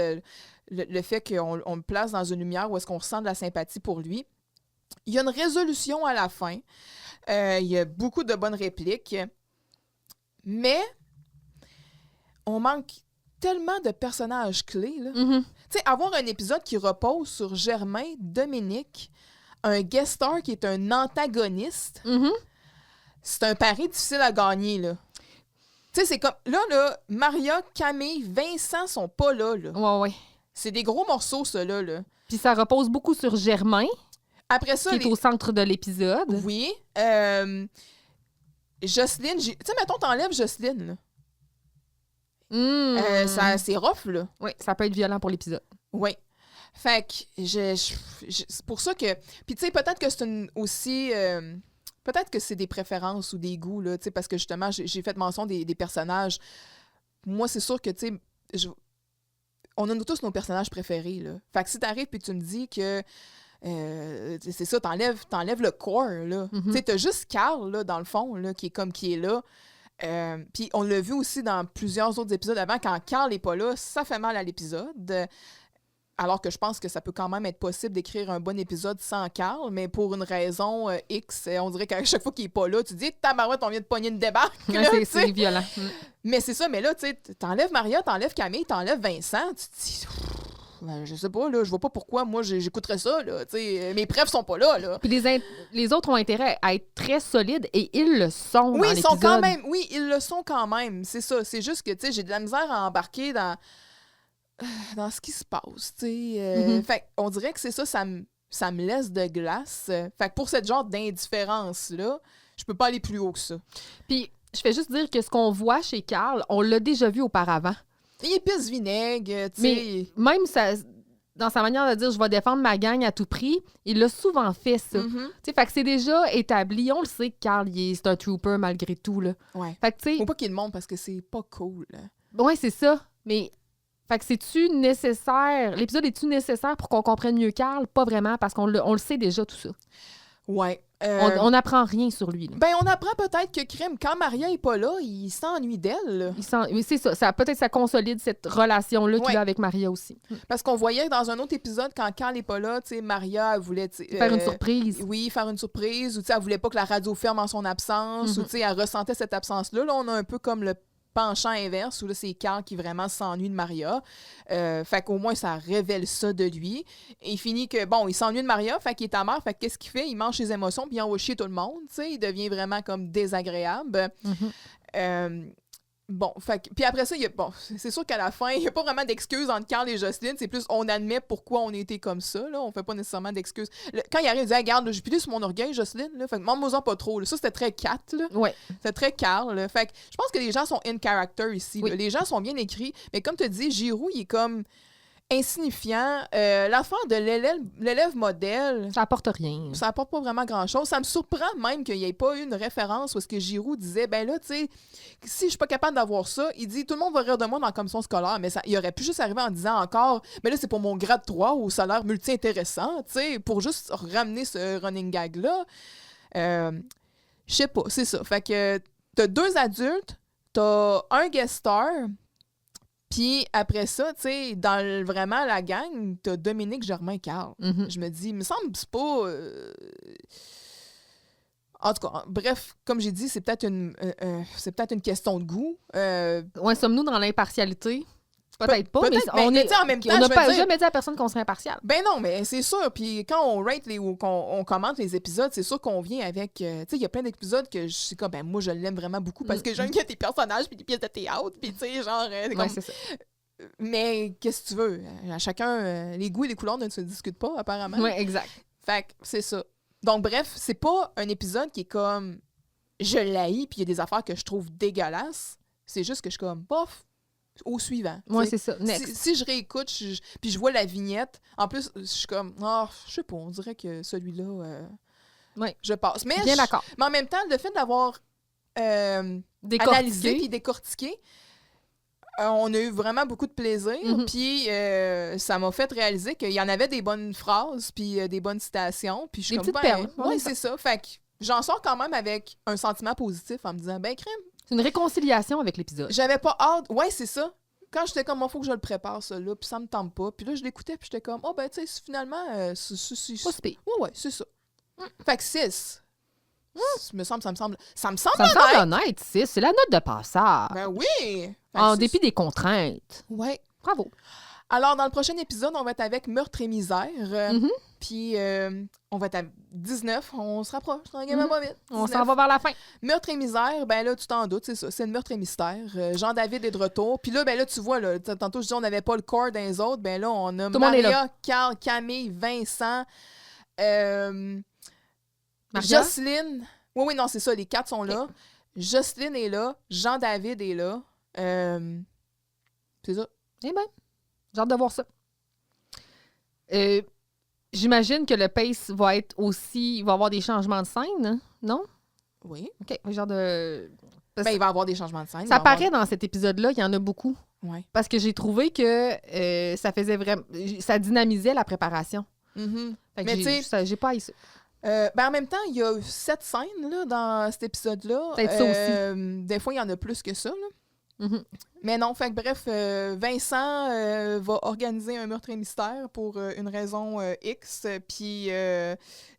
le fait qu'on le place dans une lumière où est-ce qu'on ressent de la sympathie pour lui. Il y a une résolution à la fin. Il y a beaucoup de bonnes répliques. Mais on manque tellement de personnages clés. Là. Tu sais, avoir un épisode qui repose sur Germain, Dominique, un guest star qui est un antagoniste, c'est un pari difficile à gagner, là. Tu sais, c'est comme... Là, Maria, Camille, Vincent sont pas là. Ouais. C'est des gros morceaux, ceux-là. Là. Puis ça repose beaucoup sur Germain, Après ça, qui est au centre de l'épisode. Oui. Jocelyne, tu sais, mettons, t'enlèves Jocelyne, là. C'est rough, là. Oui, ça peut être violent pour l'épisode. Oui. Fait que c'est pour ça que... Puis, tu sais, peut-être que c'est aussi... peut-être que c'est des préférences ou des goûts, là, parce que justement, j'ai fait mention des personnages. Moi, c'est sûr que, tu sais, on a tous nos personnages préférés, là. Fait que si t'arrives et tu me dis que, c'est ça, t'enlèves le core, là. Tu sais, t'as juste Carl, là, dans le fond, là, qui est là. Puis on l'a vu aussi dans plusieurs autres épisodes avant, quand Carl n'est pas là, ça fait mal à l'épisode. Alors que je pense que ça peut quand même être possible d'écrire un bon épisode sans Carl, mais pour une raison X, on dirait qu'à chaque fois qu'il n'est pas là, tu te dis « Tabarouette, on vient de pogner une débarque! » C'est violent. Mais c'est ça, mais là, tu sais, t'enlèves Maria, t'enlèves Camille, t'enlèves Vincent, tu te dis je sais pas, là, je vois pas pourquoi moi j'écouterais ça, là, tu sais, mes preuves sont pas là, là. Puis les autres ont intérêt à être très solides et ils le sont dans Oui, ils sont quand l'épisode. même, oui, ils le sont quand même, c'est ça. C'est juste que, tu sais, j'ai de la misère à embarquer dans ce qui se passe, tu sais. Fait on dirait que c'est ça, ça me laisse de glace. Fait que pour ce genre d'indifférence-là, je peux pas aller plus haut que ça. Puis je fais juste dire que ce qu'on voit chez Carl, on l'a déjà vu auparavant. Il épice vinaigre, tu Mais sais. même dans sa manière de dire « je vais défendre ma gang à tout prix », il l'a souvent fait, ça. Tu sais, fait que c'est déjà établi. On le sait que Carl, c'est un trooper malgré tout, là. Ouais. Fait que, tu sais... Faut pas qu'il le montre parce que c'est pas cool. Ouais, c'est ça. Mais... Fait que c'est-tu nécessaire... L'épisode est-tu nécessaire pour qu'on comprenne mieux Carl? Pas vraiment, parce qu'on le sait déjà, tout ça. Ouais. On n'apprend rien sur lui, là. Ben, on apprend peut-être que Crème, quand Maria est pas là, il s'ennuie d'elle. Mais c'est ça. Peut-être ça consolide cette relation-là qu'il a avec Maria aussi. Parce qu'on voyait dans un autre épisode, quand Carl n'est pas là, tu sais, Maria, elle voulait... Faire une surprise. Oui, faire une surprise. Ou, tu sais, elle voulait pas que la radio ferme en son absence. Ou, tu sais, elle ressentait cette absence-là. Là, on a un peu comme le penchant inverse, où là, c'est Carl qui vraiment s'ennuie de Maria. Fait qu'au moins, ça révèle ça de lui. Et il finit que, bon, il s'ennuie de Maria, fait qu'il est amer, fait qu'est-ce qu'il fait? Il mange ses émotions, puis il envoie chier tout le monde, tu sais. Il devient vraiment comme désagréable. Bon, fait que, puis après ça, c'est sûr qu'à la fin, il n'y a pas vraiment d'excuses entre Carl et Jocelyne. C'est plus, on admet pourquoi on était comme ça, là. On fait pas nécessairement d'excuses. Quand il arrive, il dit, regarde, j'ai pilé sur mon orgueil, Jocelyne, là. Fait que, demande-moi-en pas trop, là. Ça, c'était très Kat, là. Ouais. C'était très Carl, là. Fait que, je pense que les gens sont in character ici, Oui. là. Les gens sont bien écrits. Mais comme tu dis, Giroux, il est comme insignifiant. L'affaire de l'élève modèle, Ça apporte rien. ça apporte pas vraiment grand-chose. Ça me surprend même qu'il n'y ait pas eu une référence où est-ce que Giroux disait, ben là, tu sais, si je suis pas capable d'avoir ça, il dit, tout le monde va rire de moi dans la commission scolaire, mais il aurait pu juste arriver en disant encore, mais là, c'est pour mon grade 3 au salaire multi-intéressant, tu sais, pour juste ramener ce running gag-là. Je sais pas, c'est ça. Fait que t'as 2 adultes, t'as un guest star, puis après ça, tu sais, dans vraiment la gang, t'as Dominique, Germain, Carl. Je me dis, il me semble que c'est pas... En tout cas, bref, comme j'ai dit, c'est peut-être une question de goût. Ouais, sommes-nous dans l'impartialité? Peut-être pas, mais mais on tu est... sais, en même temps, on n'a je veux pas dire- jamais dit à personne qu'on serait impartial. Ben non, mais c'est sûr. Puis quand on rate ou qu'on commente les épisodes, c'est sûr qu'on vient avec... tu sais, il y a plein d'épisodes que je suis comme, ben moi, je l'aime vraiment beaucoup parce que j'aime qu'il y a des personnages puis des pièces de théâtre. Puis tu sais, genre... c'est Ouais, comme- c'est ça. Mais qu'est-ce que tu veux? À chacun, les goûts et les couleurs ne se discutent pas, apparemment. Ouais, exact. Fait que c'est ça. Donc, bref, c'est pas un épisode qui est comme... Je l'haïs, puis il y a des affaires que je trouve dégueulasses. C'est juste que je suis comme, bof, au suivant. Ouais, t'sais. c'est ça. Next. Si je réécoute, puis je vois la vignette, en plus, je suis comme, je sais pas, on dirait que celui-là, Ouais. je passe. Mais, Bien d'accord. mais en même temps, le fait d'avoir analysé puis décortiqué, on a eu vraiment beaucoup de plaisir, puis ça m'a fait réaliser qu'il y en avait des bonnes phrases, puis des bonnes citations, puis je suis Des comme, petites perles. ouais, c'est ça. Fait que j'en sors quand même avec un sentiment positif en me disant, ben crème, C'est une réconciliation avec l'épisode. j'avais pas hâte. Ouais, c'est ça. Quand j'étais comme, il faut que je le prépare, ça, là, puis ça me tente pas. Puis là, je l'écoutais, puis j'étais comme, ben, tu sais, finalement, Pas si pire. ouais, c'est ça. Fait que 6. Ça me semble Ça me semble honnête. honnête, c'est la note de passage. Ben oui. Fait que En c'est dépit des contraintes. Ouais. Bravo. Alors, dans le prochain épisode, on va être avec Meurtre et misère. Puis, on va être à 19. On se rapproche. Tranquillement, pas vite. On 19. s'en va vers la fin. Meurtre et misère, ben là, tu t'en doutes, c'est ça. C'est le meurtre et mystère. Jean-David est de retour. Puis là, ben là, tu vois, là, tantôt, je dis on n'avait pas le corps dans les autres. Ben là, on a Tout le monde est là. Maria, Carl, Camille, Vincent, Maria? Jocelyne. Oui, non, c'est ça. Les 4 sont là. Jocelyne est là. Jean-David est là. C'est ça. Eh bien, j'ai hâte de voir ça. J'imagine que le pace va être aussi... Il va y avoir des changements de scène, hein? Non? Oui. OK. Genre de... Parce- Ben, il va y avoir des changements de scène. ça paraît dans cet épisode-là, il y en a beaucoup. Ouais. Parce que j'ai trouvé que ça faisait vraiment... Ça dynamisait la préparation. Mhm. Fait que Mais tu sais, j'ai pas haï ça. ben en même temps, il y a 7 scènes là, dans cet épisode-là. Peut-être ça aussi. Des fois, il y en a plus que ça. Là. Mhm. Mais non, fait que bref, Vincent va organiser un meurtre et mystère pour une raison X. Puis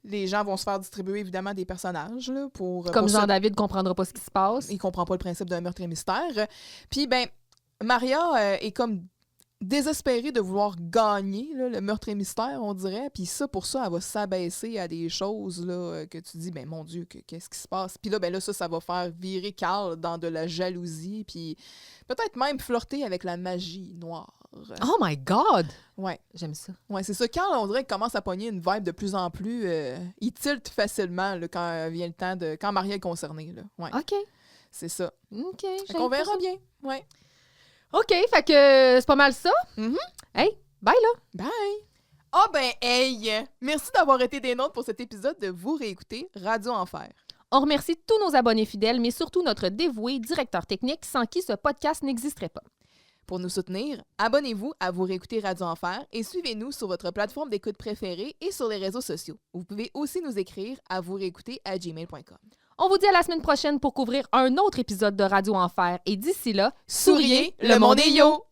les gens vont se faire distribuer évidemment des personnages. Là, pour Comme ça. Jean-David comprendra pas ce qui se passe. Il comprend pas le principe d'un meurtre et mystère. Puis ben, Maria est comme désespérée de vouloir gagner là, le meurtre et mystère, on dirait. Puis ça, pour ça, elle va s'abaisser à des choses là, que tu dis, ben mon Dieu, qu'est-ce qui se passe? Puis là, ben là, ça va faire virer Carl dans de la jalousie, puis peut-être même flirter avec la magie noire. Oh my God! Ouais. J'aime ça. Ouais, c'est ça. Carl, on dirait qu'il commence à pogner une vibe de plus en plus. Il tilte facilement là, quand vient le temps de. Quand Maria est concernée. Là. Ouais. OK. C'est ça. OK. Fait qu'on verra bien. Ouais. OK, fait que c'est pas mal ça. Mhm. Hey, bye là! Bye! Ah ben, hey! Merci d'avoir été des nôtres pour cet épisode de Vous réécouter Radio Enfer. On remercie tous nos abonnés fidèles, mais surtout notre dévoué directeur technique sans qui ce podcast n'existerait pas. Pour nous soutenir, abonnez-vous à Vous réécouter Radio Enfer et suivez-nous sur votre plateforme d'écoute préférée et sur les réseaux sociaux. Vous pouvez aussi nous écrire à vousréécouter@gmail.com. On vous dit à la semaine prochaine pour couvrir un autre épisode de Radio Enfer. Et d'ici là, Souriez, le monde est yo!